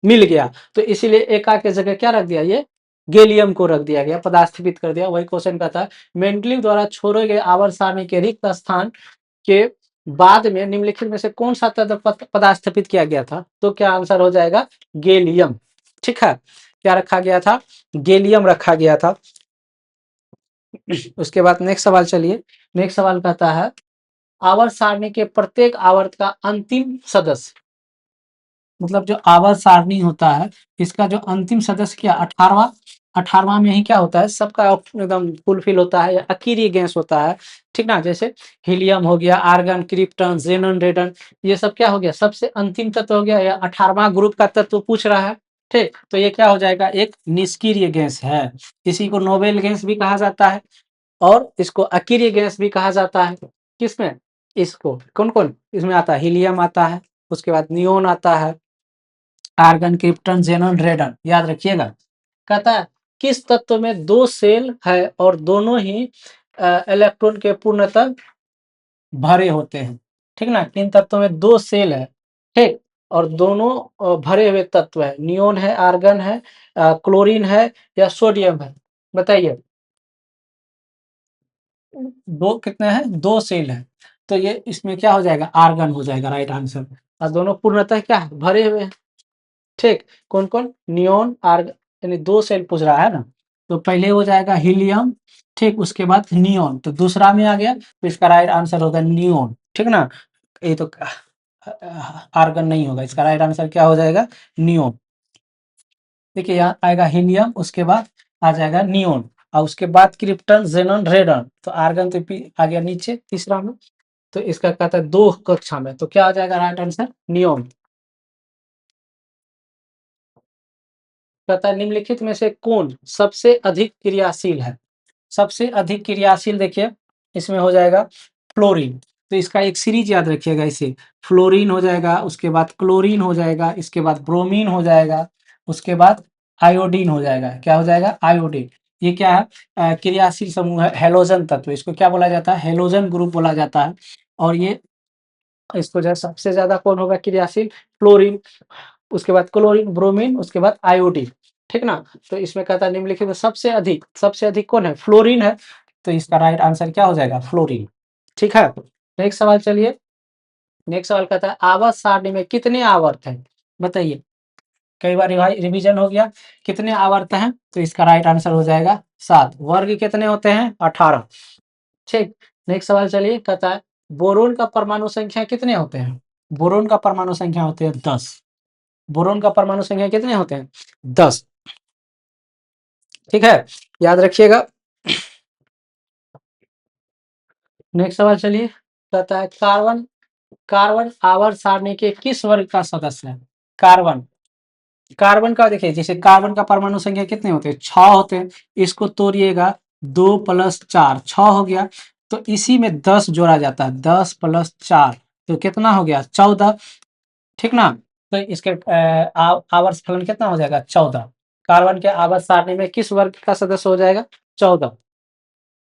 मिल गया, तो इसीलिए एका के जगह क्या रख दिया? ये गैलियम को रख दिया गया, पदास्थापित कर दिया। वही क्वेश्चन का था मेंडलीव द्वारा छोड़े गए आवर्त सारणी के रिक्त स्थान के बाद में निम्नलिखित में से कौन सा तत्व पदास्थापित किया गया था? तो क्या आंसर हो जाएगा? गैलियम। ठीक है, क्या रखा गया था? गैलियम रखा गया था। उसके बाद नेक्स्ट सवाल चलिए। नेक्स्ट सवाल कहता है आवर्त सारणी के प्रत्येक आवर्त का अंतिम सदस्य, मतलब जो आवर्त सारणी होता है इसका जो अंतिम सदस्य क्या? 18वां। 18वां में ही क्या होता है? सबका एकदम फुलफिल होता है, या अकीरीय गैस होता है। ठीक ना? जैसे हीलियम हो गया, आर्गन, क्रिप्टन, जेनन, रेडन, ये सब क्या हो गया? सबसे अंतिम तत्व हो गया, या 18वां ग्रुप का तत्व पूछ रहा है। ठीक, तो ये क्या हो जाएगा? एक निष्क्रिय गैस है। इसी को नोबेल गैस भी कहा जाता है, और इसको अकीरीय गैस भी कहा जाता है। किसमें? इसको कौन कौन इसमें आता है? हीलियम आता है, उसके बाद नियोन आता है, आर्गन, क्रिप्टन, जेनन, रेडन। याद रखिएगा। कहता है किस तत्व में दो सेल है और दोनों ही इलेक्ट्रॉन के पूर्णतः भरे होते हैं? ठीक ना? किन तत्वों में दो सेल है, ठीक, और दोनों भरे हुए तत्व है? नियोन है, आर्गन है, क्लोरीन है, या सोडियम है? बताइए। दो कितने हैं? दो सेल है। तो ये इसमें क्या हो जाएगा, आर्गन हो जाएगा राइट आंसर। और दोनों पूर्णतः क्या है, भरे हुए हैं। ठीक, कौन कौन, नियोन आर्गन, यानी दो सेल पूछ रहा है ना, तो पहले हो जाएगा हीलियम, ठीक, उसके बाद नियोन, तो दूसरा में आ गया, तो इसका राइट आंसर होगा नियोन। ठीक ना, ये तो आर्गन नहीं होगा, इसका राइट आंसर क्या हो जाएगा, नियोन। देखिए यहाँ आएगा हीलियम, उसके बाद आ जाएगा नियोन, और उसके बाद क्रिप्टन, जेनन, रेडन, तो आर्गन तो आ गया नीचे तीसरा में। तो इसका कहता है दो कक्षा में, तो क्या आ जाएगा राइट आंसर, नियोन। कहता है निम्नलिखित में से कौन सबसे अधिक क्रियाशील है। सबसे अधिक क्रियाशील देखिए इसमें हो जाएगा फ्लोरीन, तो इसका एक सीरीज याद रखिएगा इसे, फ्लोरीन हो जाएगा, उसके बाद क्लोरीन हो जाएगा, इसके बाद ब्रोमीन हो जाएगा, उसके बाद आयोडीन हो जाएगा। क्या हो जाएगा, आयोडीन। ये क्या है, क्रियाशील समूह है, हेलोजन तत्व, इसको क्या बोला जाता है, हेलोजन ग्रुप बोला जाता है। और ये इसको जो है सबसे ज्यादा कौन होगा क्रियाशील, फ्लोरीन, उसके बाद क्लोरीन, ब्रोमीन, उसके बाद आयोडीन। ठीक ना, तो इसमें कहता है निम्नलिखित में सबसे अधिक कौन है, फ्लोरीन है, तो इसका राइट आंसर क्या हो जाएगा, फ्लोरीन। ठीक है, नेक्स्ट सवाल चलिए। नेक्स्ट सवाल कहता है आवर्त सारणी में कितने आवर्त हैं, बताइए। कई बार रिवीजन हो गया, कितने आवर्त हैं, तो इसका राइट आंसर हो जाएगा 7। वर्ग कितने होते हैं, 18। ठीक, नेक्स्ट सवाल चलिए, कहता है बोरोन का परमाणु संख्या कितने होते हैं। बोरोन का परमाणु संख्या होते हैं 10। बोरोन का परमाणु संख्या कितने होते हैं, 10। ठीक है, याद रखिएगा। नेक्स्ट सवाल चलिए, कहता है कार्बन, कार्बन आवर्त सारणी के किस वर्ग का सदस्य है। कार्बन, कार्बन का देखिए, जैसे कार्बन का परमाणु संख्या कितने होते हैं, 6 होते हैं, इसको तोड़िएगा, 2 + 4 6 हो गया, तो इसी में 10 जोड़ा जाता है, 10 + 4 तो कितना हो गया, 14। ठीक ना, तो इसके आवर्त फलन कितना हो जाएगा, 14। कार्बन के आवर्त सारणी में किस वर्ग का सदस्य हो जाएगा, 14।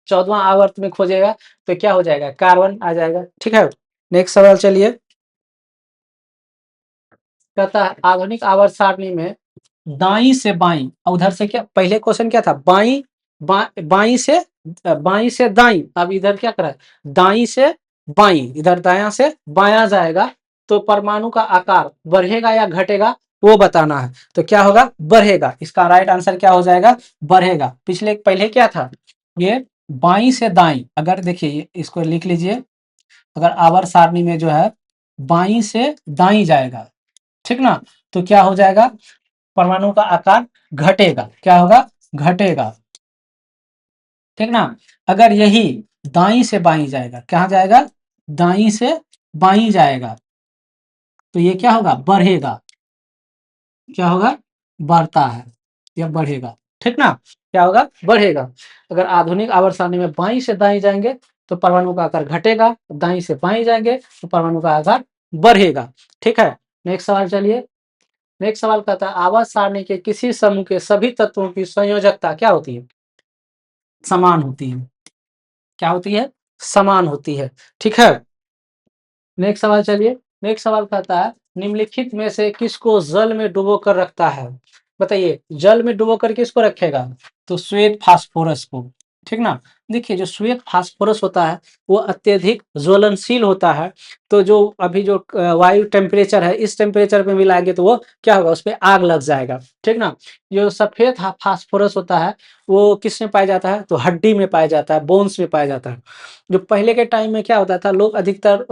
14वां आवर्त में खोजेगा तो क्या हो जाएगा, कार्बन आ जाएगा। ठीक है, नेक्स्ट सवाल चलिए, कहता है आधुनिक आवर्त सारणी में दाई से बाई, उधर से क्या, पहले क्वेश्चन क्या था, बाई बाई से दाई, अब इधर क्या करा है, दाई से बाई, इधर दाया से बाया जाएगा, तो परमाणु का आकार बढ़ेगा या घटेगा वो बताना है, तो क्या होगा, बढ़ेगा। इसका राइट आंसर क्या हो जाएगा, बढ़ेगा। पिछले पहले क्या था, ये बाई से दाई, अगर देखिए इसको लिख लीजिए, अगर आवर्त सारणी में जो है बाई से दाई जाएगा, ठीक ना, तो क्या हो जाएगा, परमाणु का आकार घटेगा, क्या होगा, घटेगा। ठीक ना, अगर यही दाई से बाई जाएगा, कहाँ जाएगा, दाई से बाई जाएगा, तो ये क्या होगा, बढ़ेगा। क्या होगा, बढ़ता है या बढ़ेगा। ठीक ना, क्या होगा, बढ़ेगा। अगर आधुनिक आवर्त सारणी में बाई से दाई जाएंगे तो परमाणु का आकार घटेगा, दाई से बाई जाएंगे तो परमाणु का आकार बढ़ेगा। ठीक है, नेक्स्ट सवाल चलिए। नेक्स्ट सवाल कहता है आवर्त सारणी के किसी समूह के सभी तत्वों की संयोजकता क्या होती है, समान होती है। क्या होती है, समान होती है। ठीक है, नेक्स्ट सवाल चलिए। नेक्स्ट सवाल कहता है निम्नलिखित में से किसको जल में डुबो कर रखता है, बताइए, जल में डुबो कर किसको रखेगा, तो श्वेत फास्फोरस को। ठीक ना, देखिए जो श्वेत फास्फोरस होता है वो अत्यधिक ज्वलनशील होता है, तो जो अभी जो वायु टेम्परेचर है इस टेम्परेचर पे मिलाएंगे तो वो क्या होगा, उस पर आग लग जाएगा। ठीक ना, जो सफेद फास्फोरस होता है वो किस में पाया जाता है, तो हड्डी में पाया जाता है, बोन्स में पाया जाता है। जो पहले के टाइम में क्या होता था, लोग अधिकतर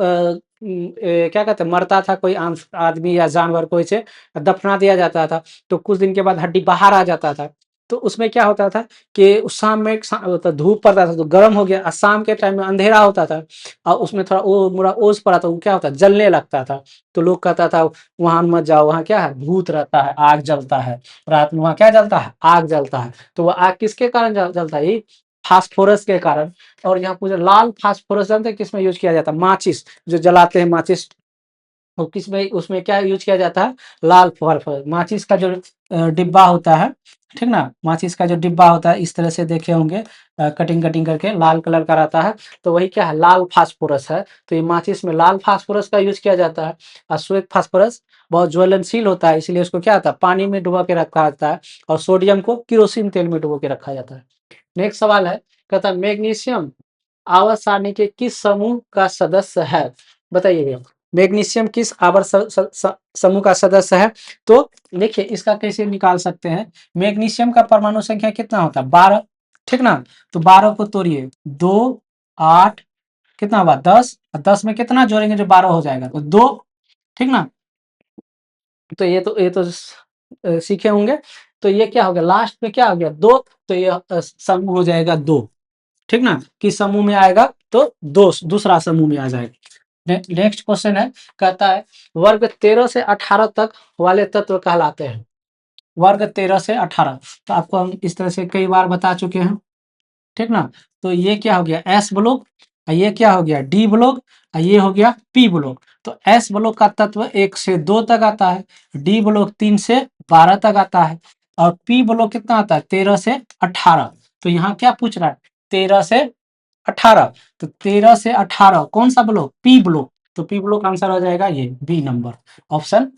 क्या कहते हैं, मरता था कोई आदमी या जानवर को, इसे दफना दिया जाता था, तो कुछ दिन के बाद हड्डी बाहर आ जाता था, तो उसमें क्या होता था कि उस शाम में तो धूप पड़ता था तो गर्म हो गया, और शाम के टाइम में अंधेरा होता था और उसमें थोड़ा वो मुड़ा ओस पड़ा तो वो क्या होता, जलने लगता था, तो लोग कहता था वहां मत जाओ, वहां क्या है, भूत रहता है, आग जलता है, रात में वहां क्या जलता है, आग जलता है। तो वो आग किसके कारण जलता है, फास्फोरस के कारण। और यहाँ पूछे लाल फास्फोरस जानते हैं किसमें यूज किया जाता है, माचिस जो जलाते हैं, माचिस, वो किसमें, उसमें क्या यूज किया जाता है, लाल फास्फोरस। माचिस का जो डिब्बा होता है, ठीक ना, माचिस का जो डिब्बा होता है इस तरह से देखे होंगे, कटिंग कटिंग करके लाल कलर का रहता है, तो वही क्या है, लाल फास्फोरस है। तो ये माचिस में लाल फास्फोरस का यूज किया जाता है। और श्वेत फास्फोरस बहुत ज्वलनशील होता है, इसलिए उसको क्या होता है, पानी में डुबा के रखा जाता है, और सोडियम को किरोसिन तेल में डुबो के रखा जाता है। नेक्स्ट सवाल है, कहता है मैग्नीशियम आवर्त सारणी के किस समूह का सदस्य है? बताइए भैया। मैग्नीशियम किस आवर्त समूह का सदस्य है? तो देखिए इसका कैसे निकाल सकते हैं। मैग्नीशियम का परमाणु संख्या कितना होता है? 12, ठीक ना। तो 12 को तोड़िए, 2, 8, कितना हुआ? 10, 10 में कितना जोड़ेंगे जो 12 हो जाएगा? तो 2, ठीक ना। तो ये तो सीखे होंगे। तो ये क्या हो गया? लास्ट में क्या हो गया? 2। तो ये समूह हो जाएगा 2, ठीक ना। किस समूह में आएगा? तो दो, दूसरा समूह में आ जाएगा। नेक्स्ट क्वेश्चन है, कहता है वर्ग 13 से 18 तक वाले तत्व कहलाते हैं। वर्ग 13 से 18, तो आपको हम इस तरह से कई बार बता चुके हैं, ठीक ना। तो ये क्या हो गया? एस ब्लॉक, ये क्या हो गया? डी ब्लॉक, ये हो गया पी ब्लॉक। तो एस ब्लॉक का तत्व 1 से 2 तक आता है, डी ब्लॉक 3 से 12 तक आता है, और पी ब्लॉक कितना आता है? 13 से 18। तो यहाँ क्या पूछ रहा है? 13 से 18। तो 13 से 18 कौन सा ब्लॉक? P block. तो पी ब्लॉक आंसर हो जाएगा ये बी नंबर, ऑप्शन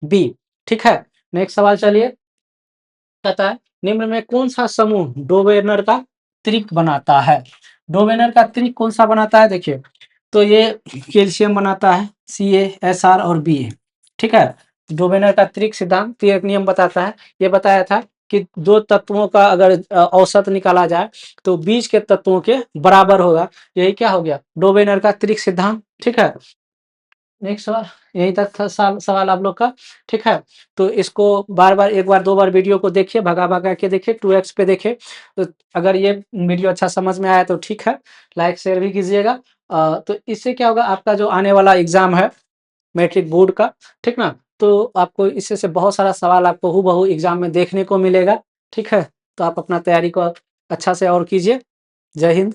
बी, ठीक है। नेक्स्ट सवाल चलिए, कहता है निम्न में कौन सा समूह डोवेनर का त्रिक बनाता है? डोवेनर का त्रिक कौन सा बनाता है? देखिए, तो ये कैल्शियम बनाता है, CaSr और Ba, ठीक है। डोवेनर का त्रिक सिद्धांत, त्रिक नियम बताता है। ये बताया था कि दो तत्वों का अगर औसत निकाला जाए तो बीच के तत्वों के बराबर होगा। यही क्या हो गया? डोवेनर का त्रिक सिद्धांत, ठीक है। नेक्स्ट सवाल, यहीं तक था सवाल आप लोग का, ठीक है। तो इसको बार बार, एक बार दो बार वीडियो को देखिए, भगा भगा के देखिए, 2x पे देखिए। तो अगर ये वीडियो अच्छा समझ में आया तो ठीक है, लाइक शेयर भी कीजिएगा। तो इससे क्या होगा, आपका जो आने वाला एग्जाम है मैट्रिक बोर्ड का, ठीक ना, तो आपको इससे से बहुत सारा सवाल आपको हूबहू एग्जाम में देखने को मिलेगा, ठीक है। तो आप अपना तैयारी को अच्छा से और कीजिए। जय हिंद।